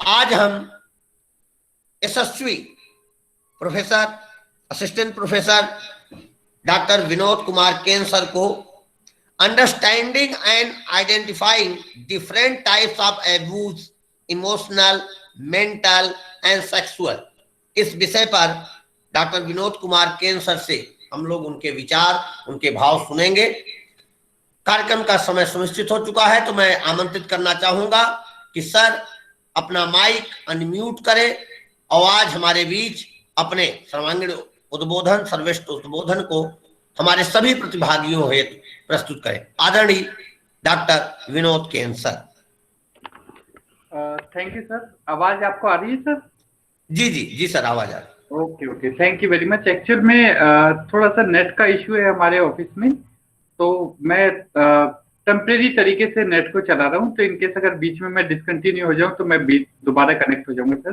आज हम यशस्वी professor, assistant professor doctor Vinod Kumar Ken sir को understanding and identifying different types of abuse, emotional, mental and sexual, इस विषय पर डॉक्टर विनोद कुमार केन सर से हम लोग उनके विचार, उनके भाव सुनेंगे। कार्यक्रम का समय सुनिश्चित हो चुका है, तो मैं आमंत्रित करना चाहूंगा कि सर अपना माइक अनम्यूट करें और आज हमारे बीच अपने सर्वांगीण उद्बोधन, सर्वश्रेष्ठ उद्बोधन को हमारे सभी प्रतिभागियों हेतु प्रस्तुत करें। आदरणीय doctor Vinod Ken sir. Thank you sir. आवाज आपको आ रही है सर? जी जी जी सर, आवाज आ रही है। Okay okay, thank you very much. Actual में थोड़ा सा नेट का इश्यू है हमारे ऑफिस में, तो मैं टेम्परेरी तरीके से नेट को चला रहा हूँ, तो इनकेस अगर बीच में मैं डिसकंटिन्यू हो जाऊँ तो मैं दोबारा कनेक्ट हो जाऊंगा सर,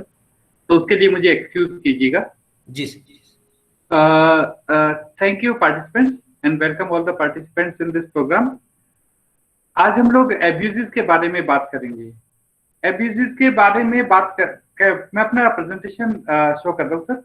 तो उसके लिए मुझे एक्सक्यूज कीजिएगा। जी sir. Thank you participants and welcome all the participants in this programme. आज हम लोग एब्यूजेस के बारे में बात करेंगे। एब्यूजेस के बारे में बात मैं अपना प्रेजेंटेशन शो कर रहा हूँ सर।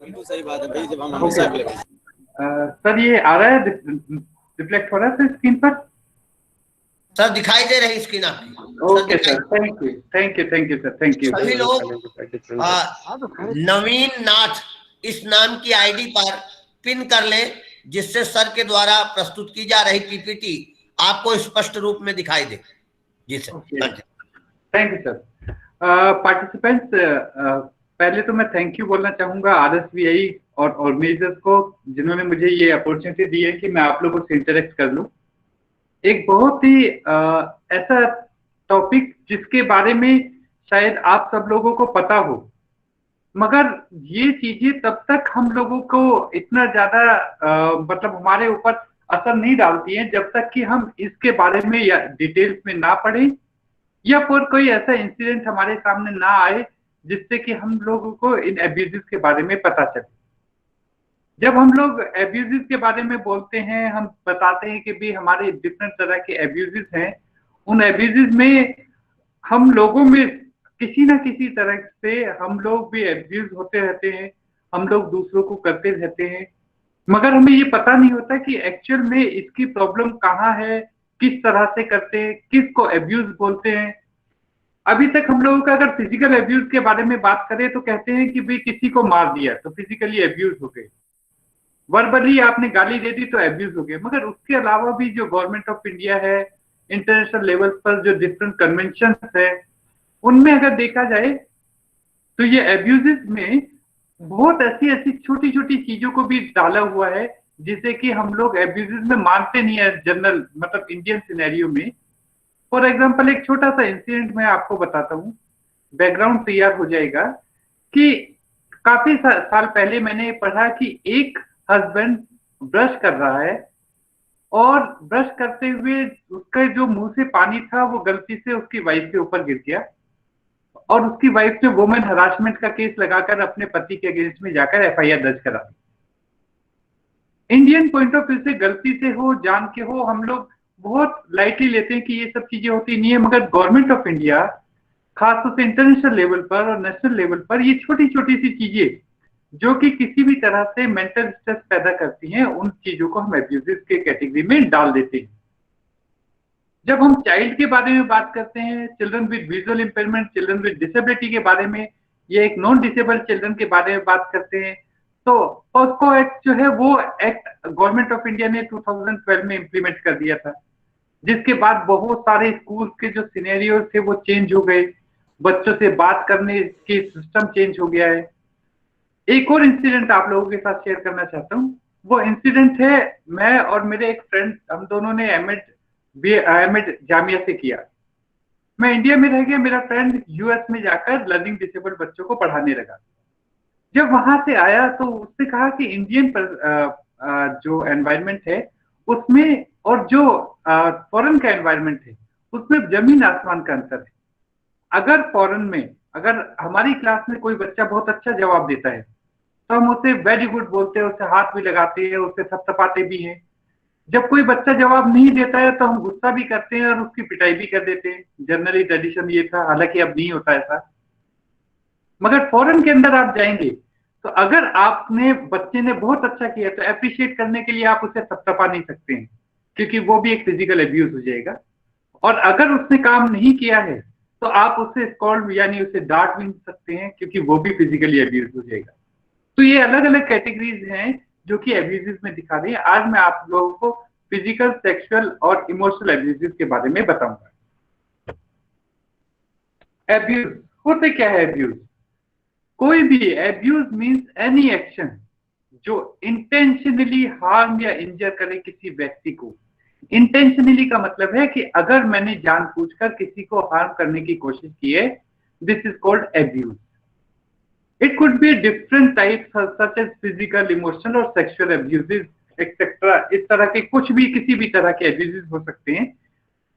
बिल्कुल सही बात है भाई, जब हम हमेशा सर ये आ रहा है, रिफ्लेक्ट हो रहा है सर स्क्रीन पर? सर दिखाई दे रही स्क्रीन आपकी। Okay sir, thank you thank you thank you sir, thank you. सभी लोग नवीन नाथ इस नाम की आईडी पर पिन कर ले, जिससे सर के द्वारा प्रस्तुत की जा रही पीपीटी आपको स्पष्ट रूप में दिखाई दे। जी sir, thank you sir. Participants, पहले तो मैं थैंक यू बोलना चाहूंगा RSVI और ऑर्गेनाइजर्स को, जिन्होंने मुझे ये अपॉर्चुनिटी दी है कि मैं आप लोगों से इंटरेक्ट कर लूं। एक बहुत ही ऐसा टॉपिक जिसके बारे में शायद आप सब लोगों को पता हो, मगर ये चीजें तब तक हम लोगों को इतना ज्यादा मतलब हमारे ऊपर असर नहीं डालती हैं जब तक कि हम इसके बारे में या डिटेल्स में ना पढ़ें, या फिर कोई ऐसा इंसिडेंट हमारे सामने ना आए जिससे कि हम लोगों को इन एब्यूजेस के बारे में पता चले। जब हम लोग एब्यूजेस के बारे में बोलते हैं, हम बताते हैं कि भी हमारे डिफरेंट तरह के एब्यूजेस हैं। उन एब्यूजेस में हम लोगों में किसी ना किसी तरह से हम लोग भी एब्यूज होते रहते हैं, हम लोग दूसरों को करते रहते हैं, मगर हमें ये पता नहीं होता कि एक्चुअल में इसकी प्रॉब्लम कहाँ है, किस तरह से करते हैं, किसको एब्यूज बोलते हैं। अभी तक हम लोगों का अगर फिजिकल एब्यूज के बारे में बात करें तो कहते हैं कि भाई किसी को मार दिया तो फिजिकली एब्यूज हो गए, वर्बली आपने गाली दे दी तो एब्यूज हो गए। मगर उसके अलावा भी जो गवर्नमेंट ऑफ इंडिया है, इंटरनेशनल लेवल पर जो डिफरेंट कन्वेंशन है, उनमें अगर देखा जाए तो ये एब्यूजेस में बहुत ऐसी ऐसी छोटी छोटी चीजों को भी डाला हुआ है जिसे कि हम लोग एब्यूजेस में मानते नहीं है जनरल, मतलब इंडियन सिनेरियो में। फॉर एग्जाम्पल एक छोटा सा इंसिडेंट मैं आपको बताता हूँ, बैकग्राउंड तैयार हो जाएगा कि काफी साल पहले मैंने पढ़ा कि एक हस्बैंड ब्रश कर रहा है और ब्रश करते हुए उसका जो मुंह से पानी था वो गलती से उसकी वाइफ के ऊपर गिर गया, और उसकी वाइफ ने वुमेन हरासमेंट का केस लगाकर अपने पति के अगेंस्ट में जाकर FIR दर्ज करा दी। इंडियन पॉइंट ऑफ व्यू से गलती से हो, जान के हो, हम लोग बहुत लाइटली लेते हैं कि ये सब चीजें होती नहीं है, मगर गवर्नमेंट ऑफ इंडिया खासतौर से इंटरनेशनल लेवल पर और नेशनल लेवल पर ये छोटी छोटी सी चीजें जो कि किसी भी तरह से मेंटल स्ट्रेस पैदा करती हैं, उन चीजों को हम एब्यूजेस के कैटेगरी में डाल देते हैं। जब हम चाइल्ड के बारे में बात करते हैं, children with visual impairment, children with disability के बारे में, या एक नॉन डिसेबल्ड चिल्ड्रन के बारे में बात करते हैं, तो पॉस्को एक्ट जो है वो एक्ट गवर्नमेंट ऑफ इंडिया ने 2012 में इंप्लीमेंट कर दिया था, जिसके बाद बहुत सारे स्कूल के जो सिनेरियो थे वो चेंज हो गए, बच्चों से बात करने के सिस्टम चेंज हो गया है। एक और इंसिडेंट आप लोगों के साथ शेयर करना चाहता हूँ। वो इंसिडेंट है, मैं और मेरे एक फ्रेंड, हम दोनों ने एमएड जामिया से किया। मैं इंडिया में रह गया, मेरा फ्रेंड US में जाकर लर्निंग डिसेबल्ड बच्चों को पढ़ाने लगा। जब वहां से आया तो उसने कहा कि इंडियन जो एनवायरनमेंट है उसमें और जो फॉरेन का एनवायरनमेंट है उसमें जमीन आसमान का अंतर है। अगर फॉरेन में अगर हमारी क्लास में कोई बच्चा बहुत अच्छा जवाब देता है तो हम उसे वेरी गुड बोलते हैं, उसे हाथ भी लगाते हैं, उसे थपथपाते भी हैं। जब कोई बच्चा जवाब नहीं देता है तो हम गुस्सा भी करते हैं और उसकी पिटाई भी कर देते हैं। जनरली ट्रेडिशन ये था, हालांकि अब नहीं होता ऐसा। मगर फॉरेन के अंदर आप जाएंगे तो अगर आपने बच्चे ने बहुत अच्छा किया तो अप्रिशिएट करने के लिए आप उसे थपथपा नहीं सकते हैं, क्योंकि वो भी एक फिजिकल अब्यूज हो जाएगा। और अगर उसने काम नहीं किया है तो आप उसे स्कॉल्ड यानी उसे डांट भी नहीं सकते हैं, क्योंकि वो भी फिजिकली अब्यूज हो जाएगा। तो ये अलग अलग कैटेगरीज हैं जो कि अब्यूजेस में दिखा रही है। आज मैं आप लोगों को फिजिकल, सेक्सुअल और इमोशनल अब्यूजेस के बारे में बताऊंगा। अब्यूज होते क्या है? अब्यूज कोई भी अब्यूज मींस एनी एक्शन जो इंटेंशनली हार्म या इंजर करे किसी व्यक्ति को। इंटेंशनली का मतलब है कि अगर मैंने जानबूझकर किसी को हार्म करने की कोशिश की है, this is called abuse. It could be different types such as physical, emotional और sexual abuses etc. इस तरह के कुछ भी किसी भी तरह के abuses हो सकते हैं।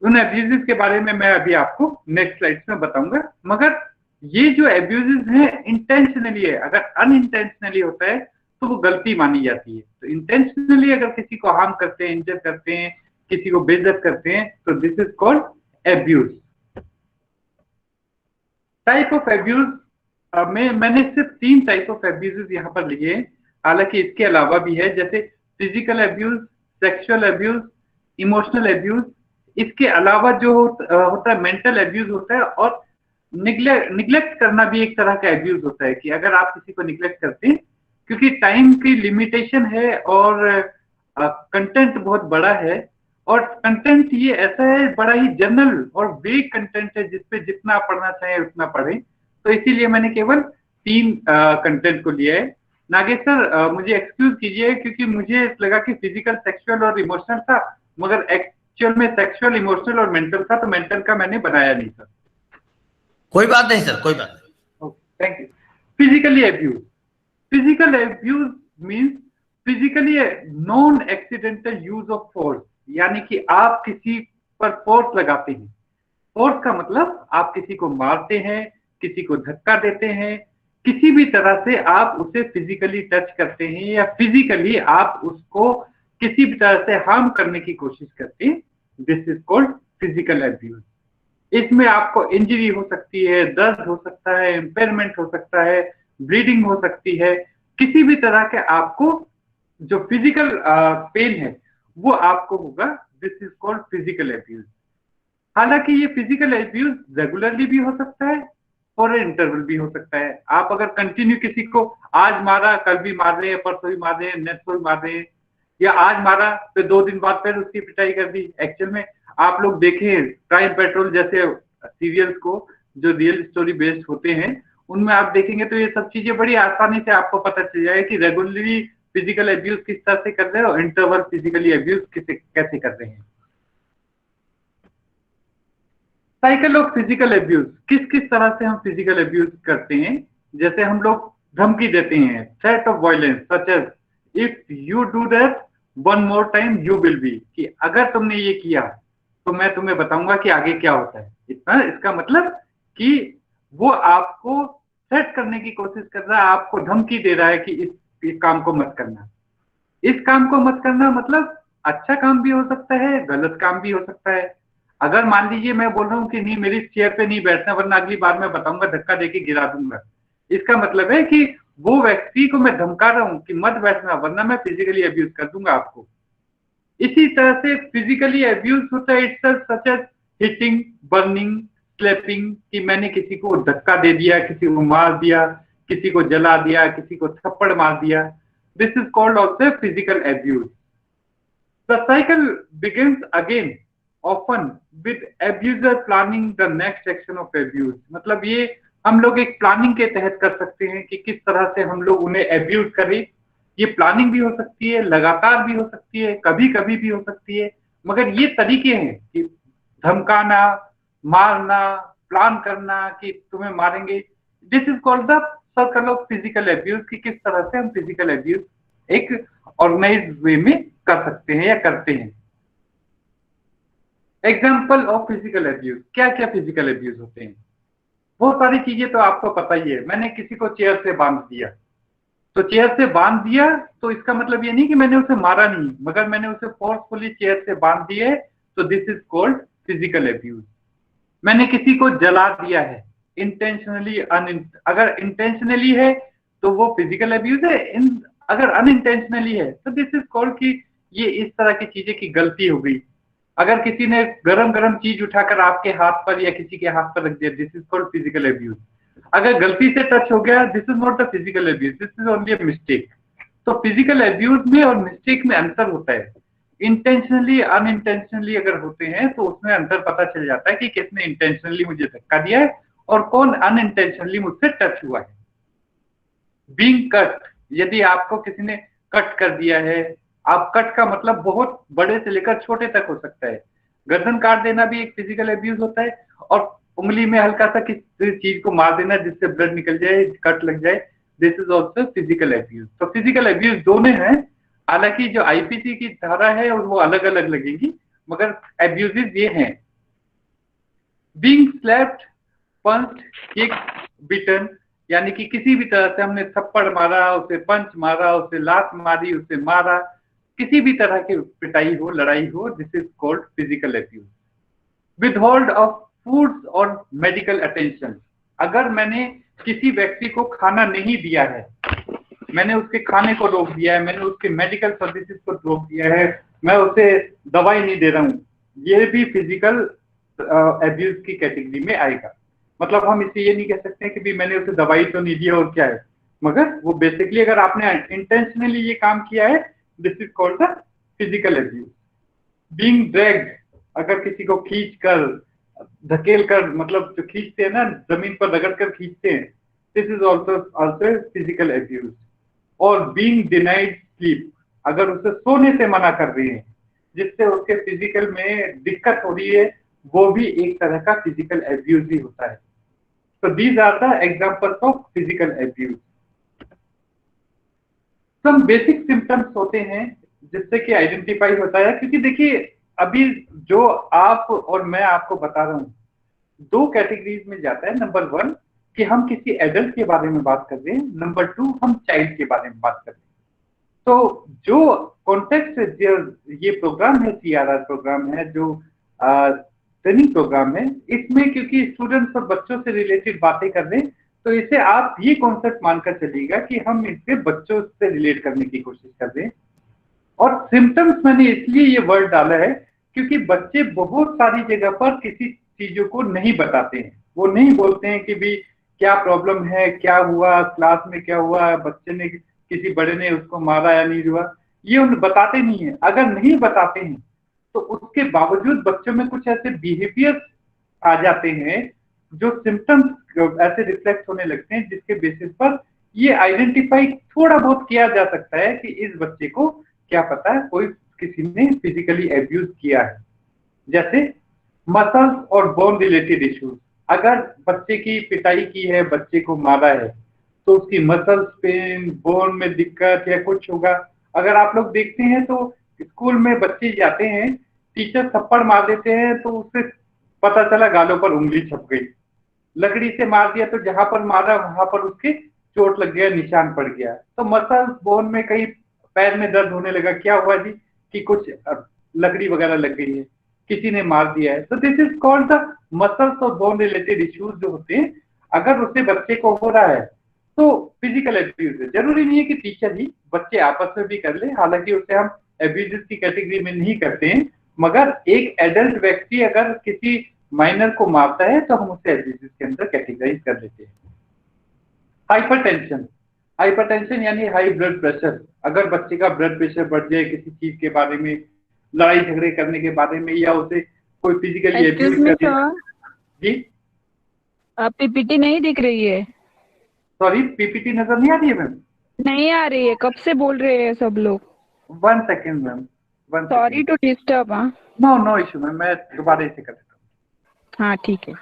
उन abuses के बारे में मैं अभी आपको नेक्स्ट स्लाइड्स में बताऊंगा। मगर ये जो abuses हैं इंटेंशनली है, अगर अनइंटेंशनली होता है तो वो गलती मानी जाती है। तो इंटेंशनली अगर किसी को हार्म करते हैं, इंजर करते हैं, किसी को बेइज्जत करते हैं तो this is called abuse. Type of abuse मैंने सिर्फ 3 टाइप ऑफ अब्यूज यहाँ पर लिए हैं, हालांकि इसके अलावा भी है, जैसे physical abuse, sexual abuse, emotional abuse. इसके अलावा जो होता है मेंटल अब्यूज होता है, और निग्लेक्ट करना भी एक तरह का अब्यूज होता है कि अगर आप किसी को निग्लेक्ट करते हैं, क्योंकि टाइम की लिमिटेशन है और कंटेंट बहुत बड़ा है। और कंटेंट ये ऐसा है, बड़ा ही जनरल और वेग कंटेंट है जिसपे जितना पढ़ना चाहे उतना पढ़ें। तो इसीलिए मैंने केवल 3 कंटेंट को लिया है। नागेश सर मुझे एक्सक्यूज कीजिए, क्योंकि मुझे लगा कि फिजिकल, सेक्सुअल और इमोशनल था, मगर एक्चुअल में सेक्सुअल, इमोशनल और मेंटल था, तो मेंटल का मैंने बनाया नहीं सर। कोई बात नहीं सर, कोई बात नहीं। Thank you. Physically abuse. Physical abuse means physically non accidental use of force, यानी कि आप किसी पर फोर्स लगाते हैं। फोर्स का मतलब आप किसी को मारते हैं, किसी को धक्का देते हैं, किसी भी तरह से आप उसे फिजिकली टच करते हैं या फिजिकली आप उसको किसी भी तरह से हार्म करने की कोशिश करते हैं। This is called physical abuse. इसमें आपको इंजरी हो सकती है, दर्द हो सकता है, इम्पेयरमेंट हो सकता है, ब्लीडिंग हो सकती है, किसी भी तरह के आपको जो फिजिकल पेन है वो आपको होगा। This is called physical abuse. हालांकि ये फिजिकल अब्यूज रेगुलरली भी हो सकता है और इंटरवल भी हो सकता है। आप अगर कंटिन्यू किसी को आज मारा, कल भी मार रहे हैं, परसों भी मार रहे हैं, नेक्स्ट भी मार रहे हैं, या आज मारा फिर 2 दिन बाद फिर उसकी पिटाई कर दी। एक्चुअल में आप लोग देखें क्राइम पेट्रोल जैसे सीरियल्स को जो रियल स्टोरी बेस्ड होते हैं, उनमें आप देखेंगे तो ये सब चीजें बड़ी आसानी से आपको पता चल जाएगा कि रेगुलरली फिजिकल अब्यूज किस तरह से कर रहे हैं और इंटरवल फिजिकली अब्यूज कैसे कर रहे हैं। साइकिल ऑफ फिजिकल अब्यूज, किस किस तरह से हम फिजिकल अब्यूज करते हैं। जैसे हम लोग धमकी देते हैं, threat of violence such as if you do that 1 more time you will be, कि अगर तुमने ये किया तो मैं तुम्हें बताऊंगा कि आगे क्या होता है। इतना इसका मतलब कि वो आपको थ्रेट करने की कोशिश कर रहा है, आपको धमकी दे रहा है कि इस काम को मत करना। इस काम को मत करना मतलब अच्छा काम भी हो सकता है, गलत काम भी हो सकता है। अगर मान लीजिए मैं बोल रहा हूँ कि नहीं मेरी चेयर पे नहीं बैठना वरना अगली बार मैं बताऊंगा धक्का देके गिरा दूंगा, इसका मतलब है कि वो व्यक्ति को मैं धमका रहा हूँ कि मत बैठना वरना मैं फिजिकली अब्यूज कर दूंगा आपको। इसी तरह से फिजिकली अब्यूज होता है itself such as hitting, burning, slapping, कि मैंने किसी को धक्का दे दिया, किसी को मार दिया, किसी को जला दिया, किसी को थप्पड़ मार दिया। This is called also physical abuse. The cycle begins again often with abuser planning the next action of abuse। मतलब ये हम लोग एक प्लानिंग के तहत कर सकते हैं कि किस तरह से हम लोग उन्हें अब्यूज करें। ये प्लानिंग भी हो सकती है, लगातार भी हो सकती है, कभी कभी भी हो सकती है, मगर ये तरीके हैं कि धमकाना, मारना, प्लान करना कि तुम्हें मारेंगे। This is called the circle of physical abuse की किस तरह से हम फिजिकल एब्यूज एक ऑर्गेनाइज वे में कर सकते हैं या करते हैं। एग्जाम्पल ऑफ फिजिकल एब्यूज, क्या क्या फिजिकल एब्यूज होते हैं? बहुत सारी चीजें तो आपको पता ही है। मैंने किसी को चेयर से बांध दिया, तो चेयर से बांध दिया तो इसका मतलब ये नहीं कि मैंने उसे मारा नहीं, मगर मैंने उसे फोर्सफुली चेयर से बांध दिया है, तो this is called physical abuse. मैंने किसी को जला दिया है इंटेंशनली, अगर इंटेंशनली है तो वो फिजिकल एब्यूज है, अगर अनइंटेंशनली है तो दिस इज कॉल्ड कि ये इस तरह की चीजें की गलती हो गई। अगर किसी ने गरम गरम चीज उठाकर आपके हाथ पर या किसी के हाथ पर रख दिया, this is called physical abuse. अगर गलती से टच हो गया, this is not the physical abuse, this is only a mistake. तो फिजिकल एब्यूज में और मिस्टेक में अंतर होता है। इंटेंशनली अनइंटेंशनली अगर होते हैं तो उसमें अंतर पता चल जाता है कि किसने इंटेंशनली मुझे धक्का दिया है और कौन अनइंटेंशनली मुझसे टच हुआ है। बीइंग कट, यदि आपको किसी ने कट कर दिया है, आप कट का मतलब बहुत बड़े से लेकर छोटे तक हो सकता है। गर्दन काट देना भी एक फिजिकल एब्यूज होता है, और उंगली में हल्का सा किसी चीज को मार देना जिससे ब्लड निकल जाए, कट लग जाए, this is also physical abuse. तो फिजिकल एब्यूज दोनों हैं, हालांकि जो आईपीसी की धारा है और वो अलग अलग लगेगी, मगर एब्यूजेस ये हैं। Being slapped, punched, kicked, beaten, यानी कि किसी भी तरह से हमने थप्पड़ मारा, उसे पंच मारा, उसे लात मारी, उसे मारा, किसी भी तरह की पिटाई हो, लड़ाई हो, this is called physical abuse. Withhold of foods और मेडिकल अटेंशन, अगर मैंने किसी व्यक्ति को खाना नहीं दिया है, मैंने उसके खाने को रोक दिया है, मैंने उसके मेडिकल सर्विसेज को रोक दिया है, मैं उसे दवाई नहीं दे रहा हूँ, ये भी फिजिकल एब्यूज की कैटेगरी में आएगा। मतलब हम इसे ये नहीं कह सकते कि भी मैंने उसे दवाई तो नहीं दी और क्या है, मगर वो बेसिकली अगर आपने इंटेंशनली ये काम किया है, this is called the physical abuse. Being dragged, अगर किसी को खींच कर, धकेल कर, मतलब जो खींचते हैं ना, जमीन पर रगड़ कर खींचते हैं, this is also physical abuse. और बीइंग डिनाइड स्लीप, अगर उसे सोने से मना कर रही है जिससे उसके फिजिकल में दिक्कत हो रही है, वो भी एक तरह का फिजिकल एब्यूज ही होता है। तो these are the examples of physical abuse. Some basic symptoms होते हैं जिससे कि आइडेंटिफाई होता है, क्योंकि देखिए अभी जो आप और मैं आपको बता रहा हूँ दो कैटेगरीज में जाता है। नंबर वन कि हम किसी एडल्ट के बारे में बात कर रहे हैं, नंबर टू हम चाइल्ड के बारे में बात कर रहे हैं। तो जो कॉन्टेक्स्ट ये प्रोग्राम है, सीआरआर प्रोग्राम है, जो ट्रेनिंग प्रोग्राम है, इसमें क्योंकि स्टूडेंट्स और बच्चों से रिलेटेड बातें कर रहे हैं, तो इसे आप ये कॉन्सेप्ट मानकर चलिएगा कि हम इससे बच्चों से रिलेट करने की कोशिश कर रहे हैं। और सिम्टम्स मैंने इसलिए ये वर्ड डाला है क्योंकि बच्चे बहुत सारी जगह पर किसी चीजों को नहीं बताते हैं। वो नहीं बोलते हैं कि भी क्या प्रॉब्लम है, क्या हुआ क्लास में, क्या हुआ, बच्चे ने किसी बड़े ने उसको मारा या नहीं हुआ, ये उन बताते नहीं है। अगर नहीं बताते हैं तो उसके बावजूद बच्चों में कुछ ऐसे बिहेवियर आ जाते हैं जो सिम्टम्स ऐसे रिफ्लेक्ट होने लगते हैं जिसके बेसिस पर ये आइडेंटिफाई थोड़ा बहुत किया जा सकता है कि इस बच्चे को क्या पता है कोई किसी ने फिजिकली एब्यूज किया है। जैसे मसल्स और बोन रिलेटेड इश्यूज, अगर बच्चे की पिटाई की है, बच्चे को मारा है, तो उसकी मसल्स पेन, बोन में दिक्कत या कुछ होगा। अगर आप लोग देखते हैं तो स्कूल में बच्चे जाते हैं, टीचर थप्पड़ मार देते हैं तो उससे पता चला गालों पर उंगली छप गई। लकड़ी से मार दिया तो जहां पर मारा वहां पर उसके चोट लग गया, निशान पड़ गया। तो मसल्स बोन में कहीं पैर में दर्द होने लगा, क्या हुआ जी कि कुछ लकड़ी वगैरह लग गई है, किसी ने मार दिया है। तो this is called the muscles और बोन रिलेटेड इश्यूज जो होते हैं, अगर उससे बच्चे को हो रहा है तो फिजिकल एब्यूज है। जरूरी नहीं है कि टीचर ही, बच्चे आपस में भी कर ले, हालांकि उसे हम एब्यूज की कैटेगरी में नहीं करते हैं, मगर एक एडल्ट व्यक्ति अगर किसी माइनर को मारता है तो हम उसे एब्यूज के अंदर कैटेगराइज कर लेते हैं। हाइपरटेंशन, हाइपरटेंशन यानी हाई ब्लड प्रेशर, अगर बच्चे का ब्लड प्रेशर बढ़ जाए किसी चीज के बारे में, लड़ाई झगड़े करने के बारे में, या उसे कोई फिजिकली एब्यूज कर दिया। जी आप पीपीटी नहीं दिख रही है? सॉरी, पीपीटी नजर नहीं आ रही है मैम? नहीं आ रही है, कब से बोल रहे हैं सब लोग। 1 second ma'am, 1 sorry to disturb. हाँ नो नो इशू मैम, मैं दोबारा इसे कर देता हूँ। हाँ ठीक है।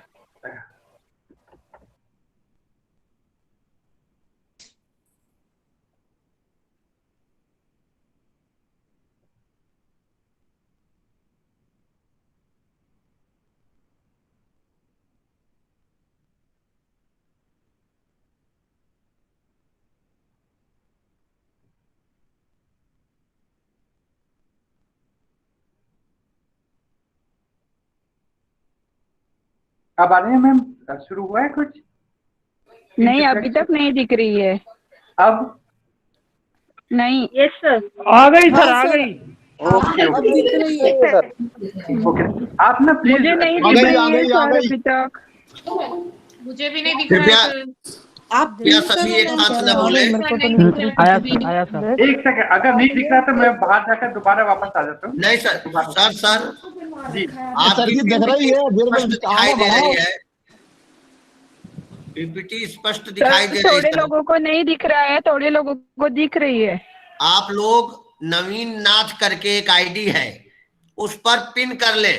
अब आ रहे हैं मैम? शुरू हुआ है कुछ? नहीं, अभी तक नहीं दिख रही है। अब? नहीं। Yes sir. आ गई हाँ सर, आ सर, गई। ओके अब ओके दिख रही है सर। ओके। आप ना प्लीज, मुझे नहीं आ दिख गई, आ रही है गई, आ सर गई। अभी तक। मुझे भी नहीं दिख रहा है कृपया सर। आप कृपया प्लीज सभी सर, एक मैं साथ कह न रहा हूँ बोले। मेरे को तो नहीं नहीं दिख दिख रहा आया है सर, आया सर। एक सेकंड, अगर नहीं दिख रहा तो मैं बाहर जाकर दोबारा वापस आ जाता हूँ। नहीं सर, सर सर जी आपकी सर जी दिख रही है, देर में स्पष्ट आगे दिखाई दे बढ़ाओ। रही है, पीपीटी स्पष्ट सर दिखाई दे रही थोड़े है। लोगों को नहीं दिख रहा है, थोड़े लोगों को दिख रही है। आप लोग नवीन नाथ करके एक आईडी है, उस पर पिन कर ले।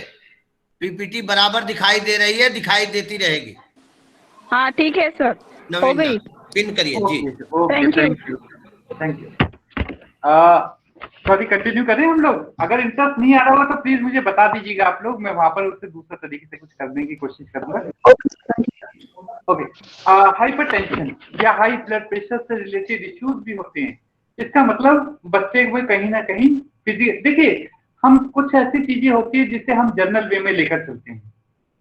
पीपीटी बराबर दिखाई दे रही है, दिखाई देती रहेगी। हाँ ठीक है सर, हो नवीन गई। नाथ पिन करिए जी। Okay okay, Thank you. Thank you thank you. Sorry, continue करें हम लोग? अगर इंटरेस्ट नहीं आ रहा होगा तो प्लीज मुझे बता दीजिएगा आप लोग, मैं वहां पर उससे दूसरे तरीके से कुछ करने की कोशिश करूंगा। ओके। हाइपरटेंशन या हाई ब्लड प्रेशर से रिलेटेड इश्यूज भी होते हैं। इसका मतलब बच्चे में कहीं ना कहीं देखिए, हम कुछ ऐसी चीजें होती है जिसे हम जनरल वे में लेकर चलते हैं।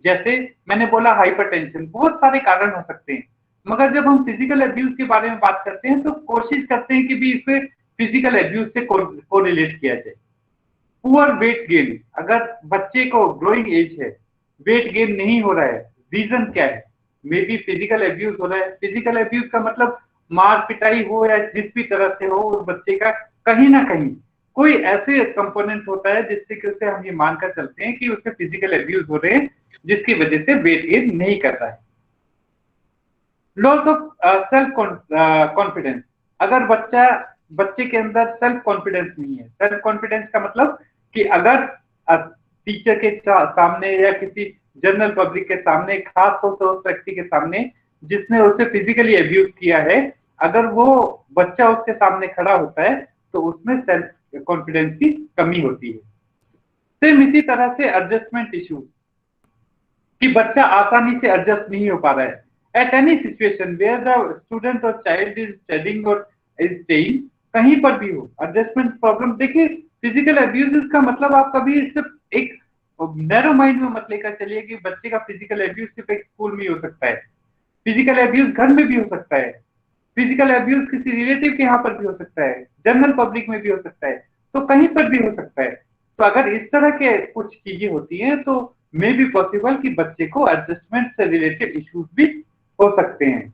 जैसे मैंने बोला हाइपरटेंशन, बहुत सारे कारण हो सकते हैं, मगर जब हम फिजिकल एब्यूज के बारे में बात करते हैं तो कोशिश करते हैं कि भी इसे फिजिकल एब्यूज से कोरिलेट किया जाए। पुअर वेट गेन, अगर बच्चे को ग्रोइंग एज है, वेट गेन नहीं हो रहा है, रीजन क्या है? मे बी फिजिकल एब्यूज हो रहा है। फिजिकल एब्यूज का मतलब मार पिटाई हो या जिस भी तरह से हो, उस बच्चे का कहीं ना कहीं कोई ऐसे कंपोनेंट होता है जिससे कि उसे हम ये मानकर चलते हैं कि उससे फिजिकल एब्यूज हो रहे हैं, जिसकी वजह से वेट गेन नहीं कर रहा है। लॉस ऑफ सेल्फ कॉन्फिडेंस, अगर बच्चे के अंदर सेल्फ कॉन्फिडेंस नहीं है। सेल्फ कॉन्फिडेंस का मतलब कि अगर टीचर के सामने या किसी जनरल पब्लिक के सामने, खास तौर से उस व्यक्ति के सामने जिसने उसे फिजिकली एब्यूज किया है, अगर वो बच्चा उसके सामने खड़ा होता है तो उसमें सेल्फ कॉन्फिडेंस की कमी होती है। सेम इसी तरह से एडजस्टमेंट इश्यूज, कि बच्चा आसानी से एडजस्ट नहीं हो पा रहा है। At any situation where the student और चाइल्ड इज स्टडिंग और इज स्टेइंग, कहीं पर भी हो एडजस्टमेंट प्रॉब्लम। देखिए, फिजिकल एब्यूज का मतलब आप कभी सिर्फ एक नैरो माइंड में मत लेकर चलिए कि बच्चे का फिजिकल एब्यूज सिर्फ एक स्कूल में ही हो सकता है। फिजिकल एब्यूज घर में भी हो सकता है, फिजिकल एब्यूज किसी रिलेटिव के यहाँ पर भी हो सकता है, जनरल पब्लिक में भी हो सकता है, तो कहीं पर भी हो सकता है। तो अगर इस तरह के कुछ चीजें होती हैं तो मे बी पॉसिबल कि बच्चे को एडजस्टमेंट से रिलेटेड इश्यूज भी हो सकते हैं।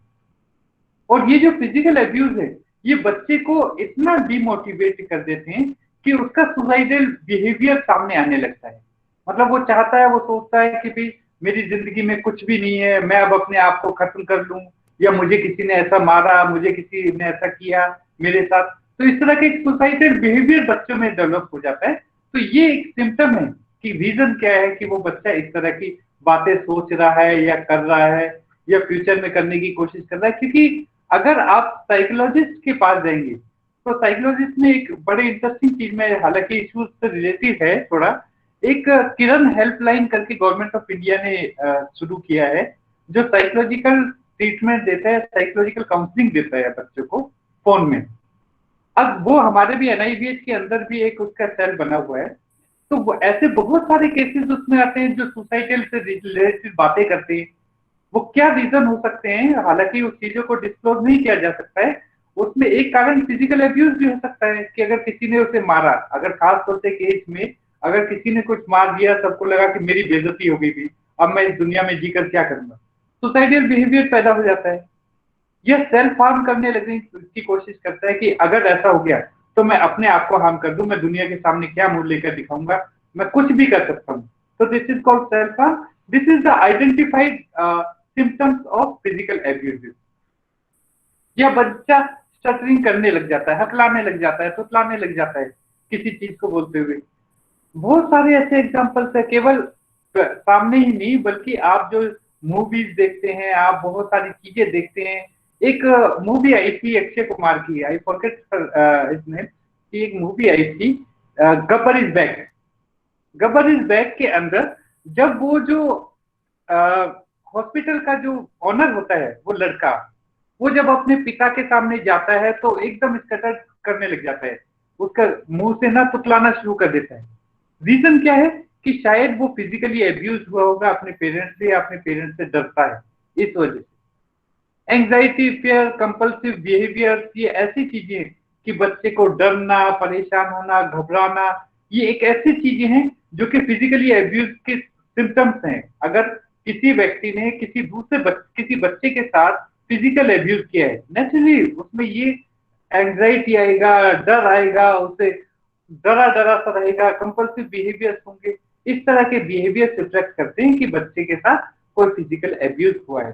और ये जो फिजिकल एब्यूज है, ये बच्चे को इतना डिमोटिवेट कर देते हैं कि उसका सुसाइडल बिहेवियर सामने आने लगता है। मतलब वो चाहता है, वो सोचता है कि भाई मेरी जिंदगी में कुछ भी नहीं है, मैं अब अपने आप को खत्म कर लूं, या मुझे किसी ने ऐसा मारा, मुझे किसी ने ऐसा किया मेरे साथ। तो इस तरह के सुसाइडल बिहेवियर बच्चों में डेवलप हो जाता है। तो ये एक सिम्टम है कि रीजन क्या है कि वो बच्चा इस तरह की बातें सोच रहा है या कर रहा है या फ्यूचर में करने की कोशिश कर रहा है। क्योंकि अगर आप साइकोलॉजिस्ट के पास जाएंगे तो साइकोलॉजिस्ट ने एक बड़े इंटरेस्टिंग चीज में, हालांकि इश्यूज से रिलेटेड है थोड़ा, एक किरण हेल्पलाइन करके गवर्नमेंट ऑफ इंडिया ने शुरू किया है, जो साइकोलॉजिकल ट्रीटमेंट देता है, साइकोलॉजिकल काउंसलिंग देता है बच्चों को फोन में। अब वो हमारे भी NIBH के अंदर भी एक उसका सेल बना हुआ है। तो वो ऐसे बहुत सारे केसेस उसमें आते हैं जो सुसाइडल से रिलेटेड बातें करते हैं। वो क्या रीजन हो सकते हैं, हालांकि उस चीजों को डिस्क्लोज नहीं किया जा सकता है। उसमें एक कारण फिजिकल एब्यूज भी हो सकता है कि अगर किसी ने उसे मारा, अगर खास तौर से केस में अगर किसी ने कुछ मार दिया, सबको लगा कि मेरी बेइज्जती हो गई थी, अब मैं इस दुनिया में जीकर क्या करूंगा, सुसाइडल बिहेवियर पैदा हो जाता है। यह सेल्फ हार्म करने लगने की कोशिश करता है कि अगर ऐसा हो गया तो मैं अपने आप को हार्म कर दूं, मैं दुनिया के सामने क्या मुंह लेकर दिखाऊंगा, मैं कुछ भी कर सकता हूं। तो this is called self harm. This is the identified symptoms of physical abuse. या बच्चा स्टटरिंग करने लग जाता है, हकलाने लग जाता है, तुतलाने लग जाता है किसी चीज को बोलते हुए। बहुत सारे ऐसे एग्जांपल्स है, केवल सामने ही नहीं बल्कि आप जो मूवीज देखते हैं, आप बहुत सारी चीजें देखते हैं। एक मूवी आई थी अक्षय कुमार की, आई फॉरगेट इसमें, एक मूवी आई थी Gabbar is back. Gabbar is back के अंदर जब वो जो हॉस्पिटल का जो ऑनर होता है, वो लड़का, वो जब अपने पिता के सामने जाता है तो एकदम स्कटर करने लग जाता है, उसका मुंह से ना तुतलाना शुरू कर देता है। रीजन क्या है कि शायद वो फिजिकली एब्यूज हुआ होगा अपने पेरेंट्स से या अपने पेरेंट्स से डरता है, इस वजह से। एंग्जाइटी, फियर, कंपल्सिव बिहेवियर, ये ऐसी चीजें हैं कि बच्चे को डरना, परेशान होना, घबराना, ये एक ऐसी चीजें हैं जो कि फिजिकली एब्यूज के सिम्टम्स हैं। अगर किसी व्यक्ति ने किसी बच्चे के साथ फिजिकल एब्यूज किया है, नेचुरली उसमें ये एंग्जाइटी आएगा, डर आएगा, उसे डरा डरा सा रहेगा, कंपल्सिव बिहेवियर्स होंगे। इस तरह के बिहेवियर रिफ्लेक्ट करते हैं कि बच्चे के साथ कोई फिजिकल एब्यूज हुआ है।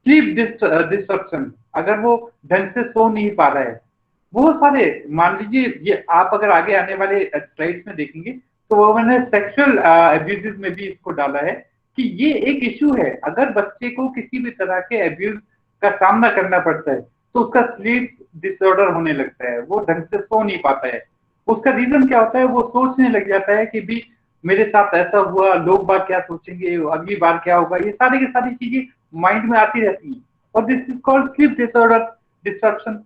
स्लीप डिस्ट्रक्शन, अगर वो ढंग से सो नहीं पा रहा है, वो सारे, मान लीजिए ये आप अगर आगे आने वाले स्लाइड्स में देखेंगे तो वो मैंने सेक्सुअल एब्यूज में भी इसको डाला है कि ये एक इशू है। अगर बच्चे को किसी भी तरह के एब्यूज का सामना करना पड़ता है तो उसका स्लीप डिसऑर्डर होने लगता है, वो ढंग से सो नहीं पाता है। उसका रीजन क्या होता है, वो सोचने लग जाता है कि भी मेरे साथ ऐसा हुआ, लोग बात क्या सोचेंगे, अगली बार क्या होगा, ये सारी की सारी चीजें माइंड में आती रहती है। और this is called sleep disorder destruction.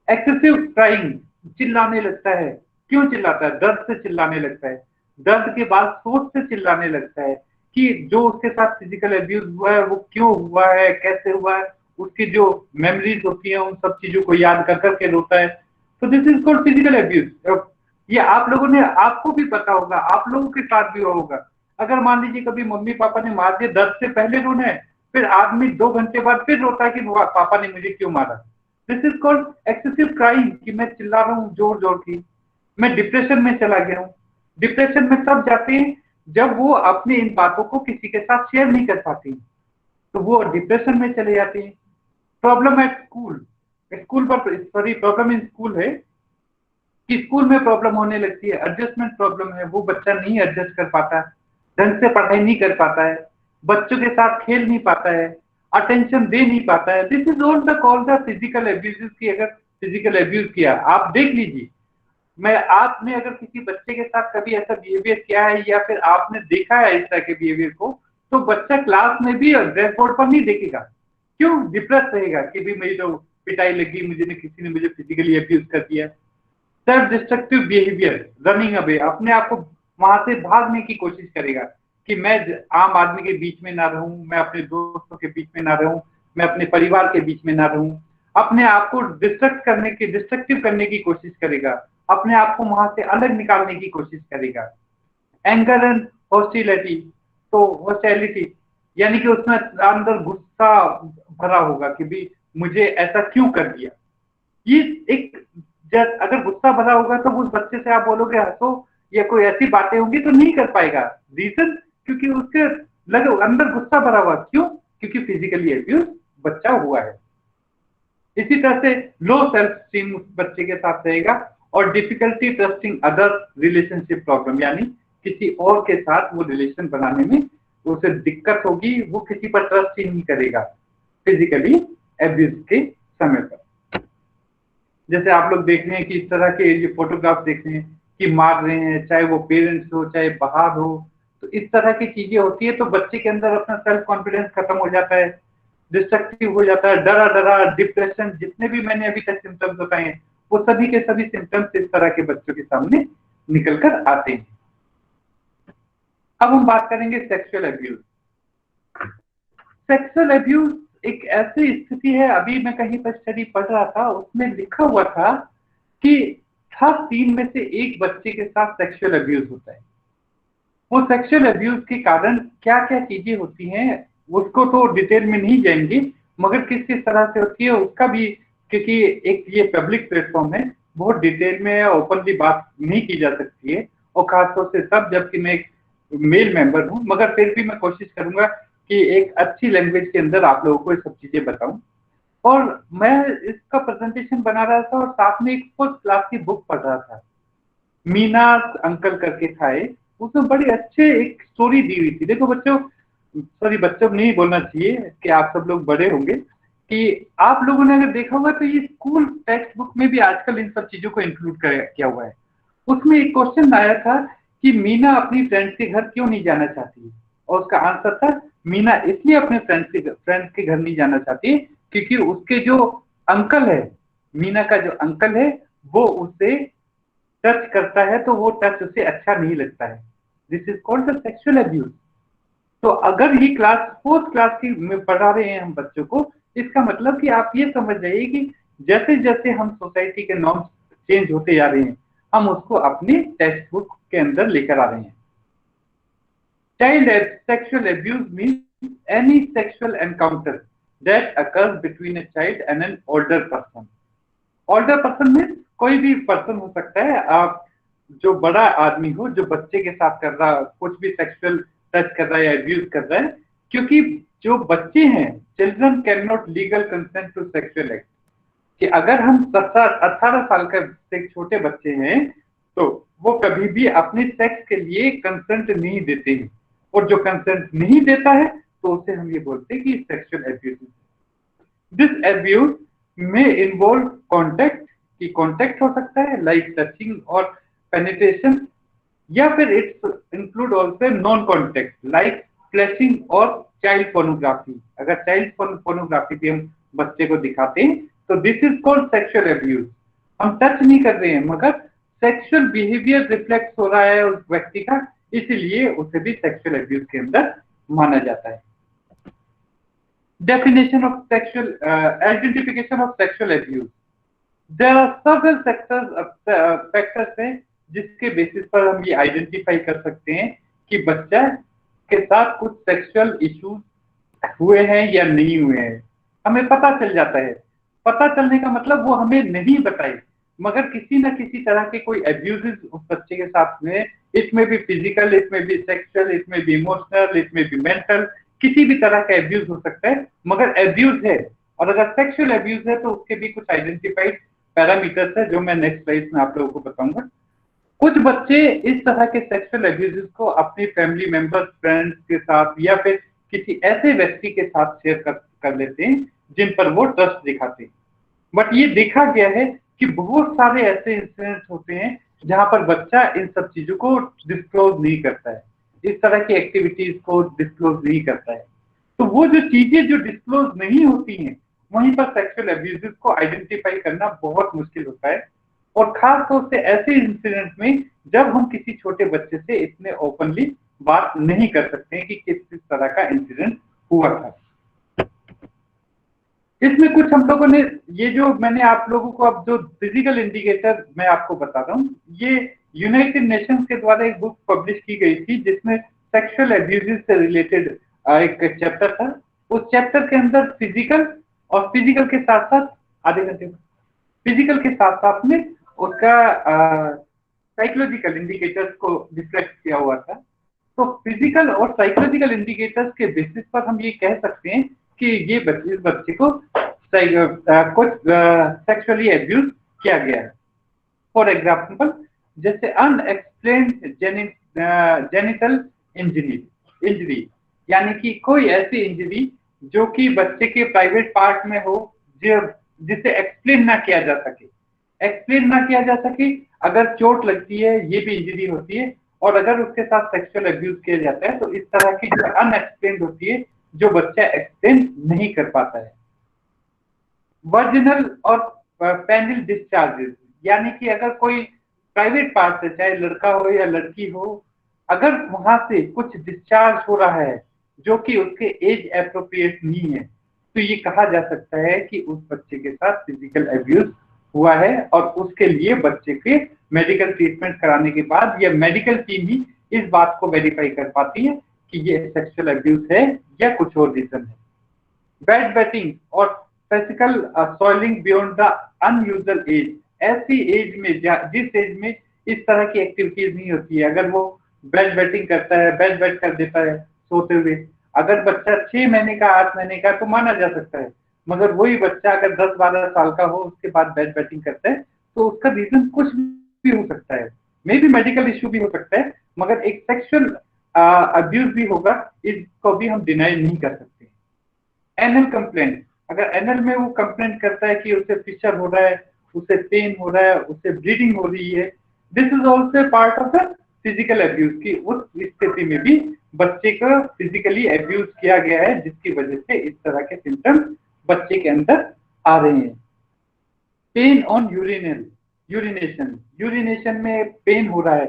Excessive crying, चिल्लाने लगता है। क्यों चिल्लाता है? दर्द से चिल्लाने लगता है। दर्द के बाद सोच से चिल्लाने लगता है कि जो उसके साथ फिजिकल एब्यूज हुआ है वो क्यों हुआ है, कैसे हुआ है, उसकी जो मेमोरीज होती है उन सब चीजों को याद कर करके रोता है। तो this is called physical abuse. ये आप लोगों ने, आपको भी पता होगा, आप लोगों के साथ भी होगा। अगर मान लीजिए कभी मम्मी पापा ने मार दिया, दर्द से पहले रोना है, फिर आदमी 2 घंटे बाद फिर रोता है कि पापा ने मुझे क्यों मारा। This is called excessive crying, कि मैं चिल्ला रहा हूँ जोर जोर की, मैं डिप्रेशन में चला गया हूँ। डिप्रेशन में तब जाते हैं जब वो अपनी इन बातों को किसी के साथ शेयर नहीं कर पाते, तो वो डिप्रेशन में चले जाते हैं। प्रॉब्लम एट स्कूल, स्कूल पर सॉरी प्रॉब्लम इन स्कूल है कि स्कूल में प्रॉब्लम होने लगती है, एडजस्टमेंट प्रॉब्लम है, वो बच्चा नहीं एडजस्ट कर पाता, ढंग से पढ़ाई नहीं कर पाता है, बच्चों के साथ खेल नहीं पाता है, अटेंशन दे नहीं पाता है। This is all the call the physical abuse की। अगर फिजिकल एब्यूज किया, आप देख लीजिए, मैं आपने अगर किसी बच्चे के साथ कभी ऐसा बिहेवियर किया है या फिर आपने देखा है इस तरह के बिहेवियर को, तो बच्चा क्लास में भी ब्लैक बोर्ड पर नहीं देखेगा। क्यों? डिप्रेस रहेगा कि भी मेरी तो पिटाई लगी, किसी ने मुझे फिजिकली एब्यूज कर दिया। Self destructive behaviour, running away, अपने आप को वहां से भागने की कोशिश करेगा कि मैं आम आदमी के बीच में ना रहूं, मैं अपने दोस्तों के बीच में ना रहूं, मैं अपने परिवार के बीच में ना रहूं। अपने आप को डिस्ट्रक्टिव करने की कोशिश करेगा, अपने आप को वहां से अलग निकालने की कोशिश करेगा। एंगर एंड हॉस्टिलिटी, तो हॉस्टिलिटी यानी कि उसमें अंदर गुस्सा भरा होगा कि भी मुझे ऐसा क्यों कर दिया। ये एक, अगर गुस्सा भरा होगा तो उस बच्चे से आप बोलोगे हंसो या कोई ऐसी बातें होंगी तो नहीं कर पाएगा। रीजन, क्योंकि उसके लगे अंदर गुस्सा भरा हुआ। क्यों? क्योंकि फिजिकली एब्यूज बच्चा हुआ है। इसी तरह से लो सेल्फ स्टीम उस बच्चे के साथ रहेगा और difficulty trusting other relationship problem, यानी किसी और के साथ वो रिलेशन बनाने में उसे दिक्कत होगी, वो किसी पर ट्रस्ट ही नहीं करेगा फिजिकली एब्यूज के समय पर। जैसे आप लोग देख रहे हैं कि इस तरह के ये फोटोग्राफ देख रहे हैं कि मार रहे हैं, चाहे वो पेरेंट्स हो चाहे बाहर हो, तो इस तरह की चीजें होती है तो बच्चे के अंदर अपना सेल्फ कॉन्फिडेंस खत्म हो जाता है, डिस्ट्रक्टिव हो जाता है, डरा डरा, डिप्रेशन, जितने भी मैंने अभी तक सिम्टम्स बताए हैं वो सभी के सभी सिम्टम्स इस तरह के बच्चों के सामने निकल कर आते हैं। अब हम बात करेंगे सेक्सुअल एब्यूज। सेक्सुअल एब्यूज एक ऐसी स्थिति है, अभी मैं कहीं पर स्टडी पढ़ रहा था, उसमें लिखा हुआ था कि हर 3 में से 1 बच्चे के साथ सेक्सुअल एब्यूज होता है। वो सेक्सुअल एब्यूज के कारण क्या क्या चीजें होती हैं उसको तो डिटेल में नहीं जाएंगे, मगर किस किस तरह से होती है उसका भी, क्योंकि एक ये पब्लिक प्लेटफॉर्म है, बहुत डिटेल में ओपनली बात नहीं की जा सकती है, और खासतौर से तब जबकि मैं एक मेल मेंबर हूँ, मगर फिर भी मैं कोशिश करूंगा कि एक अच्छी लैंग्वेज के अंदर आप लोगों को ये सब चीजें बताऊं। और मैं इसका प्रेजेंटेशन बना रहा था और साथ में एक 4th क्लास की बुक पढ़ रहा था, मीना अंकल करके था, उसमें बड़ी अच्छे एक स्टोरी दी हुई थी। देखो बच्चों, सॉरी बच्चों नहीं बोलना चाहिए कि आप सब लोग बड़े होंगे, कि आप लोगों ने अगर देखा होगा तो ये स्कूल टेक्स्ट बुक में भी आजकल इन सब चीजों को इंक्लूड किया हुआ है। उसमें एक क्वेश्चन आया था कि मीना अपनी फ्रेंड्स के घर क्यों नहीं जाना चाहती, और उसका आंसर था मीना इसलिए अपने फ्रेंड्स के घर नहीं जाना चाहती क्योंकि उसके जो अंकल है, मीना का जो अंकल है, वो उसे टच करता है तो वो टच उसे अच्छा नहीं लगता है। This is called the sexual abuse. तो अगर ये क्लास 4th क्लास की में पढ़ा रहे हैं हम बच्चों को, इसका मतलब कि आप ये समझ जाइए कि जैसे जैसे हम सोसाइटी के नॉर्म्स चेंज होते जा रहे हैं, हम उसको अपनी टेक्स्ट बुक के अंदर लेकर आ रहे हैं। Child sexual abuse means any sexual encounter that occurs between a child and an older person. Older person means कोई भी पर्सन हो सकता है, आप जो बड़ा आदमी हो जो बच्चे के साथ कर रहा कुछ भी सेक्सुअल टच कर रहा है या अब्यूज कर रहा है, क्योंकि जो बच्चे हैं, children can not legal consent to sexual act. कि अगर हम 18 साल का से छोटे बच्चे हैं तो वो कभी भी अपने सेक्स के लिए कंसेंट नहीं देते हैं, और जो कंसेंट नहीं देता है तो उसे हम ये बोलते हैं कि सेक्सुअल अब्यूज। दिस अब्यूज में इन्वॉल्व कॉन्टेक्ट, की कॉन्टेक्ट हो सकता है लाइक टचिंग और पेनिट्रेशन, या फिर it's include also non contact like flashing और चाइल्ड पोर्नोग्राफी। अगर चाइल्ड पोर्नोग्राफी भी हम बच्चे को दिखाते हैं तो this is called sexual abuse. हम टच नहीं कर रहे हैं मगर सेक्सुअल बिहेवियर रिफ्लेक्ट हो रहा है उस व्यक्ति का, इसलिए उसे भी सेक्सुअल अब्यूज के अंदर माना जाता है। Definition of sexual identification of sexual abuse. There are several factors हैं जिसके बेसिस पर हम ये आइडेंटिफाई कर सकते हैं कि बच्चा के साथ कुछ सेक्सुअल इश्यूज हुए हैं या नहीं हुए हैं। हमें पता चल जाता है, पता चलने का मतलब वो हमें नहीं बताई, मगर किसी न किसी तरह के कोई अब्यूजेस उस बच्चे के साथ में, इट में भी फिजिकल, इट में भी सेक्सुअल, इट में भी इमोशनल, इट में भी मेंटल, किसी भी तरह का अब्यूज हो सकता है, मगर अब्यूज है। और अगर सेक्सुअल अब्यूज है तो उसके भी कुछ आइडेंटिफाइड पैरामीटर्स है जो मैं नेक्स्ट स्लाइड में आप लोगों को बताऊंगा। कुछ बच्चे इस तरह के सेक्सुअल अब्यूजेस को अपनी फैमिली मेंबर्स, फ्रेंड्स के साथ या फिर किसी ऐसे व्यक्ति के साथ शेयर कर लेते हैं जिन पर वो ट्रस्ट दिखाते हैं। बट ये देखा गया है कि बहुत सारे ऐसे इंसिडेंट्स होते हैं जहां पर बच्चा इन सब चीजों को डिस्क्लोज नहीं करता है, इस तरह की एक्टिविटीज को डिस्क्लोज नहीं करता है। तो वो जो चीजें जो डिस्क्लोज नहीं होती हैं, वहीं पर सेक्सुअल अब्यूजेस को आइडेंटिफाई करना बहुत मुश्किल होता है, और खास तौर से ऐसे इंसिडेंट में जब हम किसी छोटे बच्चे से इतने ओपनली बात नहीं कर सकते हैं कि किस तरह का इंसिडेंट हुआ था। इसमें कुछ हम लोगों ने, ये जो मैंने आप लोगों को अब जो फिजिकल इंडिकेटर मैं आपको बता रहा हूँ, ये यूनाइटेड नेशंस के द्वारा एक बुक पब्लिश की गई थी जिसमें सेक्सुअल अब्यूजेस से रिलेटेड एक चैप्टर था। उस चैप्टर के अंदर फिजिकल और फिजिकल के साथ साथ आधे घंटे फिजिकल के साथ साथ में उसका साइकोलॉजिकल इंडिकेटर्स को रिफ्लेक्ट किया हुआ था। तो फिजिकल और साइकोलॉजिकल इंडिकेटर्स के बेसिस पर हम ये कह सकते हैं कि ये इस बच्चे को कुछ सेक्सुअली अब्यूज किया गया है। फॉर एग्जाम्पल, जैसे अनएक्सप्लेन्ड जेनिटल इंजरी, यानी कि कोई ऐसी इंजरी जो कि बच्चे के प्राइवेट पार्ट में हो, जिसे एक्सप्लेन ना किया जा सके। एक्सप्लेन ना किया जा सके, अगर चोट लगती है ये भी इंजरी होती है, और अगर उसके साथ सेक्सुअल अब्यूज किया जाता है तो इस तरह की जो अनएक्सप्लेन्ड होती है, जो बच्चा एक्सप्लेन नहीं कर पाता है। वर्जिनल और पेनिल डिस्चार्जेस, यानी कि अगर कोई प्राइवेट पार्ट से, चाहे लड़का हो या लड़की हो, अगर वहां से कुछ डिस्चार्ज हो रहा है जो कि उसके एज एप्रोप्रिएट नहीं है, तो ये कहा जा सकता है कि उस बच्चे के साथ फिजिकल अब्यूज हुआ है, और उसके लिए बच्चे के मेडिकल ट्रीटमेंट कराने के बाद या मेडिकल टीम ही इस बात को वेरीफाई कर पाती है कि ये सेक्सुअल अब्यूज है या कुछ और रीजन है। बेड वेटिंग और physical soiling beyond the unusual age, ऐसी एज में जिस एज में इस तरह की एक्टिविटीज नहीं होती है, अगर वो बेड वेटिंग करता है, बेड वेट कर देता है सोते हुए, अगर बच्चा 6 महीने का 8 महीने का तो माना जा सकता है, मगर वही बच्चा अगर 10-12 साल का हो उसके बाद बेड वेटिंग करता है तो उसका रीजन कुछ भी हो सकता है, मे बी मेडिकल इश्यू भी हो सकता है, मगर एक सेक्सुअल अब्यूज भी होगा, इसको भी हम डिनाई नहीं कर सकते। एनल कंप्लेंट, अगर एनल में वो कंप्लेंट करता है कि उसे फिशर हो रहा है, उसे पेन हो रहा है, उसे ब्लीडिंग हो रही है, this is also part of the physical abuse की उस स्थिति में भी बच्चे को फिजिकली अब्यूज किया गया है, जिसकी वजह से इस तरह के सिम्टम्स बच्चे के अंदर आ रहे हैं। पेन ऑन यूरिनेशन में पेन हो रहा है,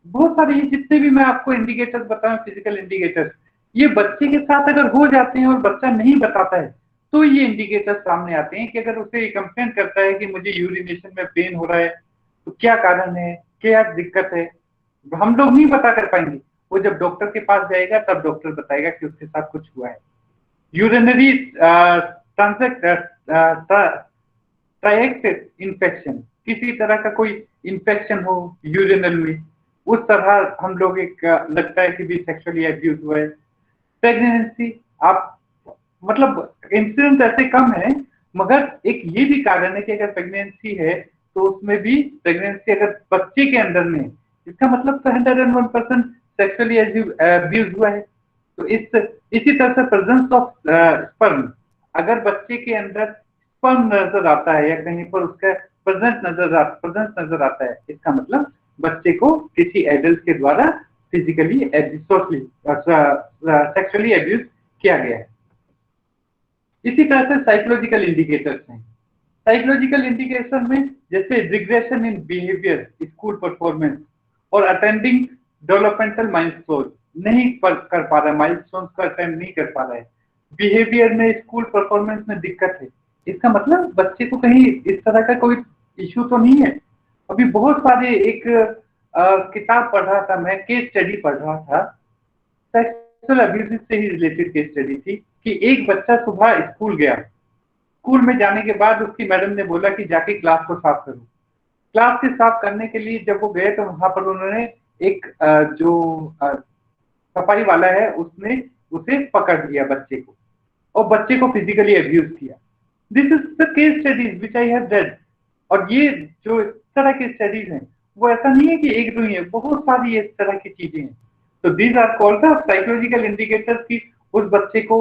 बहुत सारे ये जितने भी मैं आपको इंडिकेटर्स बताऊं, फिजिकल इंडिकेटर्स, ये बच्चे के साथ अगर हो जाते हैं और बच्चा नहीं बताता है तो ये इंडिकेटर्स सामने आते हैं कि अगर उसे कंप्लेंट करता है कि मुझे यूरिनेशन में पेन हो रहा है तो क्या कारण है, क्या दिक्कत है, हम लोग नहीं पता कर पाएंगे। वो जब डॉक्टर के पास जाएगा तब डॉक्टर बताएगा कि उसके साथ कुछ हुआ है। यूरिनरी ट्रैक्ट इन्फेक्शन, किसी तरह का कोई इन्फेक्शन हो यूरिनल में, उस तरह हम लोग एक लगता है कि भी सेक्सुअली अब्यूज हुआ है। प्रेगनेंसी, आप मतलब इंसिडेंट ऐसे कम है, मगर एक ये भी कारण है कि अगर प्रेगनेंसी है तो उसमें भी प्रेगनेंसी अगर बच्चे के अंदर में, इसका मतलब 101% सेक्सुअली अब्यूज हुआ है। तो इसी तरह से प्रेजेंस ऑफ स्पर्म, अगर बच्चे के अंदर स्पर्म नजर आता है या कहीं पर उसका प्रेजेंस नजर आता है, इसका मतलब बच्चे को किसी एडल्ट के द्वारा फिजिकली सेक्सुअली अब्यूज किया गया है। इसी तरह से साइकोलॉजिकल इंडिकेटर्स हैं। साइकोलॉजिकल इंडिकेशन में जैसे regression in behaviour, school performance और अटेंडिंग डेवलपमेंटल माइलस्टोन नहीं कर पा रहा है, माइलस्टोन का अटेंड नहीं कर पा रहा है, बिहेवियर में, स्कूल परफॉर्मेंस में दिक्कत है, इसका मतलब बच्चे को कहीं इस तरह का कोई इश्यू तो नहीं है। अभी बहुत सारे एक किताब पढ़ रहा था मैं, केस स्टडी पढ़ रहा था, सेक्सुअल अब्यूज से ही रिलेटेड केस स्टडी थी कि एक बच्चा सुबह स्कूल गया, स्कूल में जाने के बाद उसकी मैडम ने बोला कि जाके क्लास को साफ करो। क्लास के साफ करने के लिए जब वो गए तो वहां पर उन्होंने एक जो सफाई वाला है उसने उसे पकड़ लिया बच्चे को और बच्चे को फिजिकली अब्यूज किया। This is the case studies which I have read. और ये जो इस तरह के स्टडीज हैं वो ऐसा नहीं है कि एक दो ही है, बहुत सारी इस तरह की चीजें हैं। तो these are called the psychological indicators की उस बच्चे को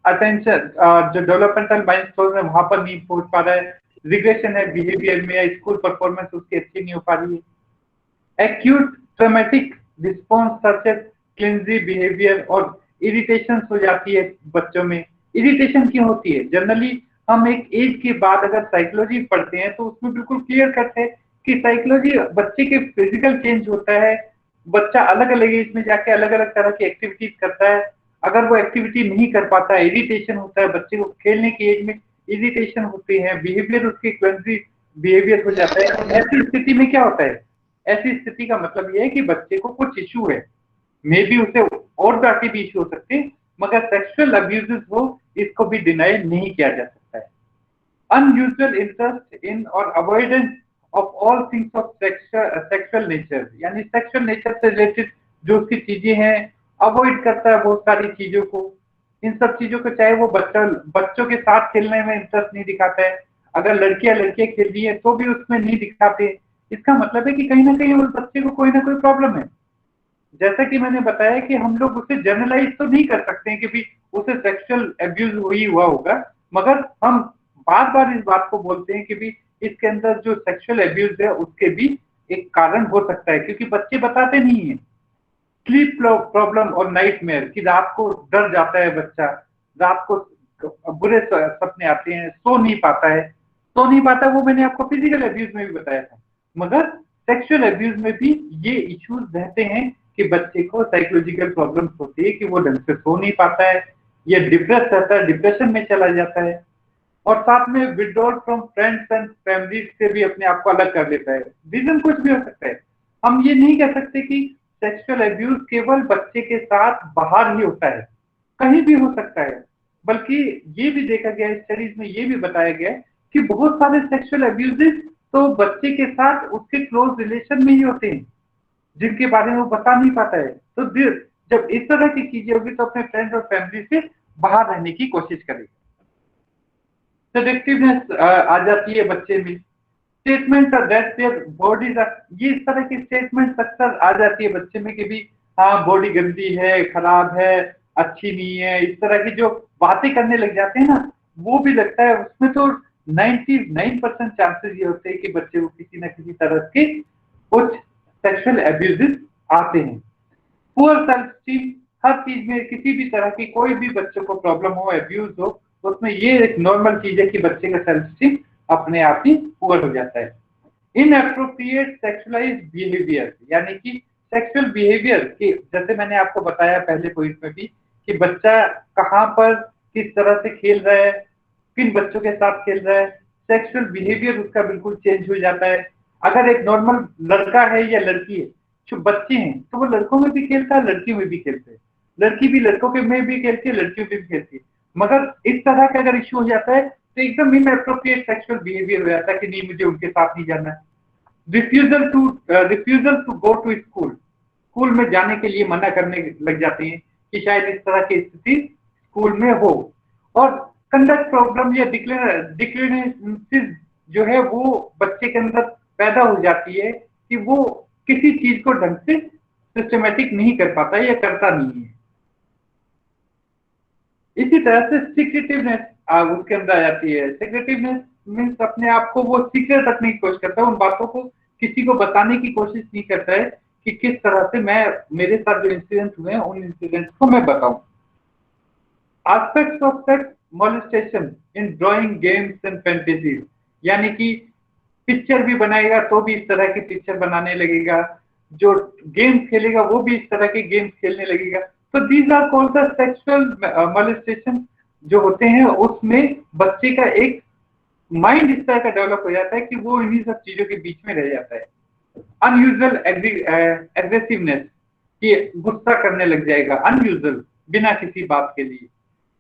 अटेंशन जो डेवलपमेंटल माइलस्टोन है वहां पर नहीं पहुंच पा रहा है, रिग्रेशन है बिहेवियर में या स्कूल परफॉर्मेंस उसकी अच्छी नहीं हो पा रही है। Acute traumatic response such as clingy behaviour और इरिटेशन हो जाती है बच्चों में। इरिटेशन क्यों होती है? जनरली हम एक एज के बाद अगर साइकोलॉजी पढ़ते हैं तो उसमें बिल्कुल क्लियर करते हैं कि साइकोलॉजी बच्चे के फिजिकल चेंज होता है, बच्चा अलग अलग एज में जाके अलग अलग तरह की एक्टिविटीज करता है, अगर वो एक्टिविटी नहीं कर पाता है इरिटेशन होता है, बच्चे को खेलने की एज में इरिटेशन होती है, बिहेवियर उसकी क्लमजी बिहेवियर हो जाता है। ऐसी स्थिति में क्या होता है? ऐसी स्थिति का मतलब ये है कि बच्चे को कुछ इशू है, मे बी उसे और बाकी भी इशू हो सकते हैं, मगर सेक्सुअल अब्यूजेस हो इसको भी डिनाई नहीं किया जा सकता है। अनयूजुअल इंटरेस्ट इन और avoidance of all things of sexual nature, यानी सेक्सुअल नेचर से रिलेटेड जो उसकी चीजें हैं अवॉइड करता है बहुत सारी चीजों को। इन सब चीजों को चाहे वो बच्चों के साथ खेलने में इंटरेस्ट नहीं दिखाता है, अगर लड़कियां खेल रही है तो भी उसमें नहीं दिखाते। इसका मतलब है कि कहीं ना कहीं उस बच्चे को कोई ना कोई प्रॉब्लम है। जैसा कि मैंने बताया कि हम लोग उसे जनरलाइज तो नहीं कर सकते हैं कि भी उसे सेक्सुअल अब्यूज हुआ होगा, मगर हम बार बार इस बात को बोलते हैं कि भी इसके अंदर जो सेक्सुअल अब्यूज है उसके भी एक कारण हो सकता है, क्योंकि बच्चे बताते नहीं है। स्लीप प्रॉब्लम और नाइटमेयर, कि रात को डर जाता है बच्चा, रात को बुरे सपने आते हैं, सो नहीं पाता वो मैंने आपको फिजिकल अब्यूज में भी बताया था। मगर सेक्सुअल अब्यूज में भी ये इश्यूज रहते हैं कि बच्चे को साइकोलॉजिकल प्रॉब्लम्स होती है कि वो ढंग से सो नहीं पाता है, ये डिप्रेस रहता है, डिप्रेशन में चला जाता है, और साथ में withdrawal from friends and family से भी अपने आप को अलग कर लेता है। रीजन कुछ भी हो सकता है। हम ये नहीं कह सकते कि सेक्सुअल अब्यूज केवल बच्चे के साथ बाहर ही होता है, कहीं भी हो सकता है। बल्कि ये भी देखा गया है, स्टडीज में ये भी बताया गया है कि बहुत सारे सेक्सुअल अब्यूजेस तो बच्चे के साथ उसके क्लोज रिलेशन में ही होते हैं, जिनके बारे में वो बता नहीं पाता है। तो जब इस तरह की चीजें होगी तो अपने फ्रेंड्स और फैमिली से बाहर रहने की कोशिश करेगा। सेडेक्टिवनेस आ जाती है बच्चे में। Statement that their bodies are, ये इस तरह की स्टेटमेंट अक्सर आ जाती है बच्चे में कि भी हाँ बॉडी गंदी है, खराब है, अच्छी नहीं है, इस तरह की जो बातें करने लग जाते हैं ना, वो भी लगता है उसमें तो 99% चांसेस ये होते हैं कि बच्चे को किसी न किसी तरह के कुछ सेक्सुअल अब्यूजेस आते हैं। पुअर सेल्फ स्टीम, हर चीज में किसी भी तरह की कोई भी बच्चे को प्रॉब्लम हो, अब्यूज हो, तो उसमें ये एक नॉर्मल चीज है कि बच्चे का सेल्फ स्टीम अपने आप ही पुअर हो जाता है। इनएप्रोप्रिएट सेक्सुअलाइज्ड बिहेवियर, यानी कि सेक्सुअल बिहेवियर की, जैसे मैंने आपको बताया पहले पॉइंट में भी कि बच्चा कहाँ पर किस तरह से खेल रहा है, किन बच्चों के साथ खेल रहा है, सेक्सुअल बिहेवियर उसका बिल्कुल चेंज हो जाता है। अगर एक नॉर्मल लड़का है या लड़की है, जो बच्चे हैं तो वो लड़कों में भी खेलता है, लड़कियों में भी खेलते हैं, लड़की भी लड़कों के में भी खेलती है, लड़कियों में भी खेलती है। मगर इस तरह का अगर इश्यू हो जाता है तो एकदम इनएप्रोप्रिएट सेक्सुअल बिहेवियर हो जाता है कि नहीं मुझे उनके साथ नहीं जाना है। Refusal to go to school, school में जाने के लिए मना करने लग जाते हैं कि शायद इस तरह की स्थिति स्कूल में हो। और कंडक्ट प्रॉब्लम या डिक्लिनेसिस जो है वो बच्चे के अंदर पैदा हो जाती है कि वो किसी चीज को ढंग से सिस्टमेटिक नहीं कर पाता या करता नहीं है। इसी तरह से सीक्रेटिवनेस उसके अंदर आ जाती है। सीक्रेटिवनेस मीन्स अपने आप को वो सीक्रेट रखने की कोशिश करता है, उन बातों को किसी को बताने की कोशिश नहीं करता है कि किस तरह से मैं मेरे साथ जो इंसिडेंट हुए हैं उन इंसिडेंट्स को मैं बताऊं। Aspects of sex molestation in drawing games and fantasies, यानी कि पिक्चर भी बनाएगा तो भी इस तरह की पिक्चर बनाने लगेगा, जो गेम्स खेलेगा वो भी इस तरह के गेम्स खेलने लगेगा। तो these are called the sexual molestation जो होते हैं, उसमें बच्चे का एक माइंड इस तरह का डेवलप हो जाता है कि वो इन्हीं सब चीजों के बीच में रह जाता है। अनयूजुअल एग्रेसिवनेस, कि गुस्सा करने लग जाएगा अनयूजुअल बिना किसी बात के लिए।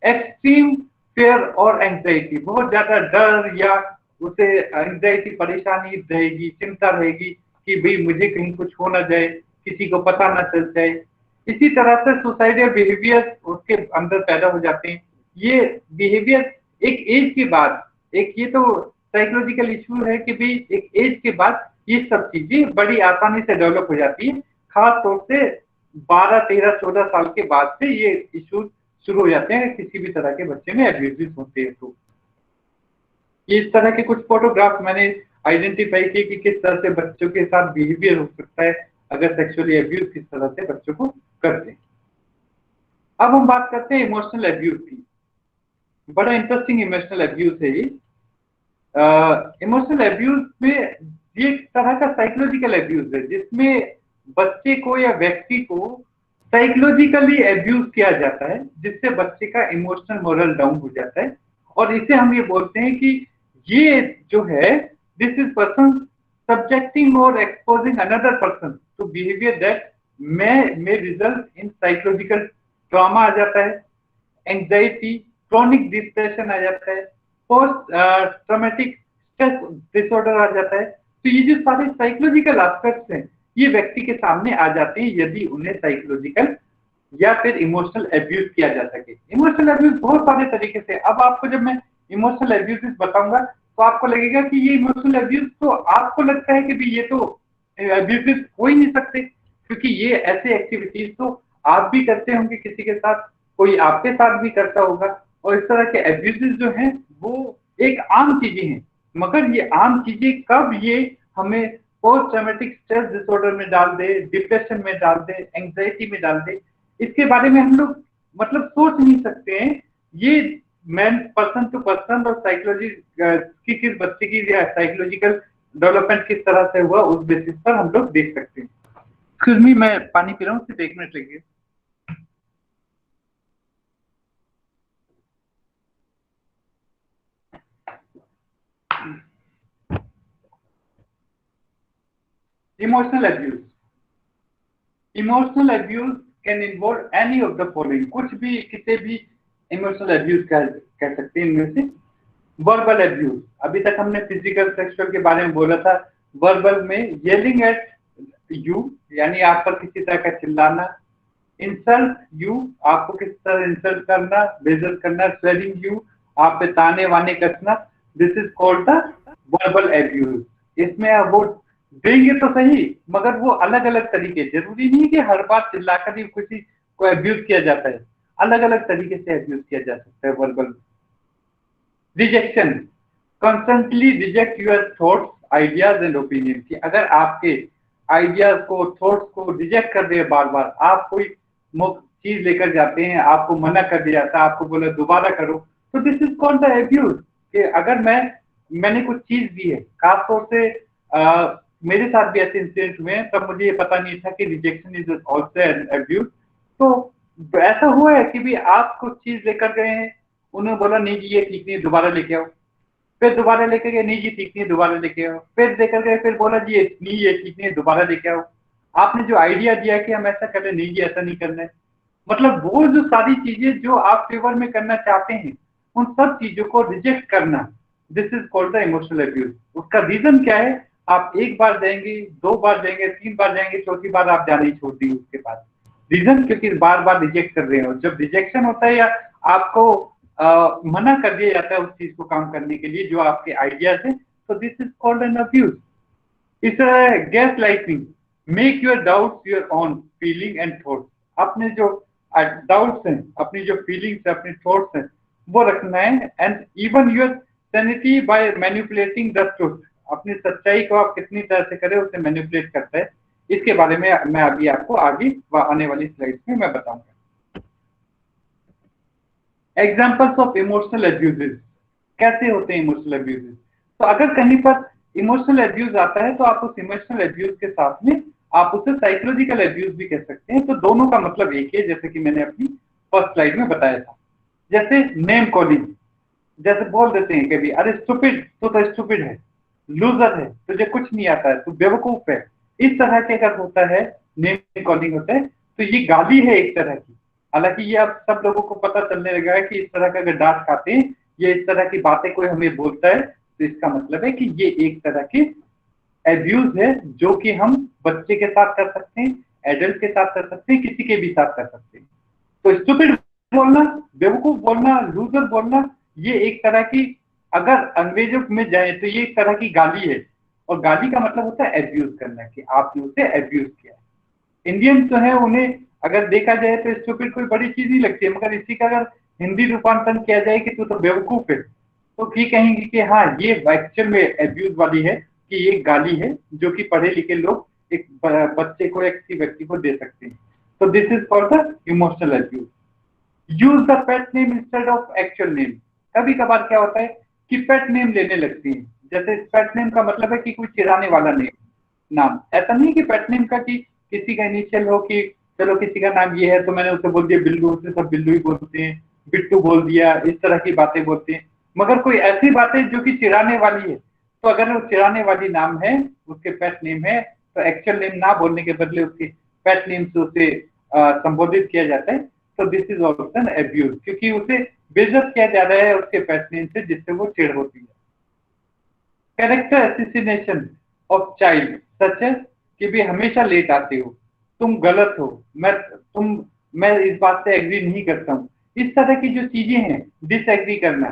एक्सट्रीम फेयर और एंजाइटी, बहुत ज्यादा डर या उसे एंजाइटी परेशानी रहेगी, चिंता रहेगी कि भाई मुझे कहीं कुछ हो ना जाए, किसी को पता ना चल जाए। इसी तरह से सुसाइडल बिहेवियर उसके अंदर पैदा हो जाते हैं। ये बिहेवियर एक एज के बाद, एक ये तो साइकोलॉजिकल इशू है कि भाई एक एज के बाद ये सब चीजें बड़ी आसानी से डेवलप हो जाती है, खास तौर से 12, 13, 14 साल के बाद से ये इशू शुरू हो जाते हैं किसी भी तरह के बच्चे में एब्यूज होते हैं। तो ये इस तरह के कुछ फोटोग्राफ मैंने आइडेंटिफाई किए कि किस तरह से बच्चों के साथ बिहेवियर हो सकता है अगर सेक्सुअली अब्यूज किस तरह से बच्चों को करते हैं। अब हम बात करते हैं इमोशनल अब्यूज की। बड़ा इंटरेस्टिंग इमोशनल अब्यूज है ये। इमोशनल अब्यूज में ये एक तरह का साइकोलॉजिकल अब्यूज है जिसमें बच्चे को या व्यक्ति को साइकोलॉजिकली अब्यूज किया जाता है, जिससे बच्चे का इमोशनल मोरल डाउन हो जाता है। और इसे हम ये बोलते हैं कि ये जो है दिस इज पर्सन सब्जेक्टिंग और exposing another person to behaviour that may result in psychological trauma आ जाता है, एंजाइटी, क्रॉनिक डिप्रेशन आ जाता है, पोस्ट ट्रॉमेटिक स्ट्रेस डिसऑर्डर आ जाता है। तो ये जो सारे साइकोलॉजिकल एस्पेक्ट्स हैं ये व्यक्ति के सामने आ जाते हैं यदि उन्हें साइकोलॉजिकल या फिर इमोशनल अब्यूज किया जा सके। इमोशनल अब्यूज बहुत सारे तरीके से, अब आपको जब मैं इमोशनल अब्यूज बताऊंगा तो आपको लगेगा कि ये इमोशनल अब्यूज, तो आपको लगता है कि भी ये तो अब्यूज हो ही नहीं सकते, क्योंकि ये ऐसे एक्टिविटीज तो आप भी करते होंगे, किसी के साथ, कोई आपके साथ भी करता होगा। और इस तरह के अब्यूज जो हैं वो एक आम चीजें हैं, मगर ये आम चीजें कब ये हमें पोस्ट ट्रॉमेटिक स्ट्रेस डिसऑर्डर में डाल दे, डिप्रेशन में डाल दे, एंजाइटी में डाल दे, इसके बारे में हम लोग मतलब सोच नहीं सकते हैं। ये मैन पर्सन टू पर्सन और साइकोलॉजी की किस बच्चे की साइकोलॉजिकल डेवलपमेंट किस तरह से हुआ उस बेसिस पर हम लोग देख सकते हैं। एक्सक्यूज मी, मैं पानी पी रहा हूँ, सिर्फ 1 मिनट लगे। Emotional abuse. Emotional abuse can involve any of the following, कुछ भी किसी भी इमोशनल अब्यूज कह सकते हैं इनमें से। वर्बल अब्यूज, अभी तक हमने फिजिकल सेक्सुअल के बारे में बोला था। वर्बल में येलिंग एट यू, यानी आप पर किसी तरह का चिल्लाना। इंसल्ट यू, आपको किसी तरह इंसल्ट करना, बेइज्जत करना। स्वेरिंग यू, आप पे ताने वाने कसना। This is called the verbal abuse. इसमें वो देंगे तो सही, मगर वो अलग अलग तरीके, जरूरी नहीं कि हर बार चिल्लाकर ही किसी को अब्यूज किया जाता है, अलग अलग तरीके से अब्यूज किया जा सकता है verbal. Rejection, constantly reject your thoughts, ideas and opinion, की अगर आपके आइडियाज को, थॉट्स को रिजेक्ट कर दिया बार बार, आप कोई चीज लेकर जाते हैं, आपको मना कर दिया जाता है, आपको बोला दोबारा करो, तो this is called the abuse. कि अगर मैंने कुछ चीज दी है, खासतौर से मेरे साथ भी ऐसे इंसिडेंट हुए हैं, तब मुझे ये पता नहीं था कि rejection is also an abuse. तो ऐसा हुआ है कि भी आप कुछ चीज लेकर गए हैं, उन्होंने बोला नहीं जी ये ठीक नहीं, दोबारा लेके आओ। फिर दोबारा लेके गए, नहीं जी ठीक नहीं, दोबारा लेके आओ। फिर लेकर गए, फिर बोला जी ये नहीं, ये ठीक नहीं, दोबारा लेके आओ। आपने जो आइडिया दिया कि हम ऐसा करें, नहीं जी ऐसा नहीं करना है। मतलब वो जो सारी चीजें जो आप फेवर में करना चाहते हैं, उन सब चीजों को रिजेक्ट करना, this is called the emotional abuse. उसका रीजन क्या है? आप एक बार देंगे, दो बार देंगे, तीन बार देंगे, चौथी बार आप जाना ही छोड़ देंगे उसके बाद। रीजन क्योंकि बार बार रिजेक्ट कर रहे हो। जब रिजेक्शन होता है या आपको मना कर दिया जाता है उस चीज को काम करने के लिए जो आपके आइडियाज है, तो this is called an abuse. इस gaslighting, make your doubts your own feeling and thoughts. अपने जो डाउट्स हैं, अपनी जो फीलिंग्स है, अपने थॉट्स हैं, वो रखना है। And even your sanity by manipulating the truth. अपनी सच्चाई को आप कितनी तरह से करें उसे मैनिपुलेट करता है। इसके बारे में मैं अभी आपको आगे आने वाली स्लाइड्स में मैं बताऊंगा। एग्जाम्पल्स ऑफ इमोशनल अब्यूजेस, कैसे होते हैं इमोशनल अब्यूजेस? तो अगर कहीं पर इमोशनल अब्यूज आता है तो आप उस इमोशनल अब्यूज के साथ में आप उसे साइकोलॉजिकल अब्यूज भी कह सकते हैं। तो दोनों का मतलब एक है, जैसे कि मैंने अपनी फर्स्ट स्लाइड में बताया था। जैसे नेम कॉलिंग, जैसे बोल देते हैं कभी, अरे स्टूपिड, तू तो स्टूपिड है, लूजर है, तुझे कुछ नहीं आता है, तू बेवकूफ है। इस तरह के अगर होता है, नेम कॉलिंग होता है, तो ये गाली है एक तरह की। हालांकि ये अब सब लोगों को पता चलने लगा है कि इस तरह का अगर डांट खाते हैं, ये इस तरह की बातें कोई हमें बोलता है, तो इसका मतलब है कि ये एक तरह की एब्यूज है, जो कि हम बच्चे के साथ कर सकते हैं, एडल्ट के साथ कर सकते हैं, किसी के भी साथ कर सकते हैं। तो स्टूपिड बोलना, बेवकूफ बोलना, लूजर बोलना, ये एक तरह की, अगर अंग्रेजों में जाए तो ये एक तरह की गाली है। और गाली का मतलब होता है एब्यूज करना, कि आपने उसे एब्यूज किया है। इंडियंस जो है उन्हें अगर देखा जाए तो स्टूपिड कोई बड़ी चीज नहीं लगती है, मगर इसी का अगर हिंदी रूपांतरण किया जाए कि तू तो बेवकूफ है, तो ठीक कहेंगे कि हाँ ये एक्चुअल में एब्यूज वाली है, कि ये गाली है जो कि पढ़े लिखे लोग एक बच्चे को, एक किसी व्यक्ति को दे सकते हैं। तो this is called the emotional abuse. Use the pet name instead of actual name. कभी कभार क्या होता है कि पेट नेम लेने लगती हैं। जैसे पेट नेम का मतलब है कि कोई चिढ़ाने वाला नेम, नाम। ऐसा नहीं कि पेट नेम का कि किसी का इनिशियल हो, कि चलो किसी का नाम ये है तो मैंने उसे बोल दिया बिल्लू, उसे सब बिल्लू ही बोलते हैं, बिट्टू बोल दिया, इस तरह की बातें बोलते हैं। मगर कोई ऐसी बातें जो कि चिढ़ाने वाली है, तो अगर वो चिढ़ाने वाली नाम है, उसके पेट नेम है, तो एक्चुअल नेम ना बोलने के बदले उसके पेट नेम से उसे संबोधित किया जाता है। तो this is also an abuse, क्योंकि उसे बेइज्जत किया जा रहा है उसके पेट नेम से, जिससे वो चिढ़ होती है। कैरेक्टर एसिसिनेशन ऑफ चाइल्ड, सच है कि भी हमेशा लेट आते हो, तुम गलत हो, मैं इस बात से एग्री नहीं करता हूँ, इस तरह की जो चीजें हैं, डिसएग्री करना,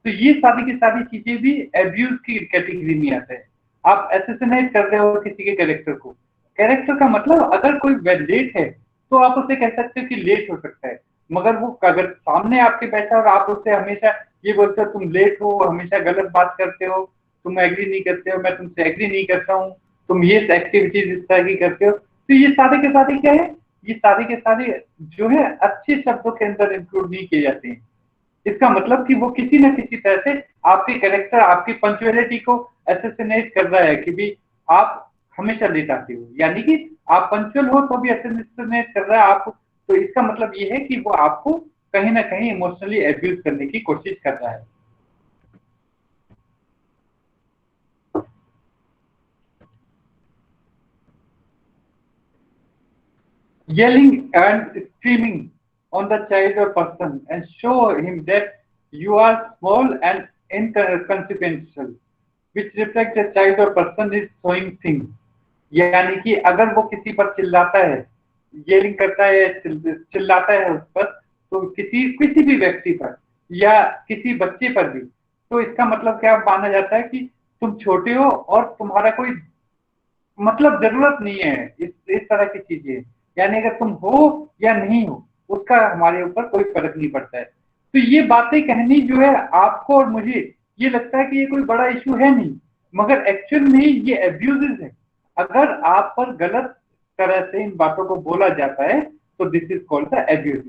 तो ये सारी की सारी चीजें भी एब्यूज की कैटेगरी में आता है। आप एसिसिनेट कर रहे हो किसी के कैरेक्टर को। कैरेक्टर का मतलब अगर कोई लेट है तो आप उसे कह सकते हो कि लेट हो सकता है, मगर वो अगर सामने आपके बैठा और आप उससे हमेशा ये बोलते हो तुम लेट हो, हमेशा गलत बात करते हो, तुम एग्री नहीं करते हो, मैं तुमसे एग्री नहीं करता हूँ, तुम ये एक्टिविटीज इस तरह की करते हो, तो ये सारे के सारे क्या है, ये सारे के सारे जो है अच्छे शब्दों के अंदर इंक्लूड नहीं किए जाते हैं। इसका मतलब कि वो किसी न किसी तरह से आपके कैरेक्टर, आपकी पंक्चुअलिटी को एसेसिनेट कर रहा है कि भी आप हमेशा लेट आते हो, यानी कि आप पंक्चुअल हो तो भी एसेसिनेट कर रहा है आप। तो इसका मतलब ये है कि वो आपको कहीं ना कहीं इमोशनली एब्यूज करने की कोशिश कर रहा है। Yelling and screaming on the child or person and show him that you are small and inconsequential, which reflects the child or person is showing things। यानी कि अगर वो किसी पर चिल्लाता है, येलिंग करता है, चिल्लाता है उस पर, तो किसी भी व्यक्ति पर या किसी बच्चे पर भी, तो इसका मतलब क्या माना जाता है कि तुम छोटे हो और तुम्हारा कोई मतलब जरूरत नहीं है, इस तरह की चीजें। यानी अगर तुम हो या नहीं हो उसका हमारे ऊपर कोई फर्क नहीं पड़ता है। तो ये बातें कहनी जो है आपको और मुझे, ये लगता है कि ये कोई बड़ा इशू है नहीं, मगर एक्चुअल में ये एब्यूजेस है। अगर आप पर गलत तरह से इन बातों को बोला जाता है तो this is called the abuse.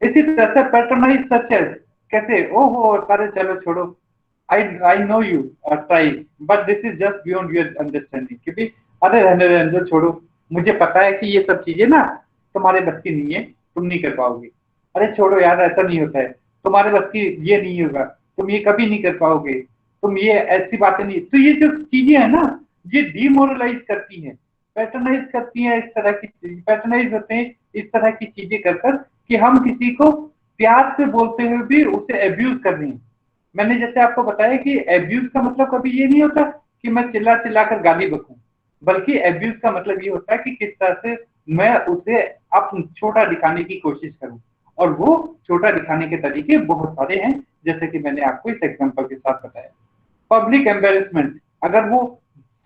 इसी तरह से पैटर्नाइज सच है, कैसे, ओहो सारे चलो छोड़ो, I know you try, but this is just beyond your understanding. क्योंकि अरे रहने रहने दो, छोड़ो, मुझे पता है कि ये सब चीजें ना तुम्हारे बस की नहीं है, तुम नहीं कर पाओगे। अरे छोड़ो यार, ऐसा नहीं होता है, तुम्हारे बस की ये नहीं होगा, तुम ये कभी नहीं कर पाओगे, तुम ये ऐसी बातें नहीं। तो ये जो चीजें है ना, ये डिमोरलाइज करती हैं, पैटर्नाइज करती हैं, इस तरह की पैटर्नाइज होते हैं इस तरह की चीजें कर कि हम किसी को प्यार से बोलते हुए भी उसे एब्यूज कर रहे हैं। मैंने जैसे आपको बताया कि एब्यूज का मतलब कभी ये नहीं होता कि मैं चिल्ला चिल्ला कर गाली बकूं, बल्कि एब्यूज का मतलब ये होता है कि किस तरह से मैं उसे अब छोटा दिखाने की कोशिश करूं, और वो छोटा दिखाने के तरीके बहुत सारे हैं, जैसे कि मैंने आपको इस एग्जांपल के साथ बताया। पब्लिक एम्बेरसमेंट, अगर वो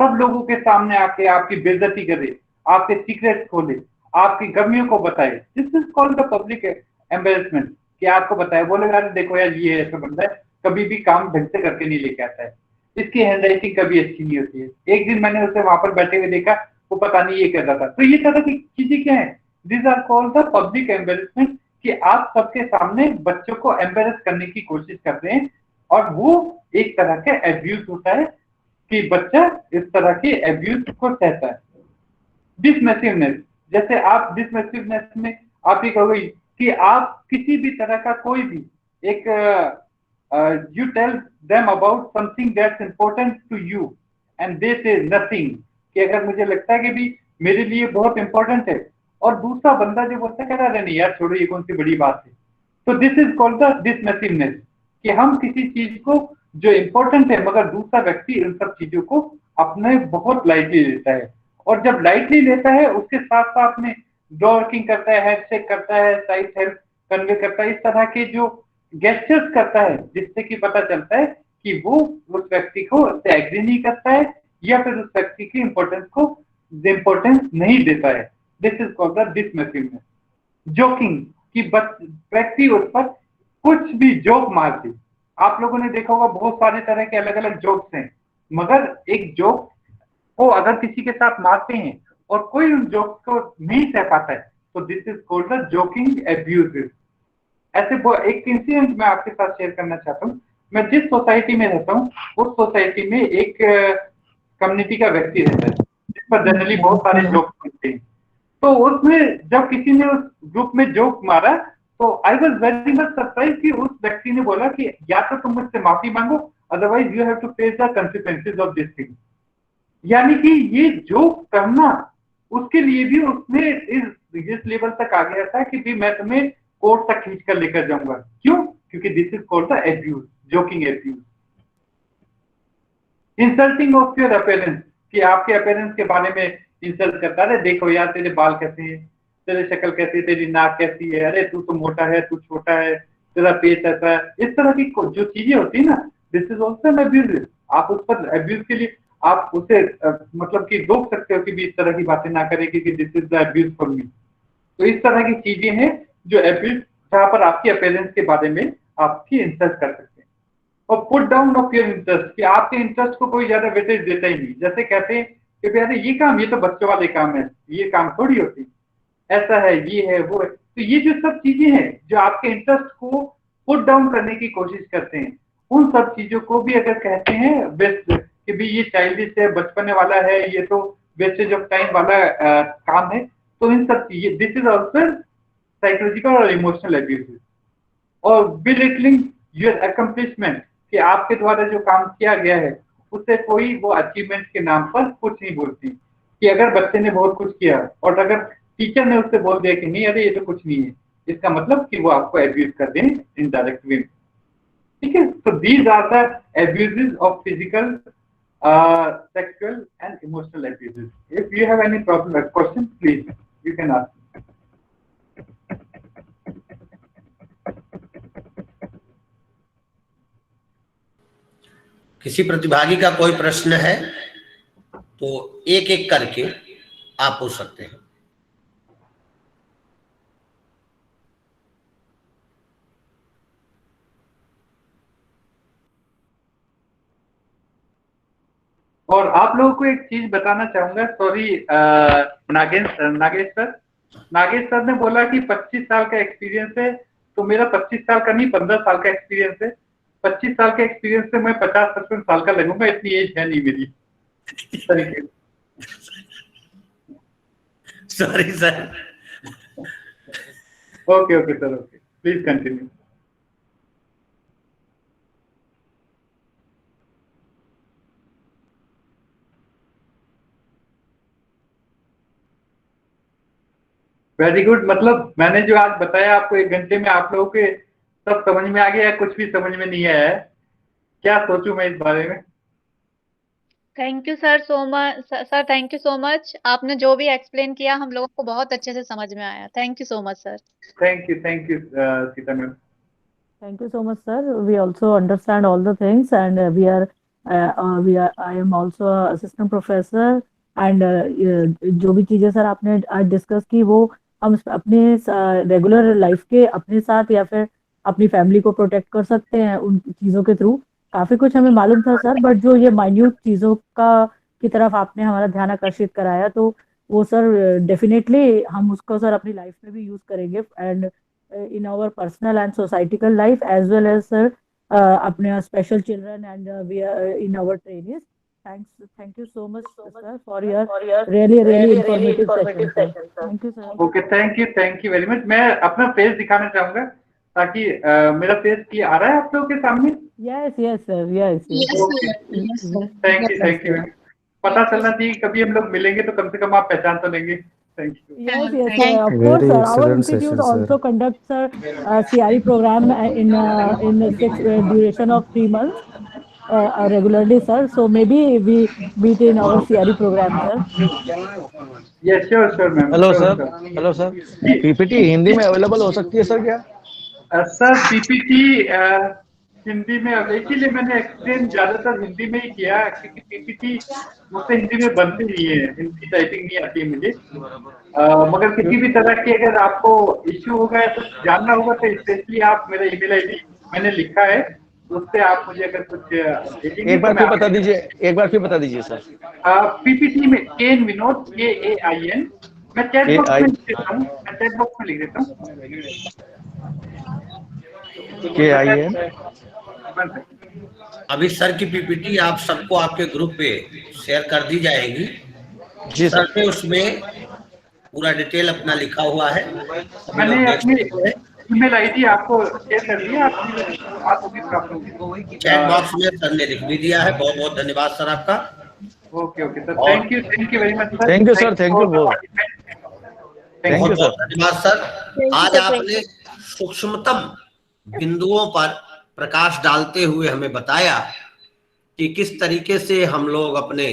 सब लोगों के सामने आके आपकी बेइज्जती करे, आपके सीक्रेट खोले, आपकी कमियों को बताए, this is called the public embarrassment. कि आपको बताए, बोले यार देखो यार ये ऐसा बंदा है, कभी भी काम ढंग से करके नहीं लेके आता है, इसकी हैंडराइटिंग कभी अच्छी नहीं होती है। एक दिन मैंने उसे वहां पर बैठे हुए देखा, वो पता नहीं ये कर रहा था। तो ये तरह की चीजें क्या है, this are called the public embarrassment, कि आप सबके सामने बच्चों को एम्बेरस करने की कोशिश कर रहे हैं, और वो एक तरह का एब्यूज होता है कि बच्चा इस तरह के एब्यूज को सहता है। डिसमिसिवनेस, जैसे आप डिसमिसिवनेस में आप ये कहोगे कि आप किसी भी तरह का कोई भी एक you tell them about something that's important to you and they say nothing, कि अगर मुझे लगता है कि भी मेरे लिए बहुत इंपॉर्टेंट है, और दूसरा बंदा जो बोलता है कह रहा है नहीं यार छोड़ो ये कौन सी बड़ी बात है। तो दिस इज कॉल्ड द डिसमिसिवनेस, कि हम किसी चीज को जो इंपॉर्टेंट है मगर दूसरा व्यक्ति इन सब चीजों को अपने बहुत लाइटली लेता है, और जब लाइटली लेता है उसके साथ साथ में डॉर्किंग करता है, हैंडशेक करता है, साइड हेल्प कन्वे करता है, इस तरह के जो गेस्चर्स करता है, जिससे कि पता चलता है कि वो उस व्यक्ति को से एग्री नहीं करता है, या फिर उस व्यक्ति की इंपॉर्टेंस नहीं देता है। This is called the dismissiveness. Joking, कि व्यक्ति उस पर कुछ भी जोक मार दे। आप लोगों ने देखा होगा बहुत सारे तरह के अलग अलग जोक्स हैं, मगर एक जोक को अगर किसी के साथ मारते हैं और कोई उन जोक्स को नहीं सह पाता है, तो this is called the joking abuse. ऐसे एक इंसिडेंट मैं आपके साथ शेयर करना चाहता हूँ। मैं जिस सोसाइटी में रहता हूँ उस सोसाइटी में एक कम्युनिटी का व्यक्ति रहता है, जिस पर जनरली बहुत सारे जोक्स बनते हैं। तो उसमें जब किसी ने उस ग्रुप में जोक मारा, तो I was very much surprise कि उस व्यक्ति ने बोला कि या तो तुम मुझसे माफी मांगो, otherwise you have to face the consequences of this thing. यानी कि ये जोक करना उसके लिए भी उसने इस लेवल तक आ गया था कि भी मैं तुम्हें कोर्ट तक खींच कर लेकर जाऊंगा। क्यों? क्योंकि this is called the abuse, joking abuse. Insulting of your appearance, कि आपके अपीयरेंस के बारे में इंसल्ट करता है, देखो यार तेरे बाल कैसे हैं, तेरी शक्ल कैसी है, तेरी नाक कैसी है, अरे तू तो मोटा है, तू छोटा है, तेरा पेट ऐसा है। इस तरह की जो चीजें होती है ना, this is also an abuse. आप उस पर अब्यूज के लिए आप उसे मतलब कि रोक सकते हो कि भी इस तरह की बातें ना करें, क्योंकि this is the abuse for me. तो इस तरह की चीजें हैं जो अब्यूज, जहां पर आपके अपीयरेंस के बारे में आपकी इंसल्ट कर सकते हैं। और put down of your interest, कि आपके इंटरेस्ट को कोई ज्यादा वेटेज देता ही नहीं। जैसे कहते हैं कि अरे ये काम, ये तो बच्चों वाले काम है, ये काम थोड़ी होती, ऐसा है, ये है, वो है। तो ये जो सब चीजें हैं जो आपके इंटरेस्ट को पुट डाउन करने की कोशिश करते हैं, उन सब चीजों को भी अगर कहते हैं वेस्ट, कि भी ये चाइल्डिश है, बचपने वाला है, ये तो वेस्टेज ऑफ टाइम वाला काम है। तो इन सब चीजें, दिस इज ऑल्सो साइकोलॉजिकल और इमोशनल एब्यूज। और बिलिटलिंग योर अकम्प्लिशमेंट, कि आपके द्वारा जो काम किया गया है उससे कोई वो अचीवमेंट के नाम पर कुछ नहीं बोलती। कि अगर बच्चे ने बहुत कुछ किया और अगर टीचर ने उससे बोल दिया कि नहीं अरे ये तो कुछ नहीं है, इसका मतलब कि वो आपको एब्यूज कर दें इनडायरेक्ट वे। ठीक है, तो these are the abuses of physical, sexual and emotional abuses. If you have any problem or question, please you can ask. किसी प्रतिभागी का कोई प्रश्न है तो एक एक करके आप पूछ सकते हैं। और आप लोगों को एक चीज बताना चाहूंगा, सॉरी नागेश सर ने बोला कि 25 साल का एक्सपीरियंस है, तो मेरा 25 साल का नहीं 15 साल का एक्सपीरियंस है। 25 साल के एक्सपीरियंस से मैं 50-55 साल का लगूंगा, इतनी एज है नहीं मेरी। Thank you. Sorry sir. Okay okay sir, okay, please continue. Very good. मतलब मैंने जो आज बताया आपको 1 घंटे में, आप लोगों के सब समझ में आ गया या कुछ भी समझ में नहीं आया है? क्या सोचूं मैं इस बारे में? Thank you sir so much sir, thank you so much. आपने जो भी एक्सप्लेन किया हम लोगों को बहुत अच्छे से समझ में आया। Thank you so much sir. Thank you Sita ma'am. Thank you so much, sir. We also understand all the things, and I am also a assistant professor, and जो भी चीजें सर आपने आज डिस्कस की वो हम अपने रेगुलर लाइफ के अपने साथ या फिर अपनी फैमिली को प्रोटेक्ट कर सकते हैं उन चीजों के थ्रू। काफी कुछ हमें मालूम था सर, बट जो ये माइन्यूट चीजों का की तरफ आपने हमारा ध्यान आकर्षित कराया, तो वो सर डेफिनेटली हम उसको सर अपनी लाइफ में भी यूज करेंगे, and in our personal and societal life, as well as sir apne special children, and we are in our trainees. Thank you so much sir for your really informative session sir. Thank you sir. Okay, thank you very much. मैं अपना face दिखाना चाहूंगा ताकि मेरा face आ रहा है आप लोगों के सामने? Yes sir, yes. Thank you. पता चलना चाहिए, कभी हम लोग मिलेंगे तो कम से कम आप पहचान तो लेंगे। Thank you. Yes sir, of course sir. Our institute also conducts a CRE program in duration of 3 months regularly sir, so maybe we meet in our CRE program sir. Yes sure ma'am. Hello sir, PPT Hindi में available हो सकती है sir क्या? Sir PPT Hindi में, इसीलिए मैंने explain ज्यादातर हिंदी में ही किया, क्योंकि पीपीटी मुझसे हिंदी में बनती नहीं है, हिंदी टाइपिंग नहीं आती है मुझे। मगर किसी भी तरह की अगर आपको इश्यू होगा या कुछ जानना होगा तो स्पेशली आप मेरा ईमेल आईडी मैंने लिखा है, उससे आप मुझे अगर कुछ एक बार फिर बता दीजिए सर। पीपीटी में केन विनोद KAIN, मैं चैट बॉक्स में लिख देता हूँ। KIN। अभी सर की पीपीटी आप सबको आपके ग्रुप पे शेयर कर दी जाएगी जी सर ने उसमें पूरा डिटेल अपना लिखा हुआ है। मैंने अपनी ईमेल आईडी आपको शेयर कर दिया, आप होगी प्राप्त होगी। चैट बॉक्स में सर ने लिख भी दिया है। बहुत बहुत धन्यवाद सर आपका। Okay sir, thank you very much sir. Thank you sir, thank you बहुत धन्यवाद सर। आज आपने सूक्ष्मतम बिंदुओं पर प्रकाश डालते हुए हमें बताया कि किस तरीके से हम लोग अपने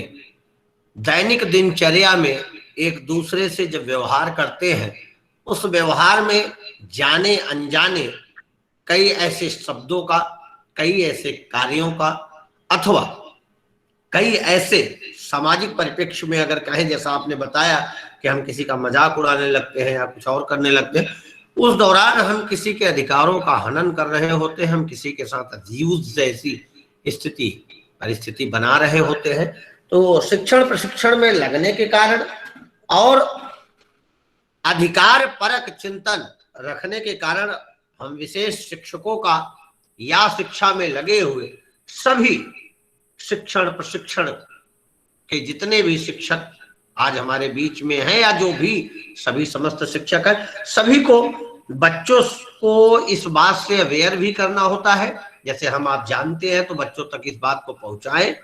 दैनिक दिनचर्या में एक दूसरे से जब व्यवहार करते हैं, उस व्यवहार में जाने अनजाने कई ऐसे शब्दों का, कई ऐसे कार्यों का, अथवा कई ऐसे सामाजिक परिप्रेक्ष्य में अगर कहें, जैसा आपने बताया कि हम किसी का मजाक उड़ाने लगते हैं या कुछ और करने लगते हैं, उस दौरान हम किसी के अधिकारों का हनन कर रहे होते हैं, हम किसी के साथ अब्यूज जैसी परिस्थिति बना रहे होते हैं। तो शिक्षण प्रशिक्षण में लगने के कारण और अधिकार परक चिंतन रखने के कारण हम विशेष शिक्षकों का या शिक्षा में लगे हुए सभी शिक्षण प्रशिक्षण के जितने भी शिक्षक आज हमारे बीच में हैं या जो भी सभी समस्त शिक्षक हैं, सभी को बच्चों को इस बात से अवेयर भी करना होता है। जैसे हम आप जानते हैं तो बच्चों तक इस बात को पहुंचाएं,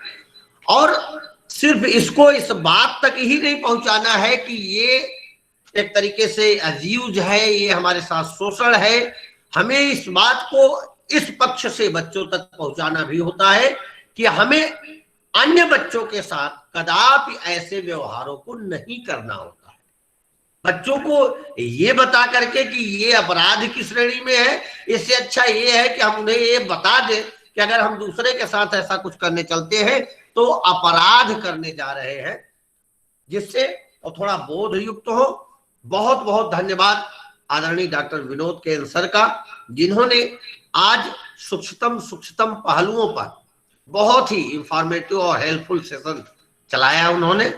और सिर्फ इसको इस बात तक ही नहीं पहुंचाना है कि ये एक तरीके से अब्यूज है, ये हमारे साथ शोषण है। हमें इस बात को इस पक्ष से बच्चों तक पहुंचाना भी होता है कि हमें अन्य बच्चों के साथ कदापि ऐसे व्यवहारों को नहीं करना होता है। बच्चों को ये बता करके कि ये अपराध की श्रेणी में है, इससे अच्छा ये है कि हम उन्हें ये बता दें कि अगर हम दूसरे के साथ ऐसा कुछ करने चलते हैं तो अपराध करने जा रहे हैं, जिससे और थोड़ा बोध युक्त हो। बहुत बहुत धन्यवाद आदरणीय डॉक्टर विनोद केन सर का, जिन्होंने आज सूक्ष्मतम पहलुओं पर बहुत ही इंफॉर्मेटिव और हेल्पफुल सेशन चलाया। उन्होंने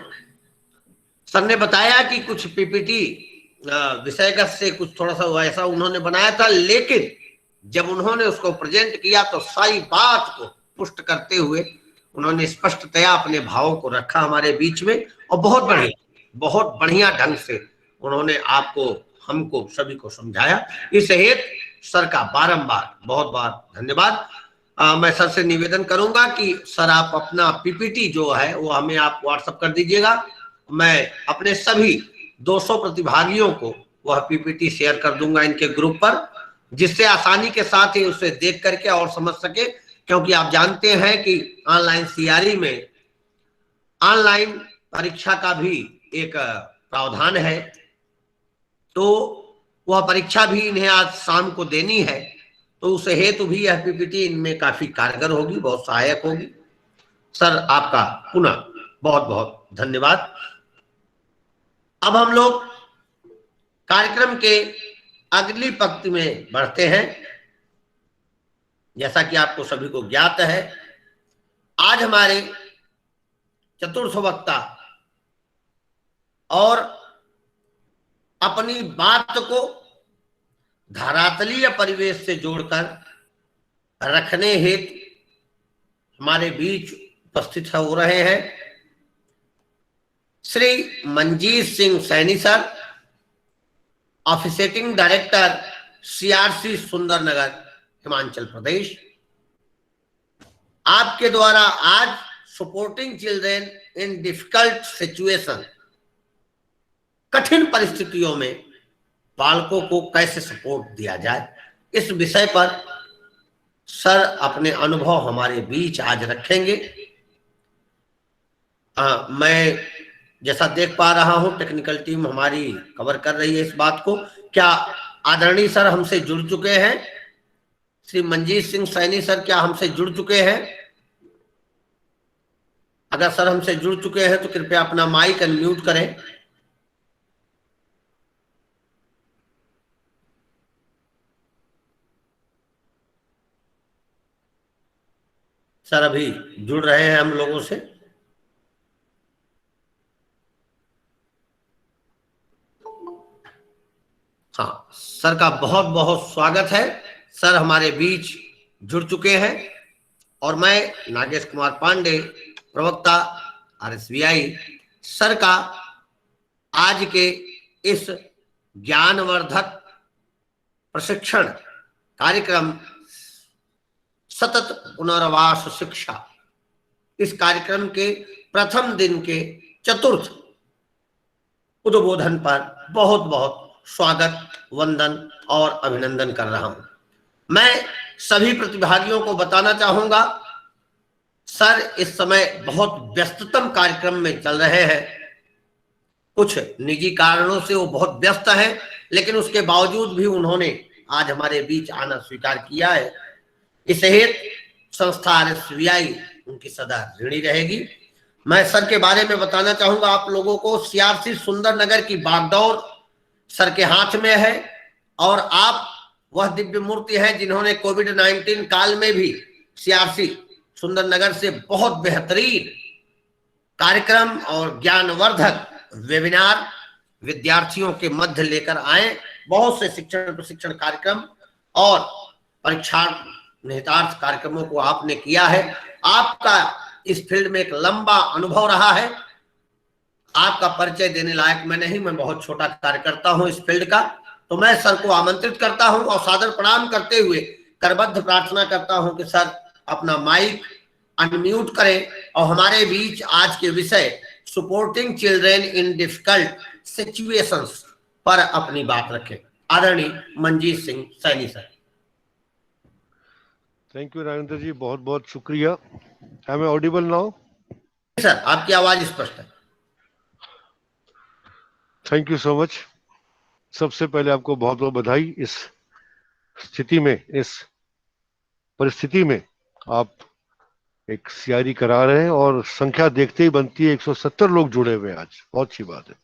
सर ने बताया कि कुछ पीपीटी विषयगत से कुछ थोड़ा सा ऐसा उन्होंने बनाया था, लेकिन जब उन्होंने उसको प्रेजेंट किया तो सारी बात को पुष्ट करते हुए उन्होंने स्पष्टतया अपने भावों को रखा हमारे बीच में, और बहुत बढ़िया ढंग से उन्होंने आपको, हमको, सभी को समझाया। इस हेतु सर का बारंबार बहुत बहुत धन्यवाद। मैं सर से निवेदन करूंगा कि सर आप अपना पीपीटी जो है वो हमें आप व्हाट्सएप कर दीजिएगा। मैं अपने सभी 200 प्रतिभागियों को वह पीपीटी शेयर कर दूंगा इनके ग्रुप पर, जिससे आसानी के साथ ही उसे देख करके और समझ सके, क्योंकि आप जानते हैं कि ऑनलाइन सीआरई में ऑनलाइन परीक्षा का भी एक प्रावधान है, तो वह परीक्षा भी इन्हें आज शाम को देनी है, तो उस हेतु भी यह पीपीटी इनमें काफी कारगर होगी, बहुत सहायक होगी। सर आपका पुनः बहुत बहुत धन्यवाद। अब हम लोग कार्यक्रम के अगली पंक्ति में बढ़ते हैं। जैसा कि आपको सभी को ज्ञात है, आज हमारे चतुर्थ वक्ता और अपनी बात को धरातलीय परिवेश से जोड़कर रखने हेतु हमारे बीच उपस्थित हो रहे हैं Shri Manjeet Singh Saini sir, officiating director CRC Sundarnagar Himachal Pradesh. आपके द्वारा आज supporting children in difficult situation, कठिन परिस्थितियों में बालकों को कैसे सपोर्ट दिया जाए, इस विषय पर सर अपने अनुभव हमारे बीच आज रखेंगे। मैं जैसा देख पा रहा हूं टेक्निकल टीम हमारी कवर कर रही है इस बात को। क्या आदरणीय सर हमसे जुड़ चुके हैं? श्री मंजीत सिंह सैनी सर क्या हमसे जुड़ चुके हैं? अगर सर हमसे जुड़ चुके हैं तो कृपया अपना माइक अनम्यूट करें। सर अभी जुड़ रहे हैं हम लोगों से। हाँ, सर का बहुत बहुत स्वागत है। सर हमारे बीच जुड़ चुके हैं और मैं नागेश कुमार पांडे, प्रवक्ता आरएसवीआई, सर का आज के इस ज्ञानवर्धक प्रशिक्षण कार्यक्रम सतत पुनर्वास शिक्षा, इस कार्यक्रम के प्रथम दिन के चतुर्थ उद्बोधन पर बहुत बहुत स्वागत, वंदन और अभिनंदन कर रहा हूं। मैं सभी प्रतिभागियों को बताना चाहूंगा, सर इस समय बहुत व्यस्ततम कार्यक्रम में चल रहे हैं। कुछ निजी कारणों से वो बहुत व्यस्त हैं, लेकिन उसके बावजूद भी उन्होंने आज हमारे बीच आना स्वीकार किया है। इस हेतु संस्था आरएसवीआई उनकी सदा ऋणी रहेगी। मैं सर के बारे में बताना चाहूंगा आप लोगों को। सीआरसी सुंदरनगर की बागडोर सर के हाथ में है और आप वह दिव्य मूर्ति हैं जिन्होंने कोविड-19 काल में भी सीआरसी सुंदरनगर से बहुत बेहतरीन कार्यक्रम और ज्ञानवर्धक वेबिनार विद्यार्थियों के मध्य लेकर आए। बहुत से शिक्षण प्रशिक्षण कार्यक्रम और परीक्षा निहितार्थ कार्यक्रमों को आपने किया है। आपका इस फील्ड में एक लंबा अनुभव रहा है। आपका परिचय देने लायक मैं नहीं, मैं बहुत छोटा कार्यकर्ता हूं इस फील्ड का। तो मैं सर को आमंत्रित करता हूं और सादर प्रणाम करते हुए करबद्ध प्रार्थना करता हूं कि सर अपना माइक अनम्यूट करें और हमारे बीच आज के विषय supporting children in difficult situations पर अपनी बात रखें। आदरणीय Manjeet Singh Saini sir. Thank you Rajendra ji, बहुत बहुत शुक्रिया। Am I audible now? Sir आपकी आवाज स्पष्ट है। Thank you so much. सबसे पहले आपको बहुत बहुत बधाई। इस स्थिति में, इस परिस्थिति में आप एक सीआरई करा रहे हैं और संख्या देखते ही बनती है 170 लोग जुड़े हुए हैं आज। बहुत अच्छी बात है।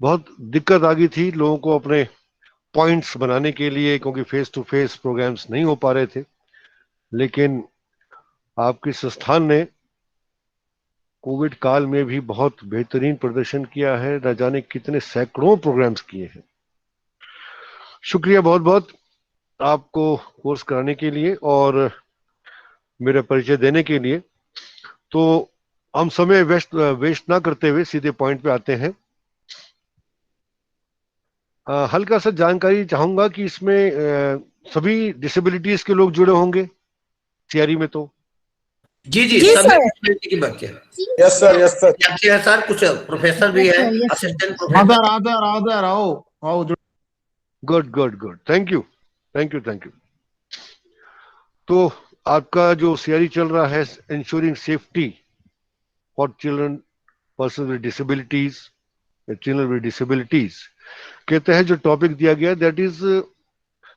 बहुत दिक्कत आ गई थी लोगों को अपने पॉइंट्स बनाने के लिए, क्योंकि फेस टू फेस प्रोग्राम्स नहीं हो पा रहे थे, लेकिन आपके संस्थान ने कोविड काल में भी बहुत बेहतरीन प्रदर्शन किया है। न जाने कितने सैकड़ों प्रोग्राम्स किए हैं। शुक्रिया बहुत बहुत। आपको कोर्स कराने के लिए और मेरा परिचय देने के लिए। तो हम समय वेस्ट ना करते हुए सीधे पॉइंट पे आते हैं। हल्का सा जानकारी चाहूंगा कि इसमें सभी डिसेबिलिटीज के लोग जुड़े होंगे सीआरई में। तो जी जी, जी सभी सर। डिसेबिलिटी के बच्चे यस सर, यस सर। विद्यार्थी है सर, कुछ प्रोफेसर भी है, असिस्टेंट प्रोफेसर। आदर आओ good good good, thank you thank you thank you. तो आपका जो सीआरई चल रहा है, ensuring safety for children person with disabilities, children with disabilities के तहत जो टॉपिक दिया गया, that is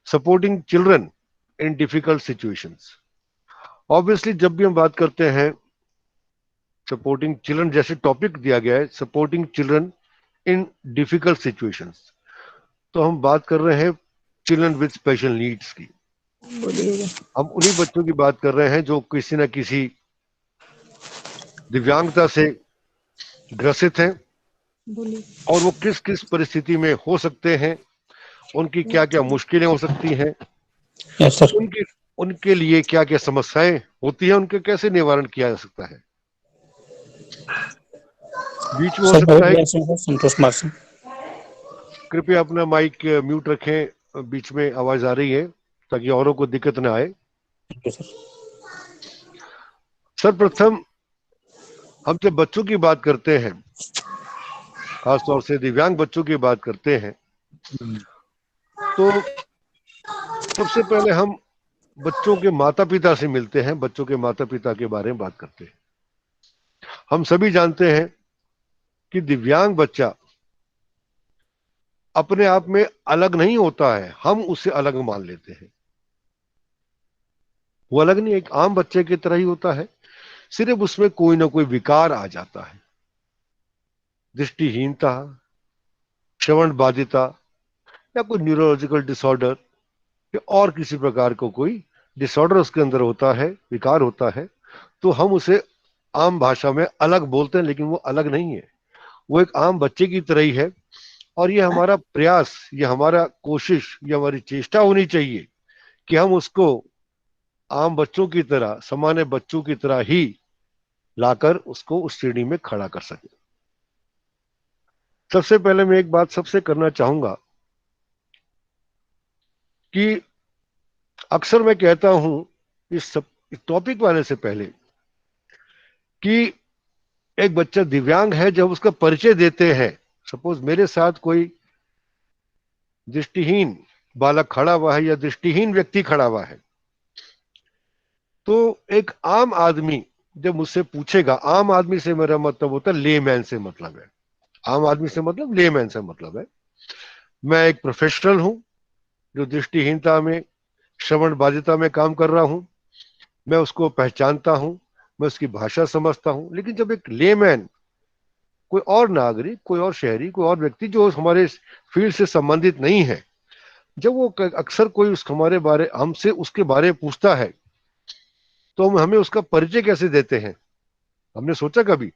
supporting children in difficult situations. Obviously जब भी हम बात करते हैं सपोर्टिंग चिल्ड्रन, जैसे टॉपिक दिया गया है supporting children in difficult situations, तो हम बात कर रहे हैं चिल्ड्रन विद स्पेशल नीड्स की। हम उन्हीं बच्चों की बात कर रहे हैं जो किसी न किसी दिव्यांगता से ग्रसित हैं, और वो किस किस परिस्थिति में हो सकते हैं, उनकी क्या क्या मुश्किलें हो सकती हैं, यस सर। उनके लिए क्या क्या समस्याएं होती हैं, उनके कैसे निवारण किया जा सकता है। बीच में हो सकता है, संतोष कुमार सिंह। कृपया अपना माइक म्यूट रखें, बीच में आवाज आ रही है ताकि औरों को दिक्कत ना आए। सर्वप्रथम हम जब बच्चों की बात करते हैं, खासतौर से दिव्यांग बच्चों की बात करते हैं, तो सबसे पहले हम बच्चों के माता पिता से मिलते हैं, बच्चों के माता पिता के बारे में बात करते हैं। हम सभी जानते हैं कि दिव्यांग बच्चा अपने आप में अलग नहीं होता है, हम उसे अलग मान लेते हैं। वो अलग नहीं, एक आम बच्चे की तरह ही होता है, सिर्फ उसमें कोई ना कोई विकार आ जाता है। दृष्टिहीनता, श्रवण बाधिता, या कोई न्यूरोलॉजिकल डिसऑर्डर या और किसी प्रकार को कोई डिसऑर्डर उसके अंदर होता है, विकार होता है, तो हम उसे आम भाषा में अलग बोलते हैं, लेकिन वो अलग नहीं है, वो एक आम बच्चे की तरह ही है। और ये हमारा प्रयास, ये हमारा कोशिश, ये हमारी चेष्टा होनी चाहिए कि हम उसको आम बच्चों की तरह, सामान्य बच्चों की तरह ही लाकर उसको उस श्रेणी में खड़ा कर सके। सबसे पहले मैं एक बात सबसे करना चाहूंगा कि अक्सर मैं कहता हूं इस टॉपिक वाले से पहले कि एक बच्चा दिव्यांग है, जब उसका परिचय देते हैं, सपोज मेरे साथ कोई दृष्टिहीन बालक खड़ा हुआ है या दृष्टिहीन व्यक्ति खड़ा हुआ है, तो एक आम आदमी जब मुझसे पूछेगा, आम आदमी से मेरा मतलब होता है लेमैन से मतलब है, आम आदमी से मतलब लेमैन से मतलब है। मैं एक प्रोफेशनल हूं जो दृष्टिहीनता में, श्रवण बाधिता में काम कर रहा हूं, मैं उसको पहचानता हूं, मैं उसकी भाषा समझता हूं। लेकिन जब एक लेमैन, कोई और नागरिक, कोई और शहरी, कोई और व्यक्ति जो हमारे फील्ड से संबंधित नहीं है, जब वो अक्सर कोई उस हमारे बारे, हमसे उसके बारे में पूछता है, तो हम हमें उसका परिचय कैसे देते हैं? हमने सोचा कभी?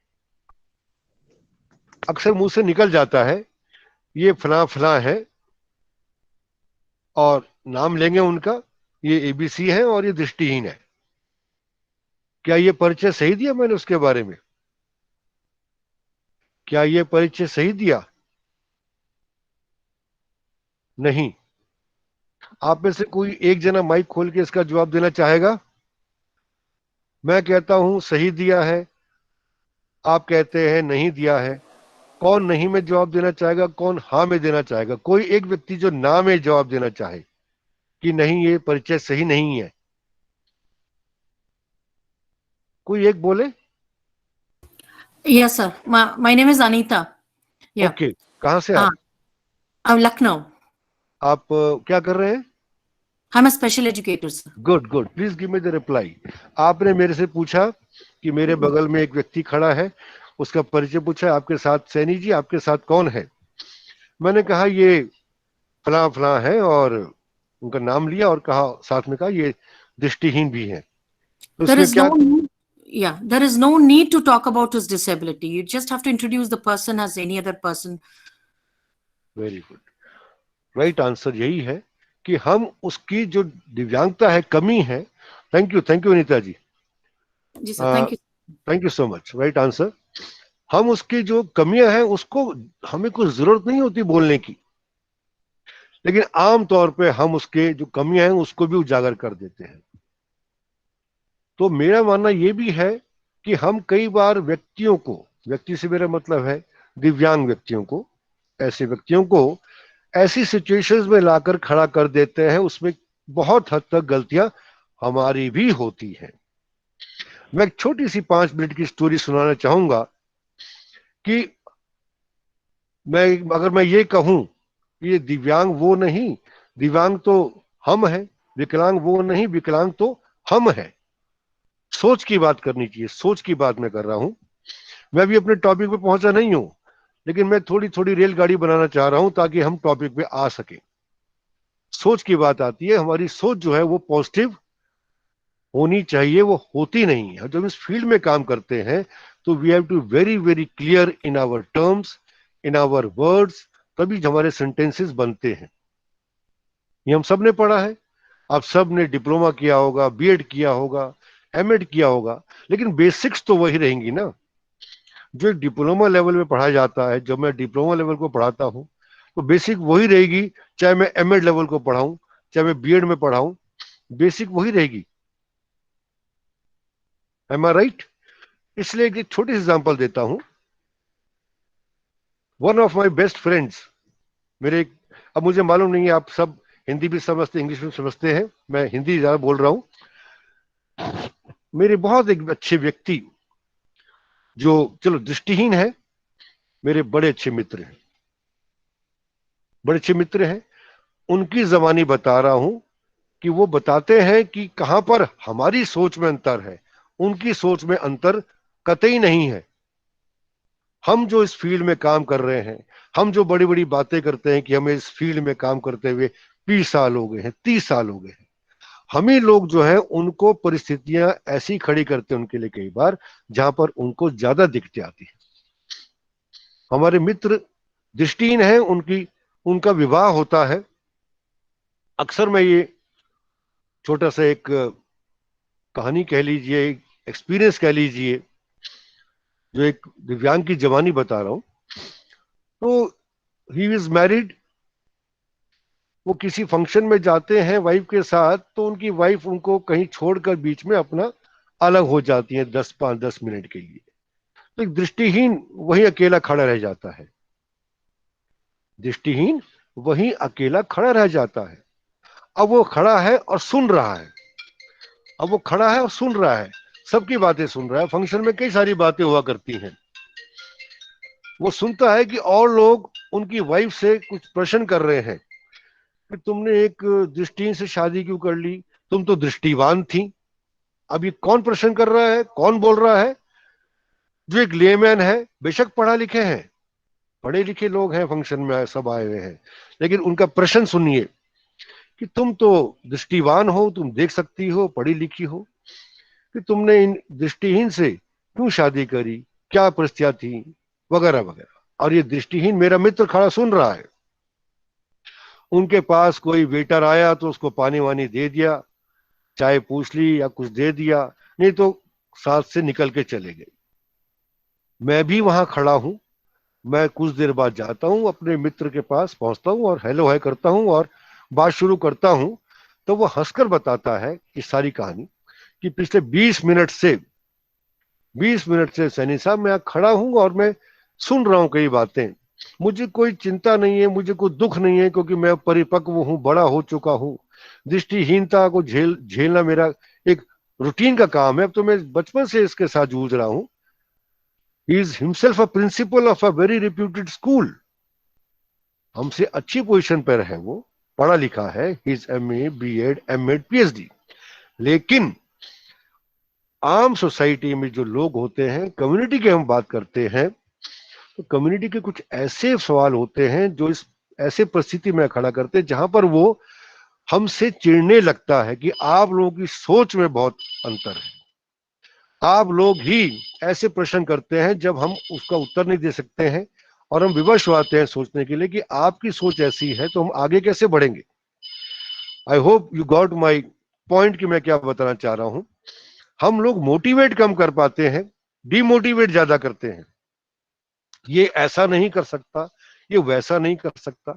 अक्सर मुंह से निकल जाता है ये फला फला है, और नाम लेंगे उनका, ये एबीसी है और ये दृष्टिहीन है। क्या ये परिचय सही दिया मैंने उसके बारे में? क्या ये परिचय सही दिया? नहीं। आप में से कोई एक जना माइक खोल के इसका जवाब देना चाहेगा? मैं कहता हूं सही दिया है, आप कहते हैं नहीं दिया है। कौन नहीं में जवाब देना चाहेगा, कौन हाँ में देना चाहेगा? कोई एक व्यक्ति जो ना में जवाब देना चाहे कि नहीं ये परिचय सही नहीं है, कोई एक बोले। Yes, sir. My name is Anita. Yeah. Okay, कहां से आप? I'm Lucknow. आप क्या कर रहे हैं? I'm a special educator, sir. Good good, please give me the reply. आपने मेरे से पूछा कि मेरे बगल में एक व्यक्ति खड़ा है, उसका परिचय पूछा, आपके साथ सैनी जी आपके साथ कौन है? मैंने कहा ये फला फला है, और उनका नाम लिया और कहा, साथ में कहा ये दृष्टिहीन भी है। तो There उसमें is क्या? there is no need to talk about his disability. You just have to introduce the person as any other person. Very good, right answer यही है कि हम उसकी जो दिव्यांगता है, कमी है। थैंक यू अनीता जी, जी sir, thank you. Thank you so much, right answer. हम उसकी जो कमियां हैं उसको, हमें कुछ जरूरत नहीं होती बोलने की, लेकिन आम तौर पे हम उसके जो कमियां हैं उसको भी उजागर कर देते हैं। तो मेरा मानना यह भी है कि हम कई बार व्यक्तियों को, व्यक्ति से मेरा मतलब है दिव्यांग व्यक्तियों को, ऐसे व्यक्तियों को ऐसी सिचुएशंस में लाकर खड़ा कर देते हैं, उसमें बहुत हद तक गलतियां हमारी भी होती हैं। मैं एक छोटी सी 5 मिनट की स्टोरी सुनाना चाहूंगा कि अगर मैं ये कहूं कि ये दिव्यांग वो नहीं, दिव्यांग तो हम हैं, विकलांग वो नहीं, विकलांग तो हम हैं। सोच की बात करनी चाहिए, सोच की बात मैं कर रहा हूं। मैं भी अपने टॉपिक पे पहुंचा नहीं हूं, लेकिन मैं थोड़ी थोड़ी रेलगाड़ी बनाना चाह रहा हूं ताकि हम टॉपिक पे आ सके। सोच की बात आती है, हमारी सोच जो है वो पॉजिटिव होनी चाहिए, वो होती नहीं है। जब इस फील्ड में काम करते हैं तो we have to very very clear in our terms, in our words, तभी हमारे सेंटेंसेस बनते हैं। ये हम सब ने पढ़ा है, आप सब ने डिप्लोमा किया होगा, बीएड किया होगा, एमएड किया होगा, लेकिन बेसिक्स तो वही रहेंगी ना। जो डिप्लोमा लेवल में पढ़ा जाता है, जब मैं डिप्लोमा लेवल को पढ़ाता हूं तो बेसिक वही रहेगी, चाहे मैं एमएड लेवल को पढ़ाऊं, चाहे मैं बीएड में पढ़ाऊं, बेसिक वही रहेगी। एम आई राइट? इसलिए एक छोटी सी एग्जांपल देता हूं। One of my best friends, मेरे, अब मुझे मालूम नहीं है आप सब हिंदी भी समझते, इंग्लिश भी समझते हैं, मैं हिंदी ज्यादा बोल रहा हूं। मेरे बहुत एक अच्छे व्यक्ति जो चलो दृष्टिहीन है, मेरे बड़े अच्छे मित्र हैं, बड़े अच्छे मित्र हैं। उनकी जबानी बता रहा हूं कि वो बताते हैं कि कहां पर हमारी सोच में अंतर है, उनकी सोच में अंतर कतई नहीं है। हम जो इस फील्ड में काम कर रहे हैं, हम जो बड़ी बड़ी बातें करते हैं कि हमें इस फील्ड में काम करते हुए 20 साल हो गए हैं, 30 साल हो गए हैं, हम ही लोग जो है उनको परिस्थितियां ऐसी खड़ी करते हैं उनके लिए कई बार, जहां पर उनको ज्यादा दिक्कतें आती है। हमारे मित्र दृष्टिहीन है, उनका विवाह होता है। अक्सर मैं ये छोटा सा एक कहानी कह लीजिए, एक्सपीरियंस कह लीजिए, जो एक दिव्यांग की जवानी बता रहा हूं। तो ही इज मैरिड, वो किसी फंक्शन में जाते हैं वाइफ के साथ, तो उनकी वाइफ उनको कहीं छोड़कर बीच में अपना अलग हो जाती है 10 मिनट के लिए। तो एक दृष्टिहीन वहीं अकेला खड़ा रह जाता है, दृष्टिहीन वहीं अकेला खड़ा रह जाता है। अब वो खड़ा है और सुन रहा है, अब वो खड़ा है और सुन रहा है, सबकी बातें सुन रहा है। फंक्शन में कई सारी बातें हुआ करती हैं। वो सुनता है कि और लोग उनकी वाइफ से कुछ प्रश्न कर रहे हैं कि तुमने एक दृष्टिहीन से शादी क्यों कर ली, तुम तो दृष्टिवान थी। अब ये कौन प्रश्न कर रहा है, कौन बोल रहा है? जो एक लेमैन है, बेशक पढ़ा लिखे हैं, पढ़े लिखे लोग हैं, फंक्शन में सब आए हुए हैं, लेकिन उनका प्रश्न सुनिए कि तुम तो दृष्टिवान हो, तुम देख सकती हो, पढ़ी लिखी हो, कि तुमने इन दृष्टिहीन से क्यों शादी करी, क्या परिस्थितियां थी, वगैरह वगैरह। और ये दृष्टिहीन मेरा मित्र खड़ा सुन रहा है। उनके पास कोई वेटर आया तो उसको पानी वानी दे दिया, चाय पूछ ली या कुछ दे दिया, नहीं तो साथ से निकल के चले गए। मैं भी वहां खड़ा हूं, मैं कुछ देर बाद जाता हूं, अपने मित्र के पास पहुंचता हूं और हेलो हाय करता हूं और बात शुरू करता हूं। तो वो हंसकर बताता है इस सारी कहानी कि पिछले 20 मिनट से सैनी साहब मैं खड़ा हूं और मैं सुन रहा हूं कई बातें। मुझे कोई चिंता नहीं है, मुझे कोई दुख नहीं है, क्योंकि मैं परिपक्व हूं, बड़ा हो चुका हूं। दृष्टिहीनता को झेलना मेरा एक रूटीन का काम है, अब तो मैं बचपन से इसके साथ जूझ रहा हूं। He is himself a principal of a very reputed school, हमसे अच्छी पोजीशन पर है, वो पढ़ा लिखा है, he is MA, BEd, MEd, PhD. लेकिन आम सोसाइटी में जो लोग होते हैं, कम्युनिटी की हम बात करते हैं, तो कम्युनिटी के कुछ ऐसे सवाल होते हैं जो इस ऐसे परिस्थिति में खड़ा करते हैं जहां पर वो हमसे चिढ़ने लगता है कि आप लोगों की सोच में बहुत अंतर है। आप लोग ही ऐसे प्रश्न करते हैं जब हम उसका उत्तर नहीं दे सकते हैं, और हम विवश होते हैं सोचने के लिए कि आपकी सोच ऐसी है तो हम आगे कैसे बढ़ेंगे। I hope you got my point कि मैं क्या बताना चाह रहा हूं। हम लोग मोटिवेट कम कर पाते हैं, डिमोटिवेट ज्यादा करते हैं। ये ऐसा नहीं कर सकता, ये वैसा नहीं कर सकता,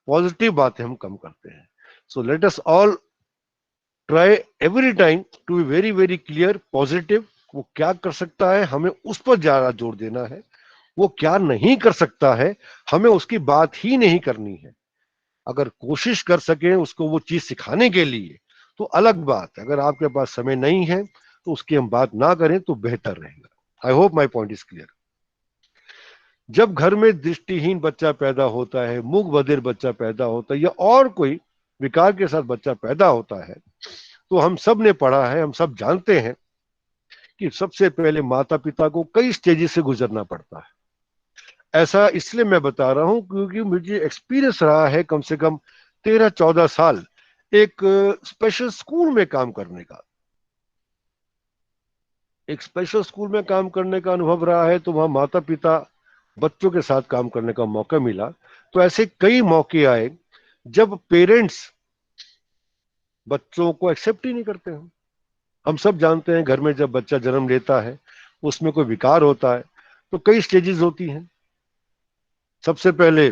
पॉजिटिव बातें हम कम करते हैं। So let us all try every time to be very very clear positive. वो क्या कर सकता है हमें उस पर ज्यादा जोर देना है, वो क्या नहीं कर सकता है हमें उसकी बात ही नहीं करनी है। अगर कोशिश कर सके उसको वो चीज सिखाने के लिए तो अलग बात है, अगर आपके पास समय नहीं है तो उसकी हम बात ना करें तो बेहतर रहेगा। I hope my point is clear. जब घर में दृष्टिहीन बच्चा पैदा होता है, मूक बधिर बच्चा पैदा होता है, या और कोई विकार के साथ बच्चा पैदा होता है, तो हम सब ने पढ़ा है, हम सब जानते हैं कि सबसे पहले माता पिता को कई स्टेजेस से गुजरना पड़ता है। ऐसा इसलिए मैं बता रहा हूं क्योंकि मुझे एक्सपीरियंस रहा है कम से कम 13-14 साल एक स्पेशल स्कूल में काम करने का। एक स्पेशल स्कूल में काम करने का अनुभव रहा है, तो वहां माता पिता बच्चों के साथ काम करने का मौका मिला। तो ऐसे कई मौके आए जब पेरेंट्स बच्चों को एक्सेप्ट ही नहीं करते हैं। हम सब जानते हैं घर में जब बच्चा जन्म लेता है उसमें कोई विकार होता है तो कई स्टेजेस होती हैं। सबसे पहले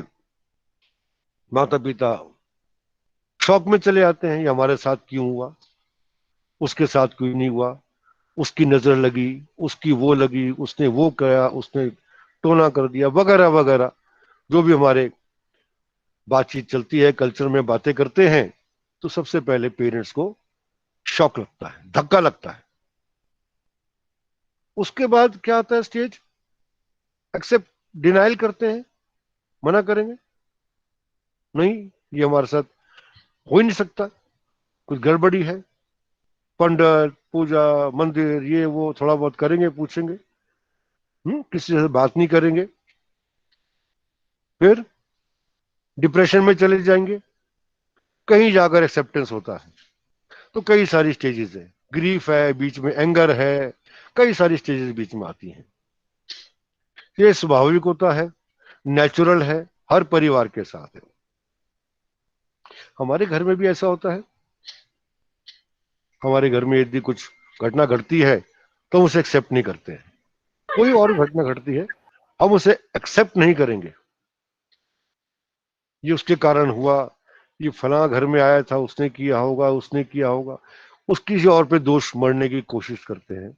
माता पिता शौक में चले आते हैं, ये हमारे साथ क्यों हुआ, उसके साथ क्यों नहीं हुआ, उसकी नजर लगी, उसकी वो लगी, उसने वो किया, उसने टोना कर दिया, वगैरह वगैरह। जो भी हमारे बातचीत चलती है, कल्चर में बातें करते हैं, तो सबसे पहले पेरेंट्स को शॉक लगता है, धक्का लगता है। उसके बाद क्या आता है स्टेज, एक्सेप्ट, डिनाइल करते हैं, मना करेंगे, नहीं ये हमारे साथ हो ही नहीं सकता, कुछ गड़बड़ी है, पंडित पूजा मंदिर ये वो थोड़ा बहुत करेंगे, पूछेंगे, किसी से बात नहीं करेंगे, फिर डिप्रेशन में चले जाएंगे। कहीं जाकर एक्सेप्टेंस होता है। तो कई सारी स्टेजेस है, ग्रीफ है, बीच में एंगर है, कई सारी स्टेजेस बीच में आती हैं। ये स्वाभाविक होता है, नेचुरल है, हर परिवार के साथ है। हमारे घर में भी ऐसा होता है। हमारे घर में यदि कुछ घटना घटती है तो हम उसे एक्सेप्ट नहीं करते हैं। कोई और घटना घटती है हम उसे एक्सेप्ट नहीं करेंगे, ये उसके कारण हुआ, ये फला घर में आया था, उसने किया होगा, उसने किया होगा, उसकी किसी और पे दोष मढ़ने की कोशिश करते हैं,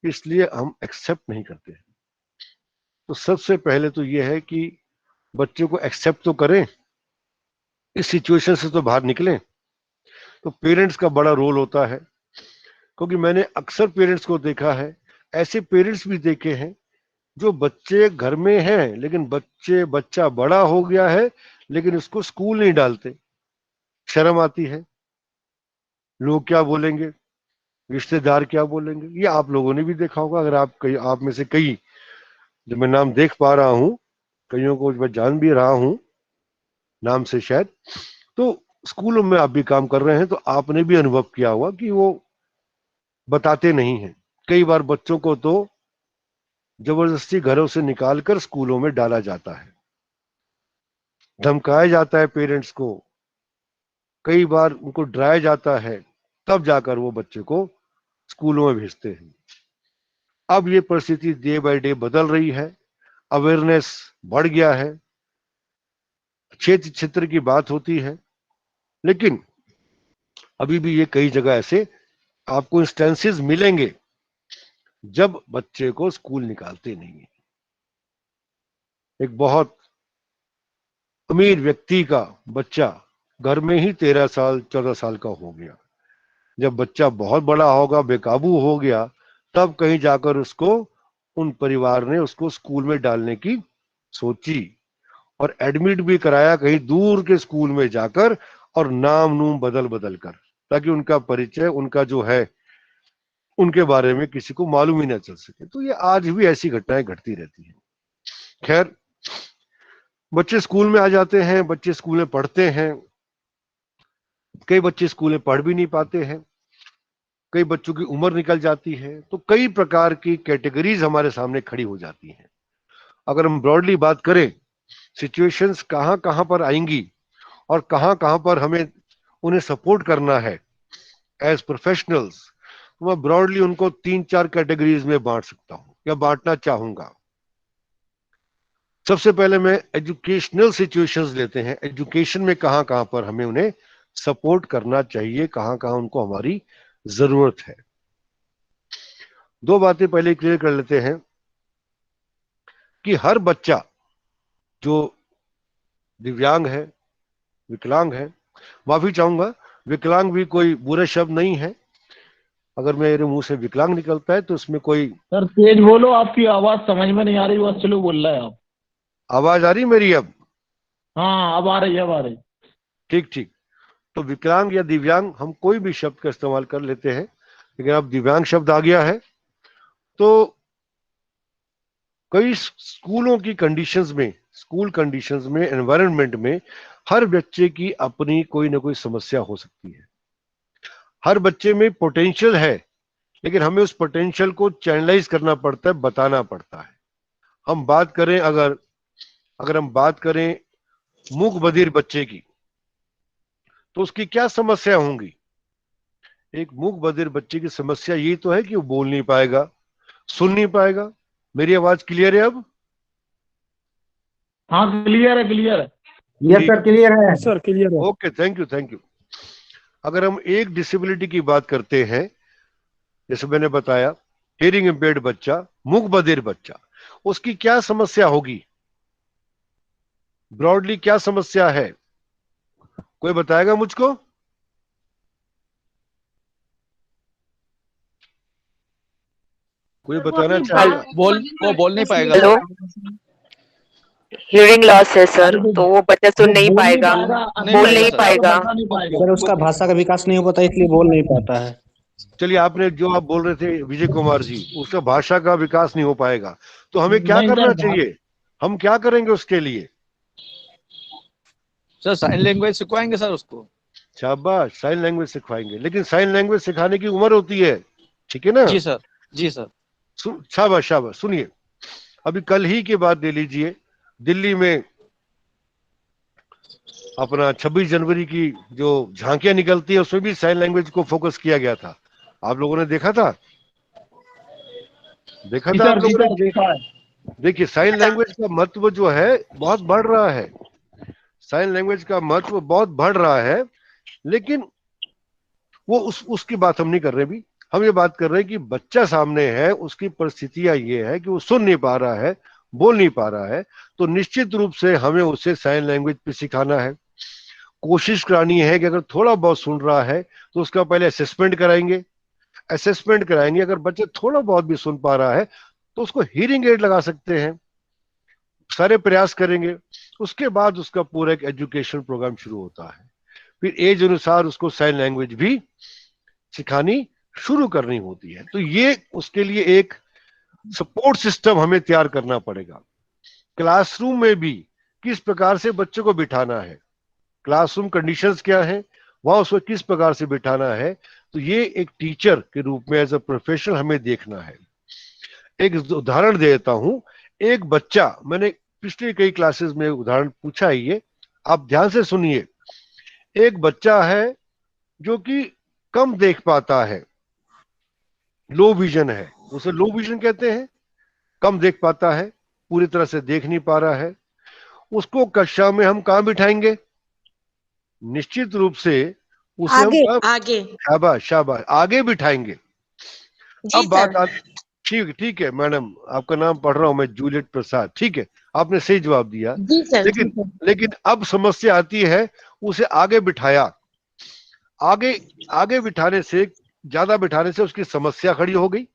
इसलिए हम एक्सेप्ट नहीं करते हैं। तो सबसे पहले तो ये है कि बच्चे को एक्सेप्ट तो करें, इस सिचुएशन से तो बाहर निकलें। तो पेरेंट्स का बड़ा रोल होता है, क्योंकि मैंने अक्सर पेरेंट्स को देखा है, ऐसे पेरेंट्स भी देखे हैं जो बच्चे घर में हैं लेकिन बच्चा बड़ा हो गया है लेकिन उसको स्कूल नहीं डालते, शर्म आती है, लोग क्या बोलेंगे, रिश्तेदार क्या बोलेंगे। ये आप लोगों ने भी देखा होगा, अगर आप में से कई, जो मैं नाम देख पा रहा हूं, कईयों को मैं जान भी रहा हूं नाम से शायद, तो स्कूलों में आप भी काम कर रहे हैं तो आपने भी अनुभव किया होगा कि वो बताते नहीं हैं। कई बार बच्चों को तो जबरदस्ती घरों से निकालकर स्कूलों में डाला जाता है, धमकाया जाता है पेरेंट्स को, कई बार उनको डराया जाता है, तब जाकर वो बच्चे को स्कूलों में भेजते हैं। अब ये परिस्थिति डे बाय डे बदल रही है, अवेयरनेस बढ़ गया है, क्षेत्र क्षेत्र की बात होती है, लेकिन अभी भी ये कई जगह ऐसे आपको इंस्टेंसेस मिलेंगे जब बच्चे को स्कूल निकालते नहीं है। एक बहुत अमीर व्यक्ति का बच्चा घर में ही 13 साल 14 साल का हो गया, जब बच्चा बहुत बड़ा होगा, बेकाबू हो गया, तब कहीं जाकर उसको उन परिवार ने उसको स्कूल में डालने की सोची और एडमिट भी कराया कहीं दूर के स्कूल में जाकर, और नाम नूम बदल बदल कर, ताकि उनका परिचय, उनका जो है, उनके बारे में किसी को मालूम ही ना चल सके। तो ये आज भी ऐसी घटनाएं घटती रहती हैं। खैर, बच्चे स्कूल में आ जाते हैं, बच्चे स्कूल में पढ़ते हैं, कई बच्चे स्कूल में पढ़ भी नहीं पाते हैं, कई बच्चों की उम्र निकल जाती है, तो कई प्रकार की कैटेगरीज हमारे सामने खड़ी हो जाती हैं। अगर हम ब्रॉडली बात करें, सिचुएशंस कहां कहां पर आएंगी और कहां कहां पर हमें उन्हें सपोर्ट करना है एज प्रोफेशनल्स, तो मैं ब्रॉडली उनको 3-4 कैटेगरीज में बांट सकता हूं या बांटना चाहूंगा। सबसे पहले मैं एजुकेशनल सिचुएशंस लेते हैं, एजुकेशन में कहां कहां पर हमें उन्हें सपोर्ट करना चाहिए, कहां कहां उनको हमारी जरूरत है। दो बातें पहले क्लियर कर लेते हैं कि हर बच्चा जो दिव्यांग है, विकलांग है, माफी चाहूंगा, विकलांग भी कोई बुरा शब्द नहीं है, अगर मेरे मुंह से विकलांग निकलता है तो इसमें कोई। सर तेज बोलो, आपकी आवाज समझ में नहीं आ रही, बहुत स्लो बोल रहा है आप। आवाज आ रही मेरी अब? हाँ अब आ रही है, अब आ रही। ठीक ठीक। तो विकलांग या दिव्यांग हम कोई भी शब्द का इस्तेमाल कर लेते हैं, लेकिन अब दिव्यांग शब्द आ गया है तो कई स्कूलों की कंडीशंस में, स्कूल कंडीशंस में, एनवायरनमेंट में हर बच्चे की अपनी कोई ना कोई समस्या हो सकती है। हर बच्चे में पोटेंशियल है, लेकिन हमें उस पोटेंशियल को चैनलाइज करना पड़ता है, बताना पड़ता है। हम बात करें अगर हम बात करें मूक बधिर बच्चे की, तो उसकी क्या समस्या होंगी? एक मूक बधिर बच्चे की समस्या ये तो है कि वो बोल नहीं पाएगा, सुन नहीं पाएगा। मेरी आवाज क्लियर है अब? हाँ क्लियर है, क्लियर है। यस सर, क्लियर है सर, क्लियर है। Okay, thank you thank you. अगर हम एक डिसेबिलिटी की बात करते हैं, जैसे मैंने बताया, हियरिंग इम्पेयर्ड बच्चा, मूक बधिर बच्चा, उसकी क्या समस्या होगी? ब्रॉडली क्या समस्या है? कोई बताएगा मुझको? कोई बताना चाहेगा? वो बोल नहीं पाएगा। हेलो, हियरिंग लॉस है सर, तो वो बच्चा सुन नहीं पाएगा, बोल नहीं पाएगा। सर उसका भाषा का विकास नहीं हो पाता, इसलिए बोल नहीं पाता है। चलिए, आपने जो आप बोल रहे थे विजय कुमार जी, उसका भाषा का विकास नहीं हो पाएगा, तो हमें क्या नहीं करना सर, चाहिए? हम क्या करेंगे उसके लिए? सर साइन लैंग्वेज सिखवाएंगे सर उसको। शाबाश, साइन लैंग्वेज सिखवाएंगे, लेकिन साइन लैंग्वेज सिखाने की उम्र होती है, ठीक है ना? जी सर, जी सर। शाबाश शाबाश। सुनिए, अभी कल ही की बात ले लीजिए, दिल्ली में अपना 26 जनवरी की जो झांकियां निकलती है उसमें भी साइन लैंग्वेज को फोकस किया गया था। आप लोगों ने देखा था? देखा था आप लोगों ने? देखिए, साइन लैंग्वेज का महत्व जो है बहुत बढ़ रहा है, साइन लैंग्वेज का महत्व बहुत बढ़ रहा है, लेकिन वो उसकी बात हम नहीं कर रहे भी। हम ये बात कर रहे हैं कि बच्चा सामने है, उसकी परिस्थितियां ये है कि वो सुन नहीं पा रहा है, बोल नहीं पा रहा है, तो निश्चित रूप से हमें उसे साइन लैंग्वेज पे सिखाना है। कोशिश करानी है कि अगर थोड़ा बहुत सुन रहा है तो उसका पहले असेसमेंट कराएंगे। अगर बच्चा थोड़ा बहुत भी सुन पा रहा है तो उसको हियरिंग एड लगा सकते हैं, सारे प्रयास करेंगे। उसके बाद उसका पूरा एक एजुकेशन प्रोग्राम शुरू होता है, फिर एज अनुसार उसको साइन लैंग्वेज भी सिखानी शुरू करनी होती है। तो ये उसके लिए एक सपोर्ट सिस्टम हमें तैयार करना पड़ेगा। क्लासरूम में भी किस प्रकार से बच्चों को बिठाना है, क्लासरूम कंडीशंस क्या है, वहां उसको किस प्रकार से बिठाना है, तो ये एक टीचर के रूप में एज अ प्रोफेशनल हमें देखना है। एक उदाहरण देता हूं। एक बच्चा, मैंने पिछले कई क्लासेस में उदाहरण पूछा है, ये आप ध्यान से सुनिए। एक बच्चा है जो कि कम देख पाता है, लो विजन है, उसे लो विजन कहते हैं, कम देख पाता है, पूरी तरह से देख नहीं पा रहा है। उसको कक्षा में हम कहां बिठाएंगे? निश्चित रूप से उसे आगे शाबाश शाबाश, आगे बिठाएंगे। जी अब बात सर। ठीक है मैडम, आपका नाम पढ़ रहा हूं मैं, जूलियट प्रसाद, ठीक है, आपने सही जवाब दिया। जी सर, लेकिन अब समस्या आती है, उसे आगे बिठाया, आगे बिठाने से, ज्यादा बिठाने से उसकी समस्या खड़ी हो गई।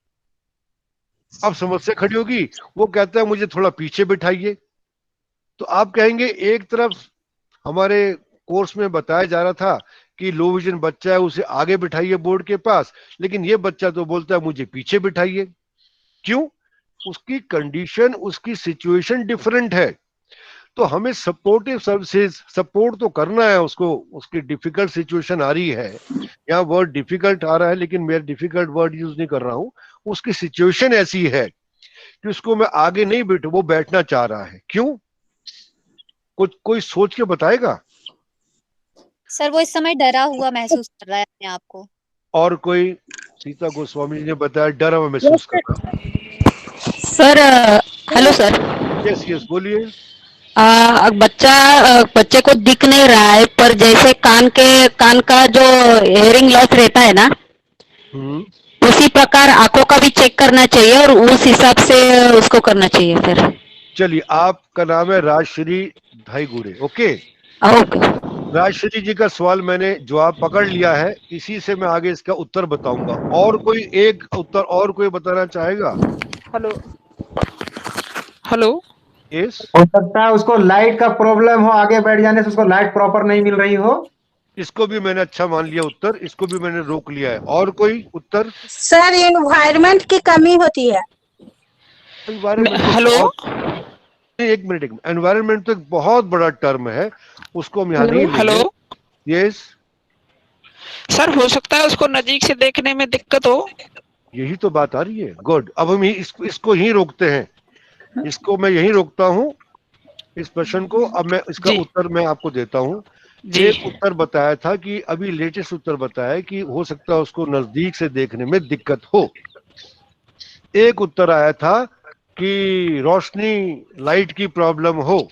अब समस्या खड़ी होगी, वो कहता है मुझे थोड़ा पीछे बिठाइए। तो आप कहेंगे एक तरफ हमारे कोर्स में बताया जा रहा था कि लो विजन बच्चा है उसे आगे बिठाइए बोर्ड के पास, लेकिन ये बच्चा तो बोलता है मुझे पीछे बिठाइए। क्यों? उसकी कंडीशन, उसकी सिचुएशन डिफरेंट है। तो हमें सपोर्टिव सर्विसेज, सपोर्ट तो करना है उसको, उसकी डिफिकल्ट सिचुएशन आ रही है, यहाँ वर्ड डिफिकल्ट आ रहा है लेकिन मैं डिफिकल्ट वर्ड यूज नहीं कर रहा हूं, उसकी सिचुएशन ऐसी है कि उसको मैं आगे नहीं बैठू, वो बैठना चाह रहा है। क्यों? कोई सोच के बताएगा? सर वो इस समय डरा हुआ महसूस कर रहा है अपने आप को। और कोई? सीता गोस्वामी जी ने बताया डरा हुआ महसूस कर रहा है। Sir hello sir. Yes yes बोलिए। बच्चे को दिख नहीं रहा है, पर जैसे कान का जो हेयरिंग लॉस रहता है ना, उसी प्रकार आंखों का भी चेक करना चाहिए और उस हिसाब से उसको करना चाहिए सर। चलिए, आपका नाम है राजश्री धाईगुड़े, ओके? ओके। राजश्री जी का सवाल मैंने जवाब पकड़ लिया है, इसी से मैं आगे इसका उत्तर बताऊंगा। और कोई एक उत्तर और कोई बताना चाहेगा? Hello hello. यस। हो सकता है उसको लाइट का प्रॉब्लम हो, आगे बैठ जाने से उसको लाइट प्रॉपर नहीं मिल रही हो। इसको भी मैंने अच्छा मान लिया उत्तर, इसको भी मैंने रोक लिया है। और कोई उत्तर? सर एनवायरनमेंट की कमी होती है। हेलो, एक मिनट। एनवायरनमेंट तो एक बहुत बड़ा टर्म है, उसको हम यहाँ नहीं लेंगे। हेलो। यस सर हो सकता है उसको नजदीक से देखने में दिक्कत हो। यही तो बात आ रही है। गुड, अब हम इसको ही रोकते हैं, इसको मैं यही रोकता हूँ, इस प्रश्न को। अब मैं इसका उत्तर मैं आपको देता हूँ। एक उत्तर बताया था कि अभी लेटेस्ट उत्तर बताया कि हो सकता है उसको नजदीक से देखने में दिक्कत हो। एक उत्तर आया था कि रोशनी लाइट की प्रॉब्लम हो,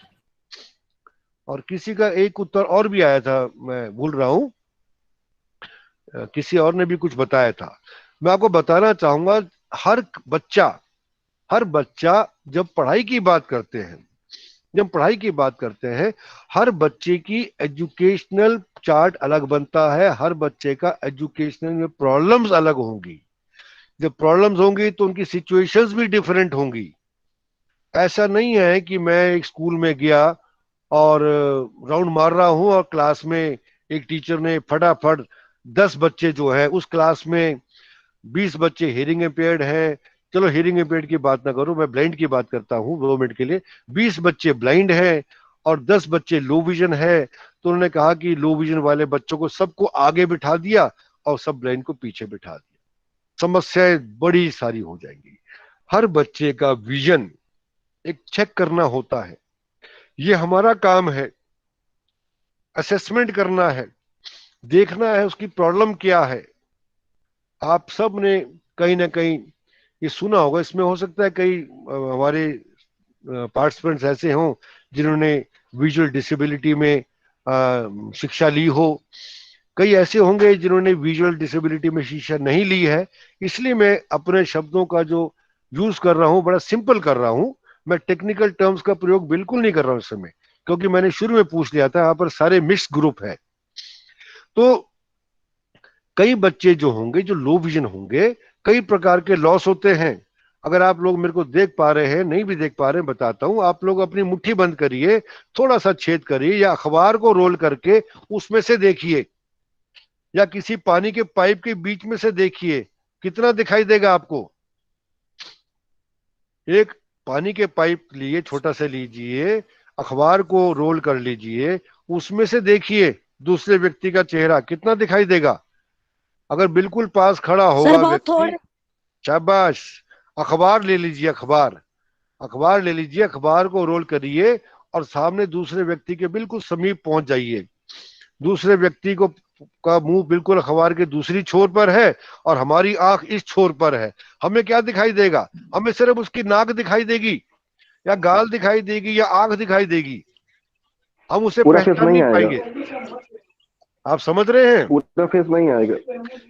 और किसी का एक उत्तर और भी आया था, मैं भूल रहा हूं, किसी और ने भी कुछ बताया था। मैं आपको बताना चाहूंगा, हर बच्चा जब पढ़ाई की बात करते हैं, हर बच्चे की एजुकेशनल चार्ट अलग बनता है, हर बच्चे का एजुकेशनल में प्रॉब्लम्स अलग होंगी। जब प्रॉब्लम्स होंगी तो उनकी सिचुएशंस भी डिफरेंट होंगी। ऐसा नहीं है कि मैं एक स्कूल में गया और राउंड मार रहा हूं और क्लास में एक टीचर ने फटाफट 10 बच्चे जो है उस क्लास में 20 बच्चे हियरिंग इम्पेयर्ड हैं, चलो हियरिंग इम्पेयर्ड की बात ना करो, मैं ब्लाइंड की बात करता हूं 2 मिनट के लिए। 20 बच्चे ब्लाइंड हैं और 10 बच्चे लो विजन है, तो उन्होंने कहा कि लो विजन वाले बच्चों को सबको आगे बिठा दिया और सब ब्लाइंड को पीछे बिठा दिया। समस्याएं बड़ी सारी हो जाएंगी। हर बच्चे का विजन एक चेक करना होता है, ये हमारा काम है। असेसमेंट करना है, देखना है उसकी प्रॉब्लम क्या है। आप सब ने कहीं ना कहीं ये सुना होगा, इसमें हो सकता है कई हमारे पार्टिसिपेंट्स ऐसे हों जिन्होंने विजुअल डिसेबिलिटी में शिक्षा ली हो, कई ऐसे होंगे जिन्होंने विजुअल डिसेबिलिटी में शिक्षा नहीं ली है। इसलिए मैं अपने शब्दों का जो यूज कर रहा हूं बड़ा सिंपल कर रहा हूं, मैं टेक्निकल टर्म्स का प्रयोग बिल्कुल नहीं कर रहा हूं इस समय, क्योंकि मैंने शुरू में पूछ लिया था, यहाँ पर सारे मिक्स ग्रुप है। तो कई बच्चे जो होंगे जो लो विजन होंगे, कई प्रकार के लॉस होते हैं। अगर आप लोग मेरे को देख पा रहे हैं, नहीं भी देख पा रहे हैं, बताता हूं। आप लोग अपनी मुट्ठी बंद करिए, थोड़ा सा छेद करिए या अखबार को रोल करके उसमें से देखिए, या किसी पानी के पाइप के बीच में से देखिए, कितना दिखाई देगा आपको। एक पानी के पाइप लिए, छोटा सा लीजिए, अखबार को रोल कर लीजिए, उसमें से देखिए दूसरे व्यक्ति का चेहरा कितना दिखाई देगा। अगर बिल्कुल पास खड़ा होगा व्यक्ति, शाबाश, अखबार ले लीजिए, अखबार ले लीजिए, अखबार को रोल करिए और सामने दूसरे व्यक्ति के बिल्कुल समीप पहुंच जाइए। दूसरे व्यक्ति को का मुंह बिल्कुल अखबार के दूसरी छोर पर है और हमारी आंख इस छोर पर है। हमें क्या दिखाई देगा? हमें सिर्फ उसकी नाक दिखाई देगी या गाल दिखाई देगी या आंख दिखाई देगी, हम उसे पहचान नहीं पाएंगे। आप समझ रहे हैं? पूरा फेस नहीं आएगा।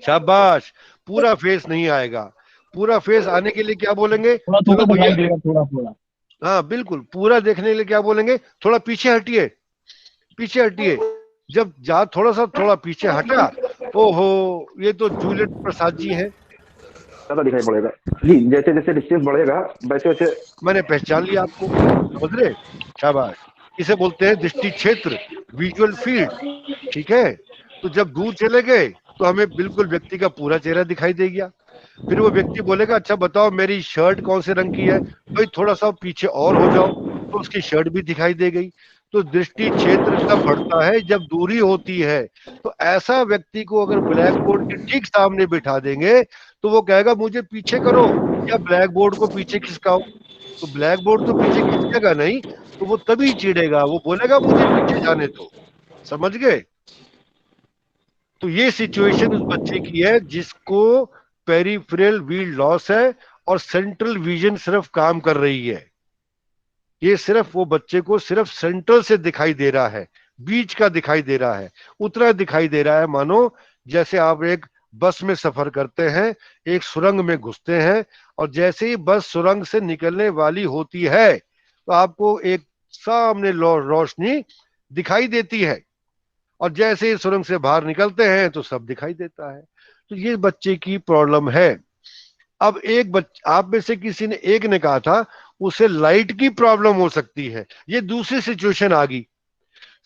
शाबाश, पूरा फेस नहीं आएगा। पूरा फेस आने के लिए क्या बोलेंगे? चलो भैया, थोड़ा। हाँ बिल्कुल, पूरा देखने के लिए क्या बोलेंगे? थोड़ा पीछे हटिए, पीछे हटिए। जब थोड़ा पीछे हटा, ओहो, ये तो जूलियट प्रसाद जी हैं। ज्यादा दिखाई पड़ेगा जी, जैसे जैसे डिस्टेंस बढ़ेगा वैसे वैसे। मैंने पहचान लिया आपको, समझ रहे? शाबाश, इसे बोलते हैं दृष्टि क्षेत्र, विजुअल फील्ड। ठीक है, तो जब दूर चले गए तो हमें बिल्कुल व्यक्ति का पूरा चेहरा दिखाई दे गया। फिर वो व्यक्ति बोलेगा, अच्छा बताओ मेरी शर्ट कौन से रंग की है? भाई थोड़ा सा पीछे और हो जाओ, तो उसकी शर्ट भी दिखाई दे गई। तो दृष्टि क्षेत्र तब बढ़ता है जब दूरी होती है। तो ऐसा व्यक्ति को अगर ब्लैक बोर्ड के ठीक सामने बिठा देंगे तो वो कहेगा मुझे पीछे करो, या ब्लैक बोर्ड को पीछे खिसकाओ। तो ब्लैक बोर्ड तो पीछे खिसकेगा नहीं, तो वो तभी चिढ़ेगा, वो बोलेगा मुझे पीछे जाने दो। समझ गए? तो ये सिचुएशन उस बच्चे की है जिसको पेरिफेरल व्हील लॉस है और सेंट्रल विजन सिर्फ काम कर रही है। ये सिर्फ वो बच्चे को सिर्फ सेंट्रल से दिखाई दे रहा है, बीच का दिखाई दे रहा है, उतना दिखाई दे रहा है मानो जैसे आप एक बस में सफर करते हैं, एक सुरंग में घुसते हैं और जैसे ही बस सुरंग से निकलने वाली होती है तो आपको एक सामने रोशनी दिखाई देती है और जैसे ही सुरंग से बाहर निकलते हैं तो सब दिखाई देता है। तो ये बच्चे की प्रॉब्लम है। अब एक आप में से किसी ने एक ने कहा था उसे लाइट की प्रॉब्लम हो सकती है, ये दूसरी सिचुएशन आ गई।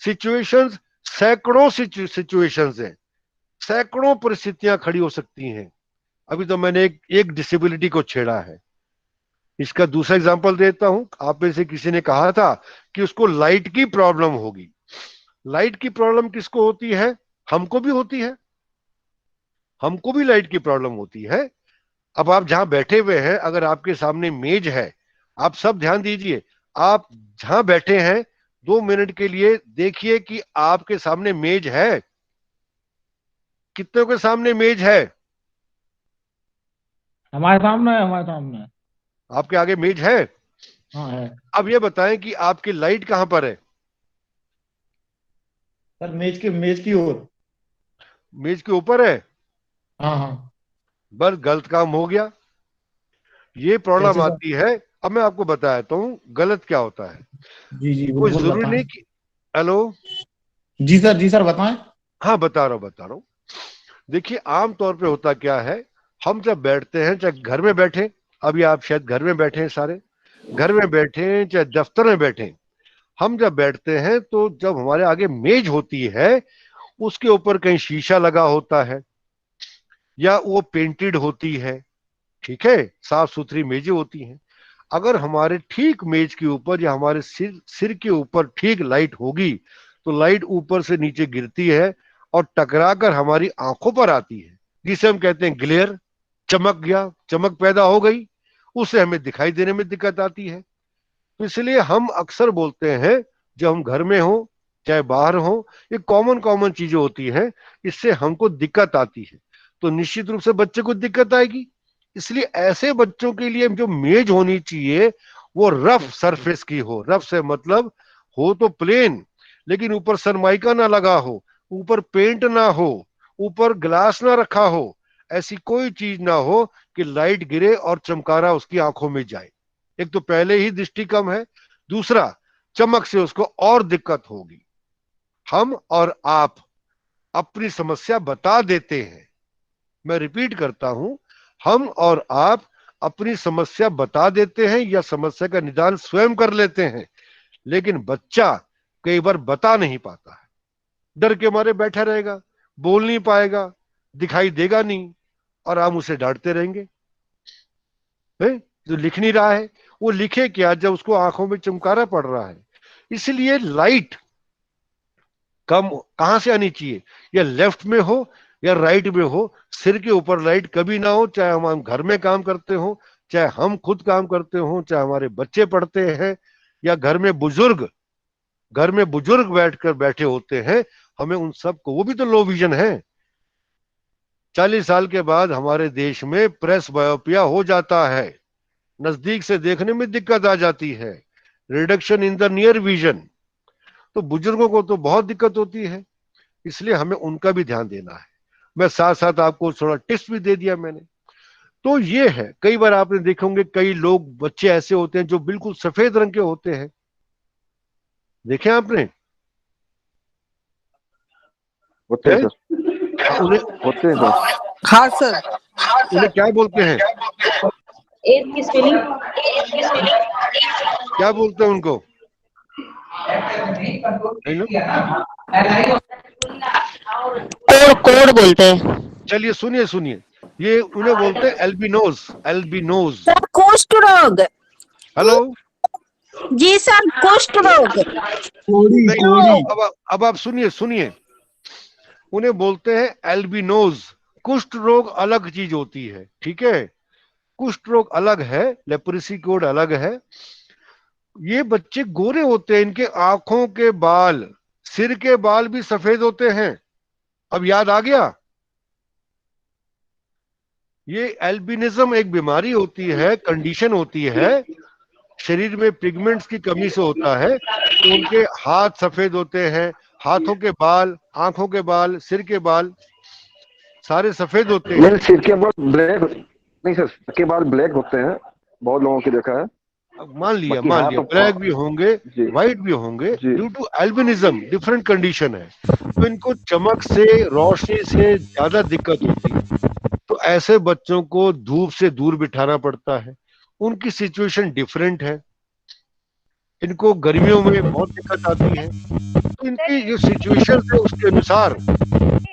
सिचुएशंस सैकड़ों सिचुएशंस हैं, सैकड़ों परिस्थितियां खड़ी हो सकती हैं। अभी तो मैंने एक डिसेबिलिटी को छेड़ा है। इसका दूसरा एग्जांपल देता हूं। आप में से किसी ने कहा था कि उसको लाइट की प्रॉब्लम होगी। लाइट की प्रॉब्लम किसको होती है? हमको भी होती है, हमको भी लाइट की प्रॉब्लम होती है। अब आप जहां बैठे हुए हैं, अगर आपके सामने मेज है, आप सब ध्यान दीजिए, आप जहां बैठे हैं 2 मिनट के लिए देखिए कि आपके सामने मेज है। कितनों के सामने मेज है? हमारे सामने है, हमारे सामने है। आपके आगे मेज है? हाँ है। अब ये बताएं कि आपकी लाइट कहां पर है? सर मेज की ओर। मेज के ऊपर है? हाँ हाँ। बस गलत काम हो गया। ये प्रॉब्लम आती है। अब मैं आपको बताता हूँ गलत क्या होता है। जी जी कोई जरूरी नहीं कि हेलो जी सर बताएं। हाँ बता रहा हूँ। देखिए आमतौर पे होता क्या है, हम जब बैठते हैं, चाहे घर में बैठे, अभी आप शायद घर में बैठे हैं, सारे घर में बैठे हैं चाहे दफ्तर में बैठे, हम जब बैठते हैं तो जब हमारे आगे मेज होती है उसके ऊपर कहीं शीशा लगा होता है या वो पेंटेड होती है, ठीक है, साफ सुथरी मेजें होती हैं। अगर हमारे ठीक मेज के ऊपर या हमारे सिर के ऊपर ठीक लाइट होगी तो लाइट ऊपर से नीचे गिरती है और टकराकर हमारी आंखों पर आती है, जिसे हम कहते हैं ग्लेयर। चमक गया, चमक पैदा हो गई, उससे हमें दिखाई देने में दिक्कत आती है। तो इसलिए हम अक्सर बोलते हैं जब हम घर में हो चाहे बाहर हो, ये कॉमन चीजें होती हैं, इससे हमको दिक्कत आती है। तो निश्चित रूप से बच्चे को दिक्कत आएगी। इसलिए ऐसे बच्चों के लिए जो मेज होनी चाहिए वो रफ सरफेस की हो। रफ से मतलब हो तो प्लेन, लेकिन ऊपर सरमाइका ना लगा हो, ऊपर पेंट ना हो, ऊपर ग्लास ना रखा हो, ऐसी कोई चीज ना हो कि लाइट गिरे और चमकारा उसकी आंखों में जाए। एक तो पहले ही दृष्टि कम है, दूसरा चमक से उसको और दिक्कत होगी। हम और आप अपनी समस्या बता देते हैं। मैं रिपीट करता हूं, हम और आप अपनी समस्या बता देते हैं या समस्या का निदान स्वयं कर लेते हैं, लेकिन बच्चा कई बार बता नहीं पाता है। डर के मारे बैठा रहेगा, बोल नहीं पाएगा, दिखाई देगा नहीं और हम उसे डांटते रहेंगे। जो लिख नहीं रहा है वो लिखे क्या जब उसको आंखों में चमकारा पड़ रहा है। इसलिए लाइट कम कहां से आनी चाहिए, या लेफ्ट में हो या राइट में हो, सिर के ऊपर लाइट कभी ना हो, चाहे हम घर में काम करते हो, चाहे हम खुद काम करते हो, चाहे हमारे बच्चे पढ़ते हैं या घर में बुजुर्ग बैठे होते हैं, हमें उन सब को, वो भी तो लो विजन है। 40 साल के बाद हमारे देश में प्रेस बायोपिया हो जाता है, नजदीक से देखने में दिक्कत आ जाती है, reduction in the near vision. तो बुजुर्गों को तो बहुत दिक्कत होती है, इसलिए हमें उनका भी ध्यान देना है। मैं साथ साथ आपको थोड़ा टिप्स भी दे दिया मैंने। तो ये है, कई बार आपने देखे होंगे कई लोग, बच्चे ऐसे होते हैं जो बिल्कुल सफेद रंग के होते हैं, देखे आपने? होते हैं सर, होते हैं सर। हाँ सर। उन्हें क्या बोलते हैं? क्या बोलते हैं उनको? कोड बोलते हैं। चलिए सुनिए, ये उन्हें बोलते हैं एल्बिनोज। सर कुष्ठ रोग। हेलो जी सर, कुष्ठ रोग। अब आप सुनिए, उन्हें बोलते हैं एल्बिनोज। कुष्ठ रोग अलग चीज होती है, ठीक है, कुष्ठ रोग अलग है, लेप्रेसी कोड अलग है। ये बच्चे गोरे होते हैं, इनके आंखों के बाल, सिर के बाल भी सफेद होते हैं। अब याद आ गया? ये एल्बिनिज्म एक बीमारी होती है, कंडीशन होती है, शरीर में पिगमेंट्स की कमी से होता है। तो उनके हाथ सफेद होते हैं, हाथों के बाल, आंखों के बाल, सिर के बाल सारे सफेद होते हैं। नहीं, सिर के बाल ब्लैक नहीं सर, सिर के बाल ब्लैक होते हैं, बहुत लोगों की देखा है। मान लिया ब्लैक भी होंगे, व्हाइट भी होंगे, due to albinism, different condition है। तो इनको चमक से, रोशनी से ज्यादा दिक्कत होती है। तो ऐसे बच्चों को धूप से दूर बिठाना पड़ता है। उनकी सिचुएशन डिफरेंट है, इनको गर्मियों में बहुत दिक्कत आती है। तो इनकी जो सिचुएशन है उसके अनुसार,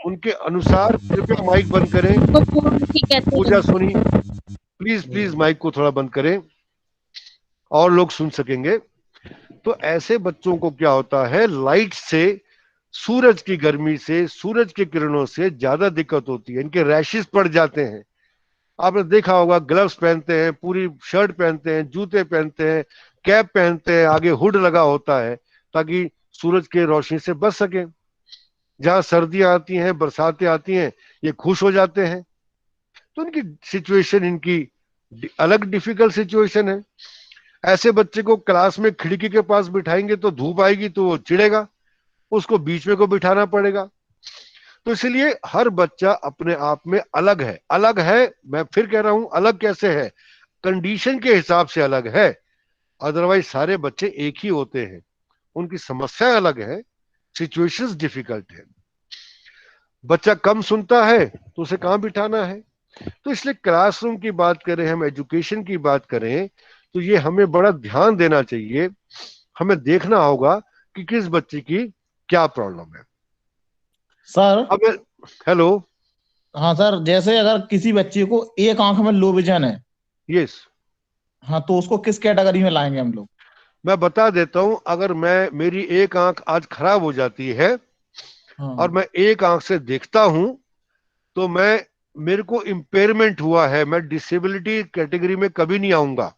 उनके अनुसार, कृपया माइक बंद करें, पूजा सुनी, प्लीज माइक को थोड़ा बंद करें और लोग सुन सकेंगे। तो ऐसे बच्चों को क्या होता है, लाइट से, सूरज की गर्मी से, सूरज की किरणों से ज्यादा दिक्कत होती है। इनके रैशेस पड़ जाते हैं। आपने देखा होगा, ग्लव्स पहनते हैं, पूरी शर्ट पहनते हैं, जूते पहनते हैं, कैप पहनते हैं, आगे हुड लगा होता है ताकि सूरज के रोशनी से बच सके। जहां सर्दियां आती हैं, बरसातें आती हैं, ये खुश हो जाते हैं। तो इनकी सिचुएशन, इनकी अलग डिफिकल्ट सिचुएशन है। ऐसे बच्चे को क्लास में खिड़की के पास बिठाएंगे तो धूप आएगी तो वो चिढ़ेगा, उसको बीच में को बिठाना पड़ेगा। तो इसलिए हर बच्चा अपने आप में अलग है। अलग है, मैं फिर कह रहा हूं, अलग कैसे है? कंडीशन के हिसाब से अलग है, अदरवाइज सारे बच्चे एक ही होते हैं। उनकी समस्या अलग है, सिचुएशंस डिफिकल्ट है। बच्चा कम सुनता है तो उसे कहां बिठाना है? तो इसलिए क्लासरूम की बात करें, हम एजुकेशन की बात करें, तो ये हमें बड़ा ध्यान देना चाहिए। हमें देखना होगा कि किस बच्चे की क्या प्रॉब्लम है। सर अब हेलो, हाँ सर, जैसे अगर किसी बच्चे को एक आंख में लो विजन है, यस, हाँ, तो उसको किस कैटेगरी में लाएंगे हम लोग? मैं बता देता हूं। अगर मेरी एक आंख आज खराब हो जाती है और मैं एक आंख से देखता हूं, तो मेरे को इम्पेयरमेंट हुआ है, मैं डिसेबिलिटी कैटेगरी में कभी नहीं आऊंगा।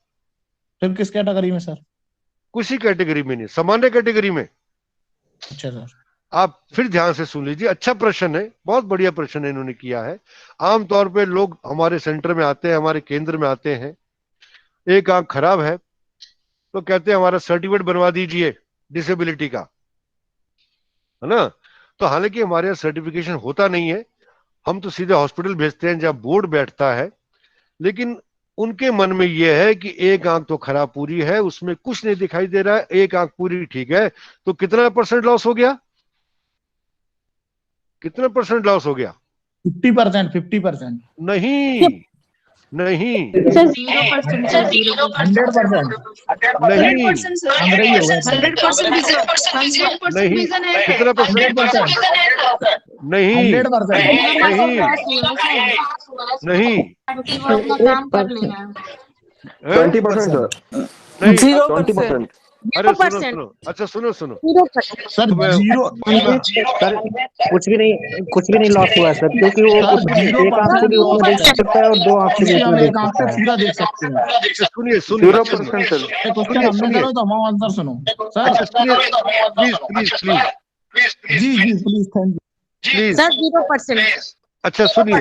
फिर किस कैटेगरी में सर? किसी कैटेगरी में नहीं, सामान्य कैटेगरी में। अच्छा सर, आप फिर ध्यान से सुन लीजिए। अच्छा प्रश्न है, बहुत बढ़िया प्रश्न इन्होंने किया है। आमतौर पे लोग हमारे सेंटर में आते हैं, हमारे केंद्र में आते हैं, एक आंख खराब है तो कहते हैं हमारा सर्टिफिकेट बनवा दीजिए डिसेबिलिटी का, है ना। तो हालांकि हमारे यहाँ सर्टिफिकेशन होता नहीं है, हम तो सीधे हॉस्पिटल भेजते हैं जहाँ बोर्ड बैठता है। लेकिन उनके मन में यह है कि एक आंख तो खराब पूरी है, उसमें कुछ नहीं दिखाई दे रहा है, एक आंख पूरी ठीक है, तो कितना % लॉस हो गया? कितना % लॉस हो गया? 50%, 50%। नहीं नहीं, 100%, नहीं, 100% नहीं, कितना %? नहीं, नहीं, 20% सर, नहीं, 20%। अरे सुनो, अच्छा सुनो, सर जीरो, सर कुछ भी नहीं लॉस हुआ सर, क्योंकि वो एक आंख से भी उतना देख सकता है और दो आंख से भी उतना देख सकता है। पूरा देख सकते हैं। सुनिए 0% सर। हमने करो तो हम आंसर सुनो सर। प्लीज जी प्लीज, थैंक प्लीज। सर 0%। अच्छा सुनिए,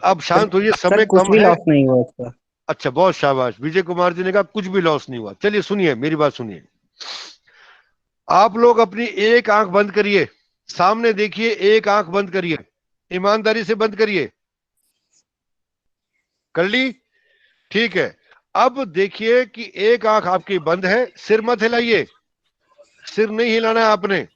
अब शांत होइए, समय कुछ कम भी है। लॉस नहीं हुआ उसका। अच्छा, बहुत शाबाश। विजय कुमार जी ने कहा कुछ भी लॉस नहीं हुआ। चलिए सुनिए, मेरी बात सुनिए। आप लोग अपनी एक आंख बंद करिए, सामने देखिए, एक आंख बंद करिए, ईमानदारी से बंद करिए। कर ली? ठीक है। अब देखिए कि एक आंख आपकी बंद है, सिर मत हिलाइए, सिर नहीं हिलाना है आपने,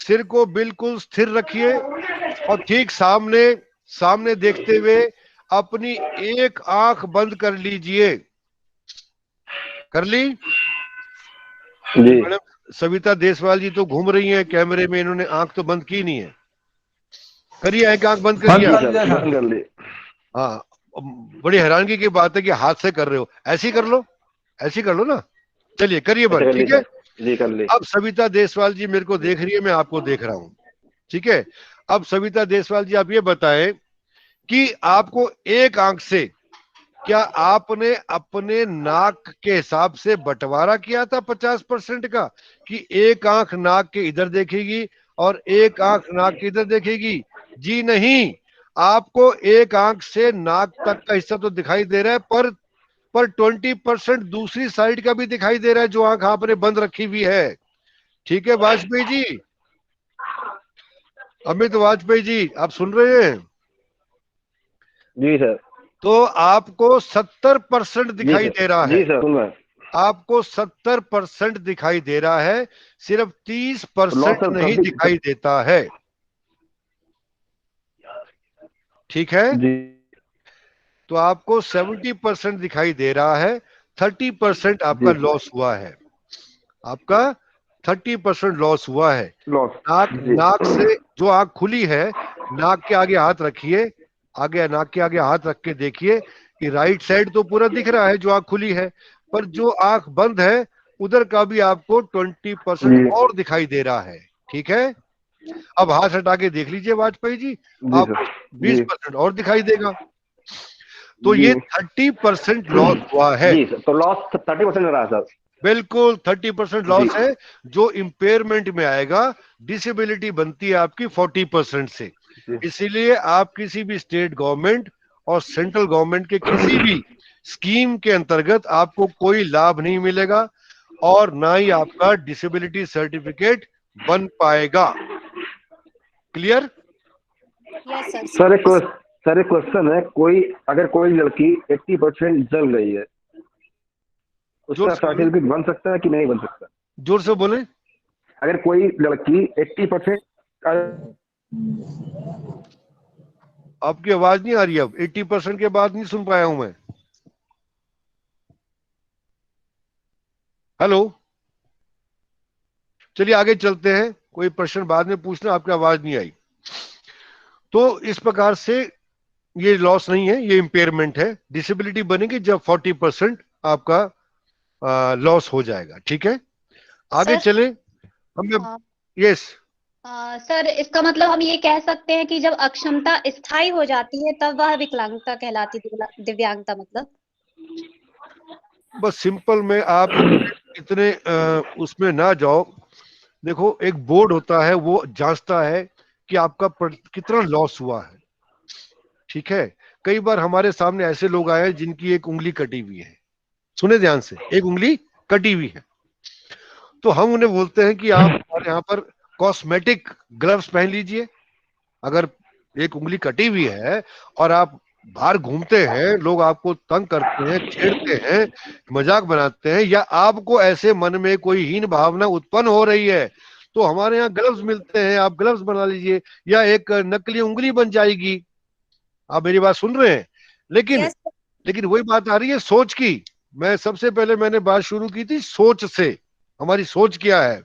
सिर को बिल्कुल स्थिर रखिए और ठीक सामने देखते हुए अपनी एक आंख बंद कर लीजिए। कर ली? मैडम सविता देसवाल जी तो घूम रही हैं कैमरे में, इन्होंने आंख तो बंद की नहीं है। करिए, एक आंख बंद करिए। हाँ, बड़ी हैरानगी की बात है कि हाथ से कर रहे हो, ऐसे कर लो ना। चलिए करिए बंद, ठीक है जी, कर ली। अब सविता देसवाल जी मेरे को देख रही है, मैं आपको देख रहा हूं, ठीक है। अब सविता देसवाल जी आप ये बताएं कि आपको एक आंख से क्या आपने अपने नाक के हिसाब से बंटवारा किया था 50% का, कि एक आंख नाक के इधर देखेगी और एक आंख नाक के इधर देखेगी? जी नहीं, आपको एक आंख से नाक तक का हिस्सा तो दिखाई दे रहा है, पर 20% दूसरी साइड का भी दिखाई दे रहा है जो आंख आपने बंद रखी हुई है। ठीक है वाजपेयी जी, अमित वाजपेयी जी, आप सुन रहे हैं? जी सर। तो आपको 70% दिखाई दे रहा है। जी सर, सुन रहा है। आपको 70% दिखाई दे रहा है, सिर्फ 30% नहीं दिखाई देता है। ठीक है जी। तो आपको 70% दिखाई दे रहा है, 30% आपका लॉस हुआ है। आपका 30% लॉस हुआ है। नाक से जो आंख खुली है, नाक के आगे हाथ रखिए, आगे नाक के आगे हाथ रख के देखिए कि राइट साइड तो पूरा दिख रहा है जो आंख खुली है, पर जो आंख बंद है उधर का भी आपको 20% और दिखाई दे रहा है। ठीक है, अब हाथ हटा के देख लीजिए वाजपेयी जी, आपको 20% और दिखाई देगा। तो ये 30% लॉस हुआ है। जी सर, तो लॉस 30% रहा सर। बिल्कुल 30% लॉस है, जो इम्पेयरमेंट में आएगा। डिसेबिलिटी बनती है आपकी 40% से। इसीलिए आप किसी भी स्टेट गवर्नमेंट और सेंट्रल गवर्नमेंट के किसी भी स्कीम के अंतर्गत आपको कोई लाभ नहीं मिलेगा और ना ही आपका डिसेबिलिटी सर्टिफिकेट बन पाएगा। क्लियर? सर एक क्वेश्चन है, अगर कोई लड़की 80% जल रही है, उसका सर्टिफिकेट बन सकता है कि नहीं बन सकता? जोर से बोले। अगर कोई लड़की 80%, आपकी आवाज नहीं आ रही, अब 80% के बाद नहीं सुन पाया हूं मैं। हेलो, चलिए आगे चलते हैं, कोई प्रश्न बाद में पूछना, आपकी आवाज नहीं आई। तो इस प्रकार से ये लॉस नहीं है, ये इम्पेयरमेंट है। डिसेबिलिटी बनेगी जब 40% आपका लॉस हो जाएगा। ठीक है, आगे चले हमें। यस सर, इसका मतलब हम ये कह सकते हैं कि जब अक्षमता स्थायी हो जाती है तब वह विकलांगता कहलाती है, दिव्यांगता मतलब? बस सिंपल में आप इतने उसमें ना जाओ। देखो, एक बोर्ड होता है, वो जांचता है कि आपका कितना लॉस हुआ है। ठीक है, कई बार हमारे सामने ऐसे लोग आए हैं जिनकी एक उंगली कटी हुई है। सुने ध्यान से, एक उंगली कटी हुई है, तो हम उन्हें बोलते हैं कि आप हमारे यहाँ पर कॉस्मेटिक ग्लव्स पहन लीजिए। अगर एक उंगली कटी हुई है और आप बाहर घूमते हैं, लोग आपको तंग करते हैं, छेड़ते हैं, मजाक बनाते हैं, या आपको ऐसे मन में कोई हीन भावना उत्पन्न हो रही है, तो हमारे यहाँ ग्लव्स मिलते हैं, आप ग्लव्स बना लीजिए, या एक नकली उंगली बन जाएगी। आप मेरी बात सुन रहे हैं? लेकिन वही बात आ रही है सोच की। मैं सबसे पहले मैंने बात शुरू की थी सोच से। हमारी सोच क्या है?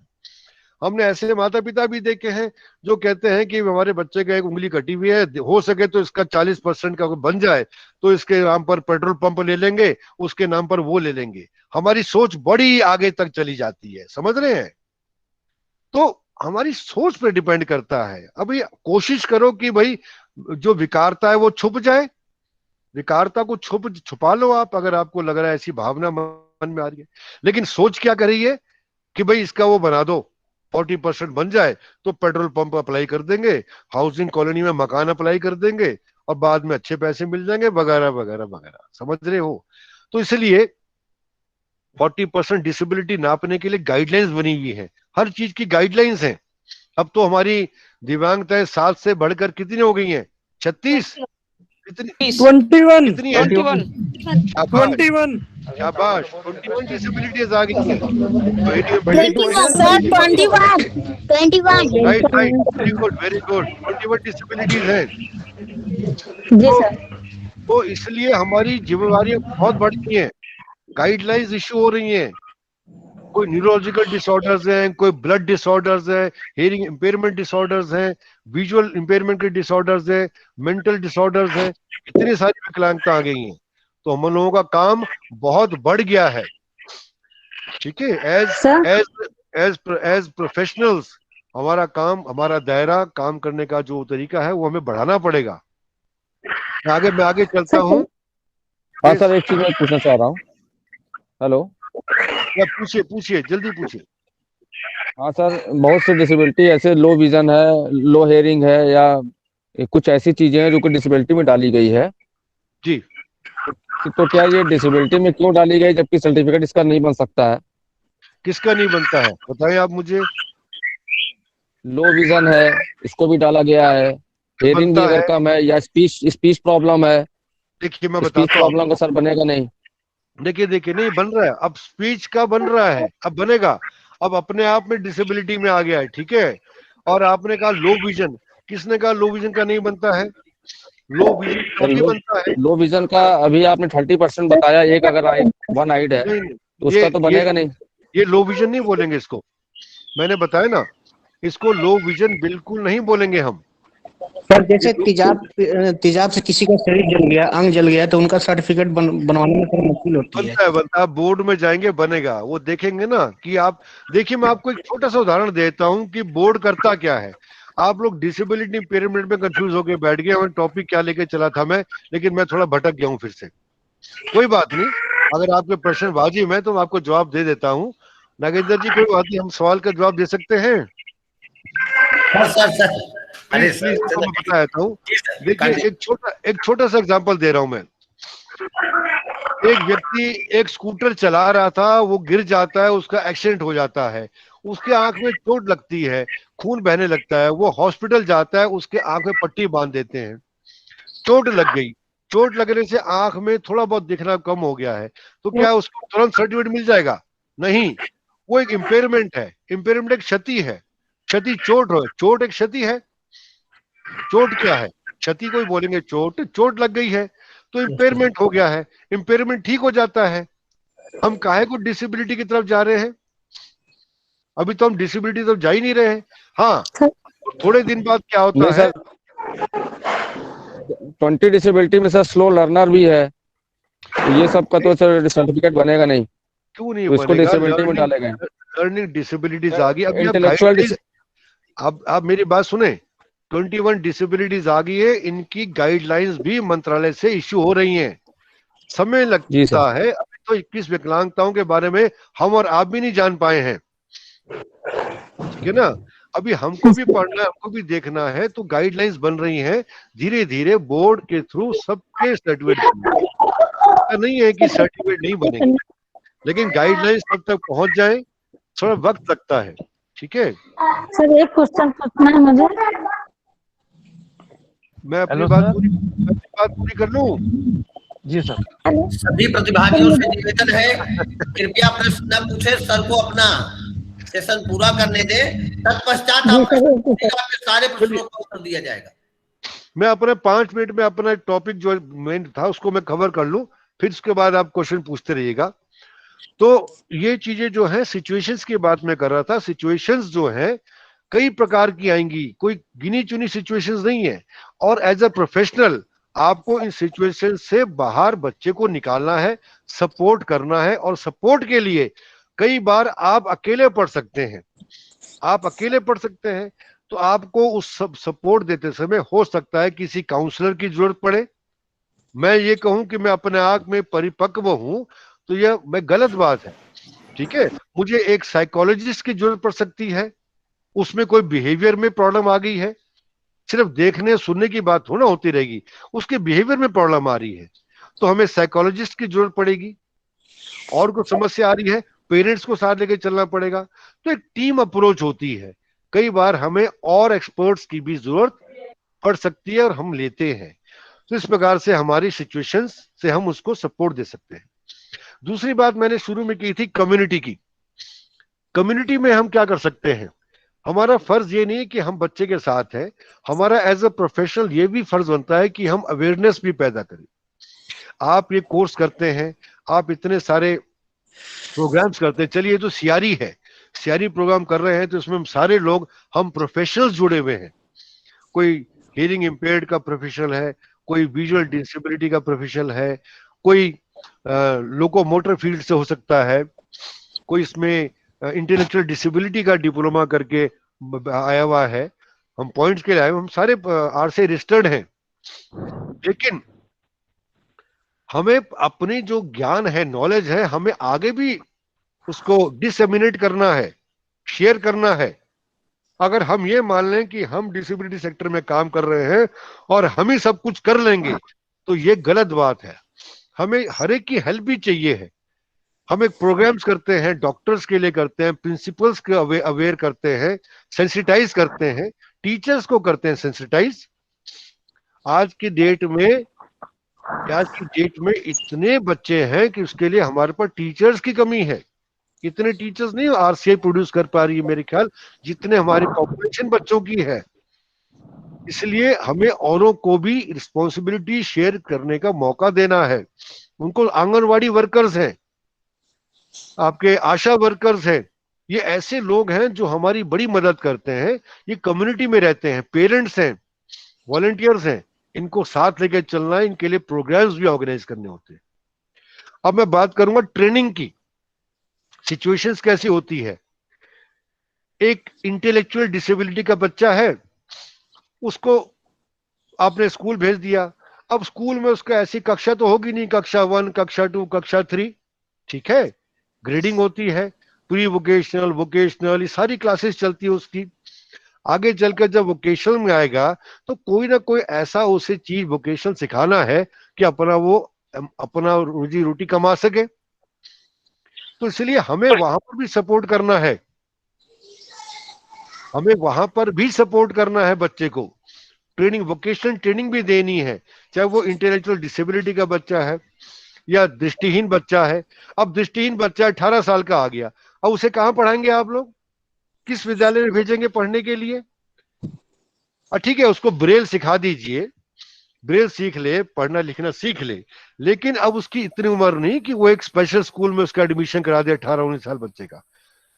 हमने ऐसे माता पिता भी देखे हैं जो कहते हैं कि हमारे बच्चे का एक उंगली कटी हुई है, हो सके तो इसका 40% का बन जाए तो इसके नाम पर पेट्रोल पंप ले लेंगे, उसके नाम पर वो ले लेंगे। हमारी सोच बड़ी आगे तक चली जाती है, समझ रहे हैं? तो हमारी सोच पे डिपेंड करता है। अभी कोशिश करो कि भाई जो विकारता है वो छुप जाए, विकारता को छुपा लो आप, अगर आपको लग रहा है ऐसी भावना मन में आ रही है। लेकिन सोच क्या कर रही है कि भाई इसका वो बना दो, 40% बन जाए तो पेट्रोल पंप अप्लाई कर देंगे, हाउसिंग कॉलोनी में मकान अप्लाई कर देंगे और बाद में अच्छे पैसे मिल जाएंगे, वगैरह वगैरह वगैरह। समझ रहे हो? तो इसलिए 40% डिसेबिलिटी नापने के लिए गाइडलाइंस बनी हुई है, हर चीज की गाइडलाइंस है। अब तो हमारी दिव्यांगताएं 7 से बढ़कर कितनी हो गई हैं? 36? कितनी? 21 कितनी है? 21 शाबाश, 21 डिसेबिलिटीज आ गई हैं। 21 right right, very good very good, 21 disabilities हैं। जी सर। तो इसलिए हमारी जिम्मेवारियां बहुत बढ़ गई हैं, गाइडलाइंस इश्यू हो रही हैं। कोई न्यूरोलॉजिकल डिसऑर्डर्स हैं, कोई ब्लड डिसऑर्डर्स हैं, हियरिंग इंपेयरमेंट डिसऑर्डर्स हैं, विजुअल इंपेयरमेंट के डिसऑर्डर्स हैं, मेंटल डिसऑर्डर्स हैं, इतनी सारी विकलांगता आ गई हैं। तो हम लोगों का काम बहुत बढ़ गया है। ठीक है, एज प्रोफेशनल्स हमारा काम, हमारा दायरा काम करने का जो तरीका है वो हमें बढ़ाना पड़ेगा। मैं आगे चलता हूँ। हाँ सर, एक चीज मैं पूछना चाह रहा हूँ। हेलो। पूछिए पूछिए, जल्दी पूछिए। हाँ सर, बहुत से डिसेबिलिटी ऐसे लो विजन है, लो हेयरिंग है, या कुछ ऐसी चीजें हैं जो कि डिसेबिलिटी में डाली गई है। जी। तो क्या ये डिसेबिलिटी में क्यों डाली गई जबकि सर्टिफिकेट इसका नहीं बन सकता है? किसका नहीं बनता है बताइए आप मुझे। लो विजन है, इसको भी डाला गया है। हेयरिंग भी बनता अगर है। कम है, या स्पीच स्पीच प्रॉब्लम है, देखिए मैं स्पीच बताता हूँ प्रॉब्लम का सर बनेगा नहीं? देखिए देखिए, नहीं बन रहा है, अब स्पीच का बन रहा है, अब बनेगा। अब अपने आप में डिसेबिलिटी में आ गया है, ठीक है। और आपने कहा लो विजन, किसने कहा लो विजन का नहीं बनता है? लो विजन का भी बनता है। लो विजन का अभी आपने 30% बताया, एक अगर वन आइड है नहीं तो उसका तो बनेगा नहीं। ये लो विजन नहीं बोलेंगे इसको, मैंने बताया ना, इसको लो विजन बिल्कुल नहीं बोलेंगे हम। सर जैसे तेजाब से किसी का शरीर जल गया, अंग जल गया, तो उनका सर्टिफिकेट बनवाने में थोड़ा मुश्किल होती है। बनता है, बोर्ड में जाएंगे बनेगा, वो देखेंगे ना कि आप देखिए। मैं आपको एक छोटा सा उदाहरण देता हूँ कि बोर्ड करता क्या है। आप लोग डिसेबिलिटी पिरामिड में कंफ्यूज होकर बैठ गए, मैं टॉपिक क्या लेके चला था मैं, लेकिन मैं थोड़ा भटक गया हूँ फिर से। कोई बात नहीं, अगर आपके प्रश्न वाजिब है तो मैं आपको जवाब दे देता हूँ। नागेंद्र जी, कोई बात नहीं, हम सवाल का जवाब दे सकते हैं। सर अरे प्लीज मैं बता देता हूँ। देखिए एक छोटा सा एग्जांपल दे रहा हूँ मैं। एक व्यक्ति एक स्कूटर चला रहा था, वो गिर जाता है, उसका एक्सीडेंट हो जाता है, उसके आंख में चोट लगती है, खून बहने लगता है, वो हॉस्पिटल जाता है, उसके आंख में पट्टी बांध देते हैं। चोट लग गई, चोट लगने से आंख में थोड़ा बहुत दिखना कम हो गया है, तो क्या उसको तुरंत सर्टिफिकेट मिल जाएगा? नहीं, वो एक इम्पेयरमेंट है। इम्पेयरमेंट एक क्षति है। क्षति चोट एक क्षति है। चोट क्या है? क्षति कोई बोलेंगे, चोट लग गई है तो इम्पेयरमेंट हो गया है, इम्पेयरमेंट ठीक हो जाता है। हम काहे को डिसेबिलिटी की तरफ जा रहे हैं? अभी तो हम डिसेबिलिटी की तरफ जा ही नहीं रहे हैं। हाँ, थोड़े दिन बाद क्या होता है? 20 डिसेबिलिटी में सर स्लो लर्नर भी है, तो ये सब का तो सर सर्टिफिकेट बनेगा नहीं। क्यों नहीं तो इसको बनेगा? डिसेबिलिटी में डाले गए। लर्निंग डिसेबिलिटीज आ गई। अभी इंटेलेक्चुअल आप मेरी बात सुने, 21 डिसेबिलिटीज आ गई है, इनकी गाइडलाइंस भी मंत्रालय से इश्यू हो रही हैं। समय लगता है, अभी तो 21 विकलांगताओं के बारे में हम और आप भी नहीं जान पाए हैं, ठीक है ना। अभी हमको भी पढ़ना है, हमको भी देखना है, तो गाइडलाइंस बन रही हैं धीरे धीरे बोर्ड के थ्रू सबके सर्टिफिकेट। ऐसा नहीं है कि सर्टिफिकेट नहीं बनेंगे, लेकिन गाइडलाइंस तब तक पहुंच जाए थोड़ा वक्त लगता है, ठीक है। सर एक क्वेश्चन पूछना है मुझे। मैं अपनी बात पूरी कर लूं? जी सर। सभी प्रतिभागियों से निवेदन है, कृपया प्रश्न न पूछे, सर को अपना सेशन पूरा करने दे, तत्पश्चात आपके सारे प्रश्नों का उत्तर दिया जाएगा। मैं अपने 5 मिनट में अपना टॉपिक जो मेन था उसको मैं कवर कर लूं, फिर उसके बाद आप क्वेश्चन पूछते रहिएगा। तो ये चीजें जो है सिचुएशंस की बात मैं कर रहा था। सिचुएशंस जो है कई प्रकार की आएंगी, कोई गिनी चुनी सिचुएशंस नहीं है। और एज अ प्रोफेशनल आपको इन सिचुएशन से बाहर बच्चे को निकालना है, सपोर्ट करना है। और सपोर्ट के लिए कई बार आप अकेले पढ़ सकते हैं, आप अकेले पढ़ सकते हैं। तो आपको उस सब सपोर्ट देते समय हो सकता है किसी काउंसलर की जरूरत पड़े। मैं ये कहूं कि मैं अपने आप में परिपक्व हूं तो यह मैं गलत बात है, ठीक है। मुझे एक साइकोलॉजिस्ट की जरूरत पड़ सकती है, उसमें कोई बिहेवियर में प्रॉब्लम आ गई है, सिर्फ देखने सुनने की बात थोड़ा होती रहेगी, उसके बिहेवियर में प्रॉब्लम आ रही है, तो हमें साइकोलॉजिस्ट की जरूरत पड़ेगी। और कुछ समस्या आ रही है, पेरेंट्स को साथ लेके चलना पड़ेगा। तो एक टीम अप्रोच होती है। कई बार हमें और एक्सपर्ट्स की भी जरूरत पड़ सकती है और हम लेते हैं। तो इस प्रकार से हमारी सिचुएशंस से हम उसको सपोर्ट दे सकते हैं। दूसरी बात मैंने शुरू में की थी कम्युनिटी की। कम्युनिटी में हम क्या कर सकते हैं? हमारा फर्ज ये नहीं है कि हम बच्चे के साथ हैं, हमारा एज अ प्रोफेशनल ये भी फर्ज बनता है कि हम अवेयरनेस भी पैदा करें। आप ये कोर्स करते हैं, आप इतने सारे प्रोग्राम्स करते हैं, चलिए तो सीआरई है, सीआरई प्रोग्राम कर रहे हैं, तो इसमें हम सारे लोग हम प्रोफेशनल्स जुड़े हुए हैं। कोई हियरिंग इम्पेयर्ड का प्रोफेशनल है, कोई विजुअल डिसेबिलिटी का प्रोफेशनल है, कोई लोकोमोटर फील्ड से हो सकता है, कोई इसमें इंटेलेक्चुअल डिसेबिलिटी का डिप्लोमा करके आया हुआ है। हम पॉइंट्स के लिए आए, हम सारे आर से रजिस्टर्ड हैं। लेकिन हमें अपनी जो ज्ञान है, नॉलेज है, हमें आगे भी उसको डिसेमिनेट करना है, शेयर करना है। अगर हम ये मान लें कि हम डिसेबिलिटी सेक्टर में काम कर रहे हैं और हम ही सब कुछ कर लेंगे, तो ये गलत बात है। हमें हर एक की हेल्प भी चाहिए है। हम एक प्रोग्राम्स करते हैं, डॉक्टर्स के लिए करते हैं, प्रिंसिपल्स को अवेयर करते हैं, सेंसिटाइज करते हैं, टीचर्स को करते हैं सेंसिटाइज। आज की डेट में इतने बच्चे हैं कि उसके लिए हमारे पास टीचर्स की कमी है। इतने टीचर्स नहीं आरसीआई प्रोड्यूस कर पा रही है मेरे ख्याल, जितने हमारी पॉपुलेशन बच्चों की है। इसलिए हमें औरों को भी रिस्पॉन्सिबिलिटी शेयर करने का मौका देना है। उनको आंगनवाड़ी वर्कर्स हैं, आपके आशा वर्कर्स हैं, ये ऐसे लोग हैं जो हमारी बड़ी मदद करते हैं। ये कम्युनिटी में रहते हैं, पेरेंट्स हैं, वॉलंटियर्स हैं, इनको साथ लेकर चलना है, इनके लिए प्रोग्राम्स भी ऑर्गेनाइज करने होते हैं। अब मैं बात करूंगा ट्रेनिंग की। सिचुएशंस कैसी होती है? एक इंटेलेक्चुअल डिसेबिलिटी का बच्चा है, उसको आपने स्कूल भेज दिया। अब स्कूल में उसका ऐसी कक्षा तो होगी नहीं, कक्षा 1, कक्षा 2, कक्षा 3, ठीक है, ग्रेडिंग होती है, प्री वोकेशनल, वोकेशनल, ये सारी क्लासेस चलती है उसकी। आगे चलकर जब वोकेशनल में आएगा तो कोई ना कोई ऐसा उसे चीज वोकेशनल सिखाना है कि अपना रोजी रोटी कमा सके। तो इसलिए हमें वहां पर भी सपोर्ट करना है, हमें वहां पर भी सपोर्ट करना है बच्चे को। ट्रेनिंग, वोकेशनल ट्रेनिंग भी देनी है, चाहे वो इंटेलेक्चुअल डिसेबिलिटी का बच्चा है या दृष्टिहीन बच्चा है। अब दृष्टिहीन बच्चा 18 साल का आ गया, अब उसे कहां पढ़ाएंगे आप लोग? किस विद्यालय में भेजेंगे पढ़ने के लिए? ठीक है, उसको ब्रेल सिखा दीजिए, ब्रेल सीख ले, पढ़ना लिखना सीख ले, लेकिन अब उसकी इतनी उम्र नहीं कि वो एक स्पेशल स्कूल में उसका एडमिशन करा दे 18-19 साल बच्चे का।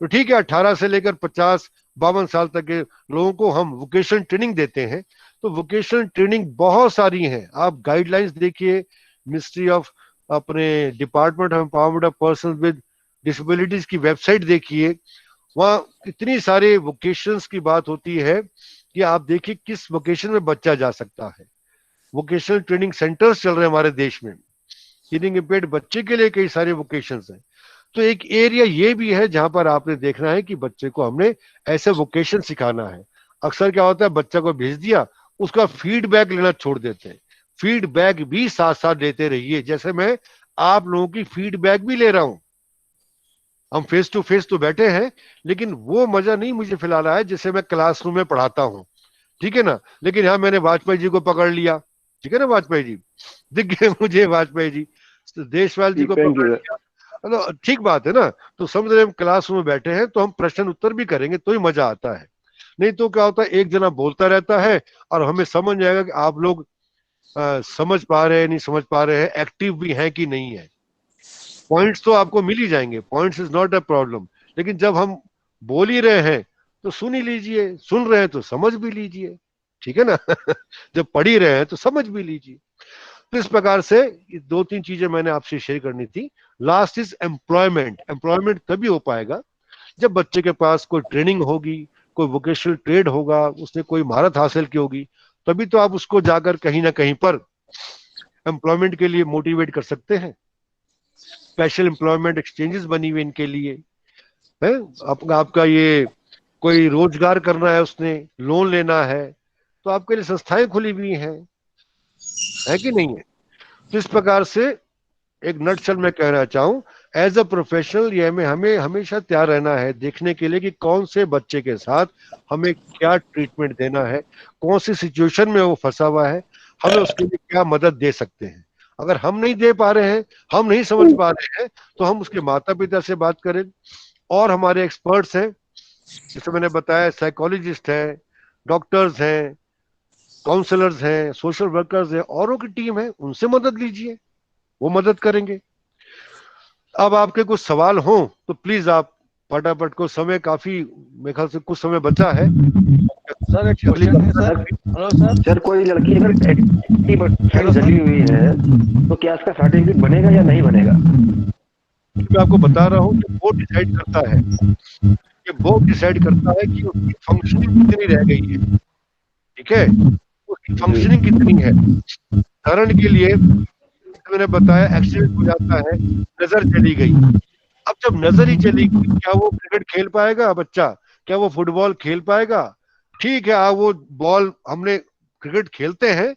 तो ठीक है, 18 से लेकर 50-52 साल तक के लोगों को हम वोकेशनल ट्रेनिंग देते हैं। तो वोकेशनल ट्रेनिंग बहुत सारी है, आप गाइडलाइंस देखिए, मिनिस्ट्री ऑफ अपने department of empowerment of person with disabilities की वेबसाइट देखिए, वहां इतनी सारे वोकेशंस की बात होती है कि आप देखिए किस वोकेशन में बच्चा जा सकता है। वोकेशनल ट्रेनिंग सेंटर्स चल रहे हैं हमारे देश में, हियरिंग इम्पेयर्ड बच्चे के लिए कई सारे वोकेशंस हैं। तो एक एरिया ये भी है जहां पर आपने देखना है कि बच्चे को हमने ऐसे वोकेशन सिखाना है। अक्सर क्या होता है, बच्चा को भेज दिया, उसका फीडबैक लेना छोड़ देते हैं। फीडबैक भी साथ साथ लेते रहिए, जैसे मैं आप लोगों की फीडबैक भी ले रहा हूं। हम फेस टू फेस तो बैठे हैं, लेकिन वो मजा नहीं मुझे फिलहाल आया जैसे मैं क्लासरूम में पढ़ाता हूं, ठीक है ना। लेकिन यहाँ मैंने वाजपेयी जी को पकड़ लिया, ठीक है ना, वाजपेयी जी दिख गए मुझे, वाजपेयी जी, देशवाल जी को पकड़ लिया, तो ठीक बात है ना। तो समझ रहे हम क्लासरूम में बैठे हैं तो हम प्रश्न उत्तर भी करेंगे तो ही मजा आता है। नहीं तो क्या होता है, एक जना बोलता रहता है और हमें समझ जाएगा कि आप लोग समझ पा रहे हैं नहीं समझ पा रहे हैं, एक्टिव भी हैं कि नहीं है। पॉइंट्स तो आपको मिल ही जाएंगे, points is not a problem, लेकिन जब हम बोल ही रहे हैं तो सुन ही लीजिए, सुन रहे हैं तो समझ भी लीजिए, ठीक है ना। जब पढ़ ही रहे हैं तो समझ भी लीजिए। तो इस प्रकार से 2-3 चीजें मैंने आपसे शेयर करनी थी। Last is employment. एम्प्लॉयमेंट तभी हो पाएगा जब बच्चे के पास कोई ट्रेनिंग होगी, कोई वोकेशनल ट्रेड होगा, उसने कोई महारत हासिल की होगी, तभी तो आप उसको जाकर कहीं ना कहीं पर एम्प्लॉयमेंट के लिए मोटिवेट कर सकते हैं। स्पेशल एम्प्लॉयमेंट एक्सचेंजेस बनी हुई इनके लिए है। आपका ये कोई रोजगार करना है, उसने लोन लेना है, तो आपके लिए संस्थाएं खुली हुई हैं, है कि नहीं है। तो इस प्रकार से एक नटशल में कहना चाहूं, एज अ प्रोफेशनल ये हमें हमेशा तैयार रहना है देखने के लिए कि कौन से बच्चे के साथ हमें क्या ट्रीटमेंट देना है, कौन सी सिचुएशन में वो फंसा हुआ है, हमें उसके लिए क्या मदद दे सकते हैं। अगर हम नहीं दे पा रहे हैं, हम नहीं समझ पा रहे हैं, तो हम उसके माता पिता से बात करें, और हमारे एक्सपर्ट्स हैं, जैसे मैंने बताया, साइकोलॉजिस्ट हैं, डॉक्टर्स हैं, काउंसलर्स हैं, सोशल वर्कर्स हैं, औरों की टीम है, उनसे मदद लीजिए, वो मदद करेंगे। अब आपके कुछ सवाल हो तो प्लीज आप फटाफट को, समय काफी मेरे ख्याल से कुछ समय बचा है। सर एक क्वेश्चन है सर। Hello sir. सर कोई लड़की अगर 80% जली हुई है तो क्या इसका सर्टिफिकेट बनेगा या नहीं बनेगा? मैं आपको बता रहा हूँ कि बोर्ड डिसाइड करता है, कि बोर्ड डिसाइड करता है कि उसकी फंक्शनिंग कितनी रह गई है, ठीक है, उसकी फंक्शनिंग कितनी है। उदाहरण के लिए जैसे मैंने बताया एक्सीडेंट हो जाता है, नजर चली गई। अब जब नजर ही चली गई, क्या वो क्रिकेट खेल पाएगा बच्चा? क्या वो फुटबॉल खेल पाएगा? ठीक है, वो बॉल हमने क्रिकेट खेलते हैं,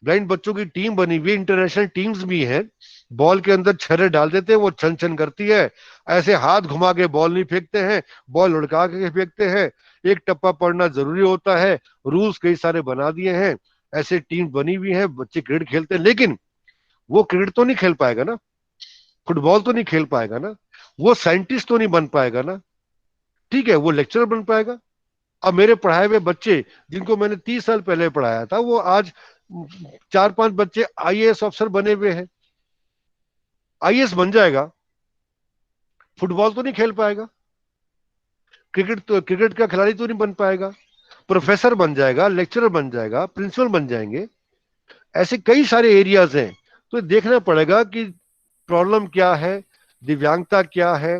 ब्लाइंड बच्चों की टीम बनी हुई, इंटरनेशनल टीम्स भी हैं, बॉल के अंदर छर्रे डाल देते हैं, वो छन छन करती है, ऐसे हाथ घुमा के बॉल नहीं फेंकते हैं, बॉल लुढ़का के फेंकते हैं, एक टप्पा पड़ना जरूरी होता है, रूल्स कई सारे बना दिए हैं, ऐसे टीम बनी हुई है, बच्चे क्रिकेट खेलते हैं, लेकिन वो क्रिकेट तो नहीं खेल पाएगा ना, फुटबॉल तो नहीं खेल पाएगा ना, वो साइंटिस्ट तो नहीं बन पाएगा ना, ठीक है, वो लेक्चरर बन पाएगा। अब मेरे पढ़ाए हुए बच्चे जिनको मैंने 30 साल पहले पढ़ाया था, वो आज 4-5 बच्चे आईएएस अफसर बने हुए हैं, आईएएस बन जाएगा, फुटबॉल तो नहीं खेल पाएगा, क्रिकेट का खिलाड़ी तो नहीं बन पाएगा, प्रोफेसर बन जाएगा, लेक्चरर बन जाएगा, प्रिंसिपल बन जाएंगे। ऐसे कई सारे एरियाज हैं, तो देखना पड़ेगा कि प्रॉब्लम क्या है, दिव्यांगता क्या है,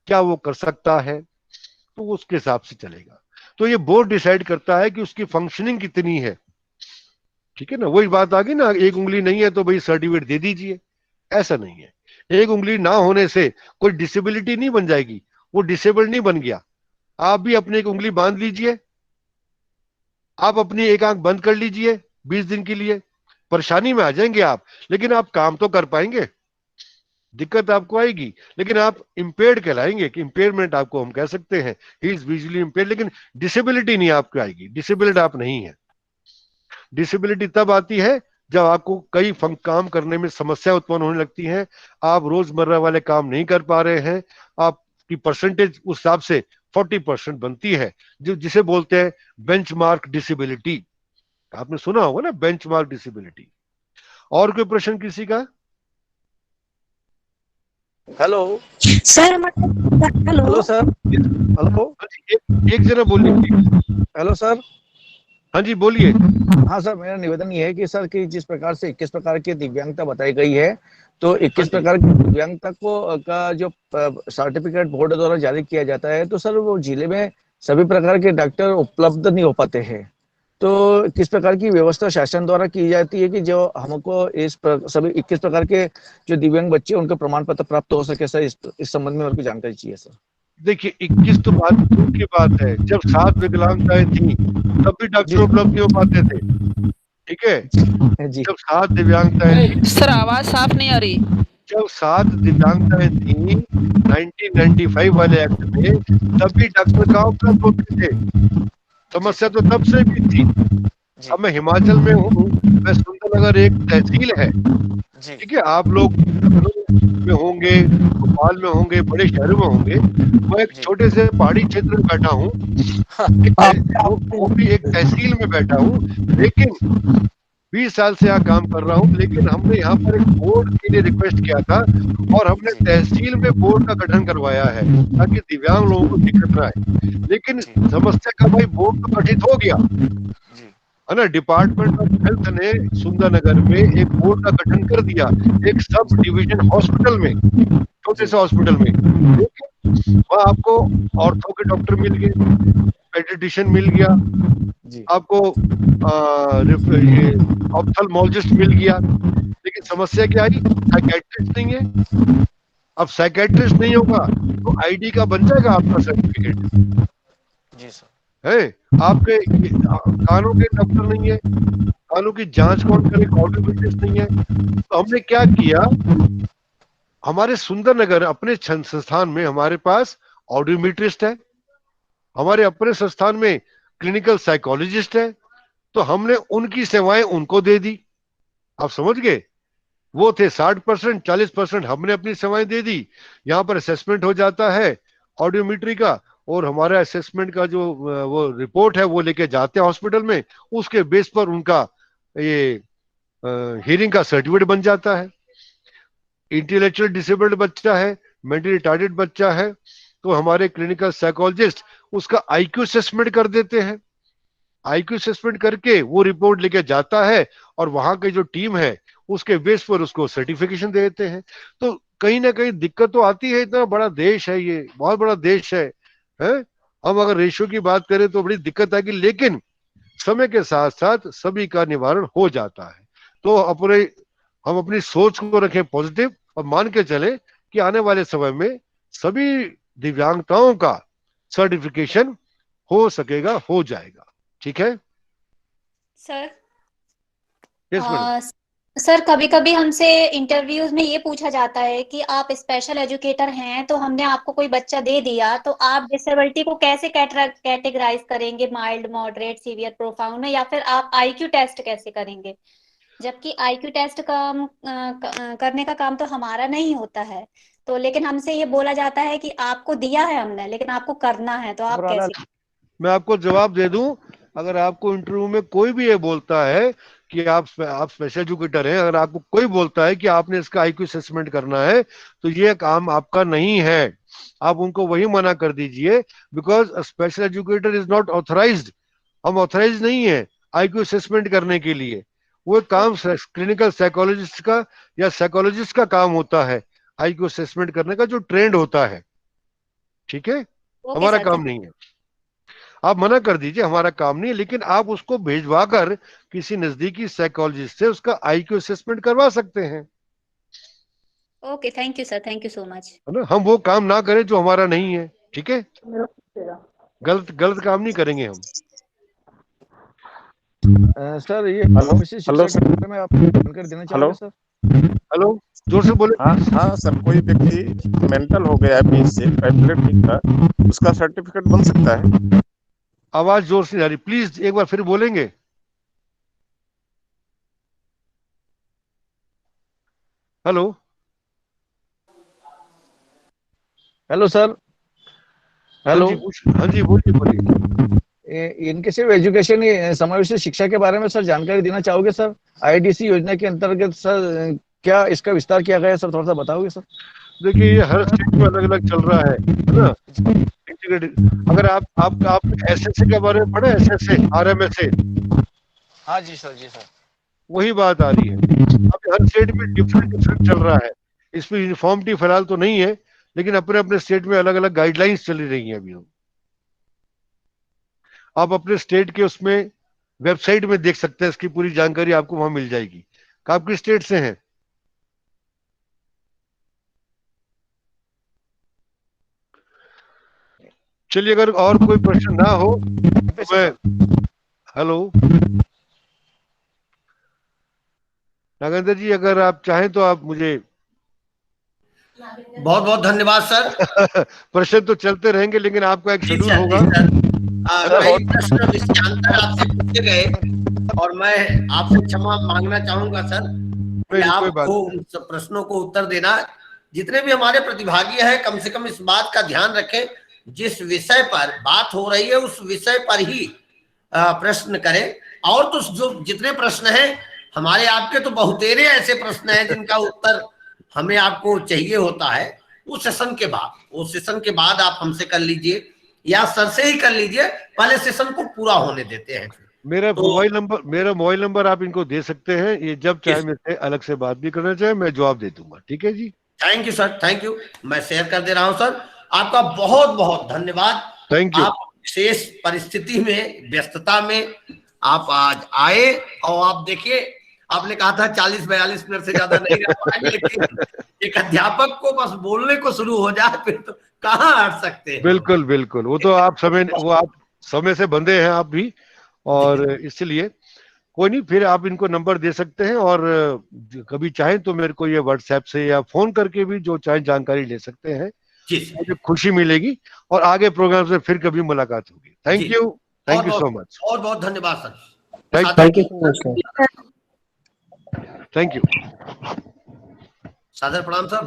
क्या वो कर सकता है, तो उसके हिसाब से चलेगा। तो ये बोर्ड डिसाइड करता है कि उसकी फंक्शनिंग कितनी है, ठीक है ना। वही बात आ गई ना, एक उंगली नहीं है तो भाई सर्टिफिकेट दे दीजिए, ऐसा नहीं है। एक उंगली ना होने से कोई डिसेबिलिटी नहीं बन जाएगी, वो डिसेबल्ड नहीं बन गया। आप भी अपनी एक उंगली बांध लीजिए, आप अपनी एक आंख बंद कर लीजिए 20 दिन के लिए, परेशानी में आ जाएंगे आप, लेकिन आप काम तो कर पाएंगे। दिक्कत आपको आएगी, लेकिन आप इम्पेयर्ड कहलाएंगे, कि इम्पेयरमेंट आपको हम कह सकते हैं, ही इज विजुअली इम्पेयर्ड, लेकिन डिसेबिलिटी नहीं आपको आएगी, डिसेबल्ड आप नहीं है। डिसेबिलिटी तब आती है जब आपको कई काम करने में समस्या उत्पन्न होने लगती है, आप रोजमर्रा वाले काम नहीं कर पा रहे हैं, आपकी परसेंटेज उस हिसाब से 40% बनती है, जो जिसे बोलते हैं बेंचमार्क डिसेबिलिटी। आपने सुना होगा ना, बेंचमार्क डिसेबिलिटी। और कोई प्रश्न किसी का? Hello sir, hello sir, hello, एक जना बोलिए। Hello sir. हाँ जी बोलिए। हाँ सर, मेरा निवेदन ये है कि सर कि जिस प्रकार से 21 प्रकार की दिव्यांगता बताई गई है, तो 21 प्रकार की दिव्यांगता को का जो सर्टिफिकेट बोर्ड द्वारा जारी किया जाता है, तो सर वो जिले में सभी प्रकार के डॉक्टर उपलब्ध नहीं हो पाते हैं, तो किस प्रकार की व्यवस्था शासन द्वारा की जाती है कि जो हमको सभी 21 प्रकार के जो दिव्यांग बच्चे उनका प्रमाण पत्र प्राप्त हो सके? सर इस संबंध में और कुछ जानकारी चाहिए सर। देखिए 21 तो बात दूर की बात है, जब 7 विकलांगताएं थी तब भी डॉक्टर उपलब्ध नहीं हो पाते थे, ठीक है। जब 7 दिव्यांगताएं थी, सर आवाज साफ नहीं आ रही। जब 7 दिव्यांगताएं थी 1995 वाले एक्ट में, तब भी डॉक्टर कहाँ उपलब्ध होते थे, समस्या तो तब से भी थी। अब मैं हिमाचल में हूँ, मैं सुंदरनगर एक तहसील है, ठीक है, आप लोग में होंगे, भोपाल में होंगे, बड़े शहरों में होंगे, मैं एक छोटे से पहाड़ी क्षेत्र में बैठा हूँ, वो भी एक तहसील में बैठा हूँ, लेकिन 20 साल से यहाँ काम कर रहा हूँ, लेकिन हमने यहाँ पर एक बोर्ड के लिए रिक्वेस्ट किया था और हमने तहसील में बोर्ड का गठन करवाया है ताकि दिव्यांग लोगों को दिक्कत ना आए। लेकिन समस्या का भाई बोर्ड तो गठित हो गया है ना, डिपार्टमेंट ऑफ हेल्थ ने सुंदरनगर में एक बोर्ड का गठन कर दिया, एक सब डिवीजन हॉस्पिटल में, छोटे से हॉस्पिटल में, लेकिन वहाँ आपको ऑर्थो के डॉक्टर मिल गए, पेडियाट्रिशियन मिल गया, आपको ऑप्थेल्मोलॉजिस्ट मिल गया, लेकिन समस्या क्या आई, साइकियाट्रिस्ट नहीं है। अब साइकियाट्रिस्ट नहीं होगा तो आईडी का बन जाएगा आपका सर्टिफिकेट? जी सर। है, आपके कानों के डॉक्टर नहीं है, कानों की जांच कौन करे, ऑडियोमेट्रिस्ट नहीं है। तो हमने क्या किया, हमारे सुंदरनगर अपने संस्थान में हमारे पास ऑडियोमेट्रिस्ट है, हमारे अपने संस्थान में क्लिनिकल साइकोलॉजिस्ट है, तो हमने उनकी सेवाएं उनको दे दी। आप समझ गए, वो थे 60%, 40% हमने अपनी सेवाएं दे दी। यहाँ पर असेसमेंट हो जाता है ऑडियोमेट्री का, और हमारा असेसमेंट का जो वो रिपोर्ट है वो लेके जाते हैं हॉस्पिटल में, उसके बेस पर उनका ये हियरिंग का सर्टिफिकेट बन जाता है। इंटेलेक्चुअल डिसेबल्ड बच्चा है, मेंटली रिटार्डेड बच्चा है, तो हमारे क्लिनिकल साइकोलॉजिस्ट उसका आईक्यू असेसमेंट कर देते हैं, आईक्यू असेसमेंट करके वो रिपोर्ट लेके जाता है और वहां की जो टीम है उसके बेस पर उसको सर्टिफिकेशन दे देते हैं। तो कहीं ना कहीं दिक्कत तो आती है, इतना बड़ा देश है, ये बहुत बड़ा देश है। हम अगर रेशियो की बात करें तो बड़ी दिक्कत आएगी, लेकिन समय के साथ साथ सभी का निवारण हो जाता है। तो अपने हम अपनी सोच को रखें पॉजिटिव और मान के चले कि आने वाले समय में सभी दिव्यांगताओं का सर्टिफिकेशन हो सकेगा, हो जाएगा। ठीक है सर यस मैडम। सर कभी कभी हमसे इंटरव्यूज में ये पूछा जाता है कि आप स्पेशल एजुकेटर हैं, तो हमने आपको कोई बच्चा दे दिया तो आप डिसेबिलिटी को कैसे कैटेगराइज करेंगे, माइल्ड, मॉडरेट, सीवियर, प्रोफाउंड में, या फिर आप आईक्यू टेस्ट कैसे करेंगे? जबकि आईक्यू टेस्ट करने का काम तो हमारा नहीं होता है, तो लेकिन हमसे ये बोला जाता है कि आपको दिया है हमने, लेकिन आपको करना है, तो आप कैसे? मैं आपको जवाब दे दूं, अगर आपको इंटरव्यू में कोई भी ये बोलता है कि आप स्पेशल एजुकेटर हैं, अगर आपको कोई बोलता है कि आपने इसका आईक्यू असेसमेंट करना है, तो ये काम आपका नहीं है। आप उनको वही मना कर दीजिए, because special educator is not authorised. हम ऑथराइज नहीं है आईक्यू असेसमेंट करने के लिए। वो काम क्लिनिकल साइकोलॉजिस्ट का या साइकोलॉजिस्ट का काम होता है, आईक्यू असेसमेंट करने का जो ट्रेंड होता है। ठीक है, हमारा काम नहीं है। आप मना कर दीजिए, हमारा काम नहीं है, लेकिन आप उसको भेजवा कर किसी नजदीकी साइकोलॉजिस्ट से उसका आईक्यू असेसमेंट करवा सकते हैं। Okay, thank you sir, thank you so much. है ना, हम वो काम ना करें जो हमारा नहीं है। ठीक है, गलत काम नहीं करेंगे हम। सर ये हेलो सर, मैं आपको जानकारी देना चाहूंगा सर। हेलो, जोर से बोले। हाँ सर, कोई व्यक्ति मेंटल हो गया है से एपिलेप्टिक का, उसका सर्टिफिकेट बन सकता है? आवाज जोर से आ रही, प्लीज एक बार फिर बोलेंगे? Hello hello sir, hello. हाँ जी बोलिए। इनके सिर्फ एजुकेशन समावेशी शिक्षा के बारे में सर जानकारी देना चाहोगे सर? आईडीसी योजना के अंतर्गत सर क्या इसका विस्तार किया गया है सर, थोड़ा सा बताओगे सर? देखिए, ये हर स्टेट में अलग अलग चल रहा है ना। अगर आप एसएसए के बारे में पढ़े, एसएसए आरएमएसए? हाँ जी सर, जी सर। वही बात आ रही है। अब हर स्टेट में डिफरेंट चल रहा है, इसमें यूनिफॉर्मिटी फिलहाल तो नहीं है, लेकिन अपने अपने स्टेट में अलग अलग गाइडलाइंस चली रही हैं अभी। आप अपने स्टेट के उसमें वेबसाइट में देख सकते हैं, इसकी पूरी जानकारी आपको वहां मिल जाएगी। आप किस स्टेट से हैं? चलिए, अगर और कोई प्रश्न ना हो तो मैं हेलो नागेंद्र जी, अगर आप चाहें तो आप मुझे। बहुत बहुत धन्यवाद सर। प्रश्न तो चलते रहेंगे, लेकिन आपका एक शेड्यूल होगा। कई प्रश्न विषयांतर आपसे पूछे गए और मैं आपसे क्षमा मांगना चाहूंगा सर कि आपको उन सब प्रश्नों को उत्तर देना। जितने भी हमारे प्रतिभागी हैं, कम से कम इस बात का ध्यान रखें, जिस विषय पर बात हो रही है उस विषय पर ही प्रश्न करें। और तो जो जितने प्रश्न हैं हमारे आपके, तो बहुतेरे ऐसे प्रश्न हैं जिनका उत्तर हमें आपको चाहिए होता है। उस सेशन के बाद आप हमसे कर लीजिए या सर से ही कर लीजिए, पहले सेशन को पूरा होने देते हैं। मेरा मोबाइल नंबर आप इनको दे सकते हैं, ये जब चाहे मेरे अलग से बात भी करना चाहे मैं जवाब दे दूंगा। ठीक है जी, thank you sir, thank you. मैं शेयर कर दे रहा हूं सर। आपका बहुत बहुत धन्यवाद। Thank you. आप विशेष परिस्थिति में, व्यस्तता में आप आज आए, और आप देखिए, आपने कहा था 40-42 मिनट से ज्यादा नहीं रह पाएंगे, लेकिन एक अध्यापक को बस बोलने को शुरू हो जाए फिर तो कहाँ हट सकते हैं। बिल्कुल बिल्कुल, वो तो आप समय से बंधे हैं आप भी, और इसलिए कोई नहीं, फिर आप इनको नंबर दे सकते हैं, और कभी चाहें तो मेरे को ये व्हाट्सएप से या फोन करके भी जो चाहे जानकारी ले सकते हैं। मुझे खुशी मिलेगी, और आगे प्रोग्राम से फिर कभी मुलाकात होगी। Thank you so much. बहुत बहुत धन्यवाद sir. Thank you so much sir. Thank you. सादर प्रणाम सर।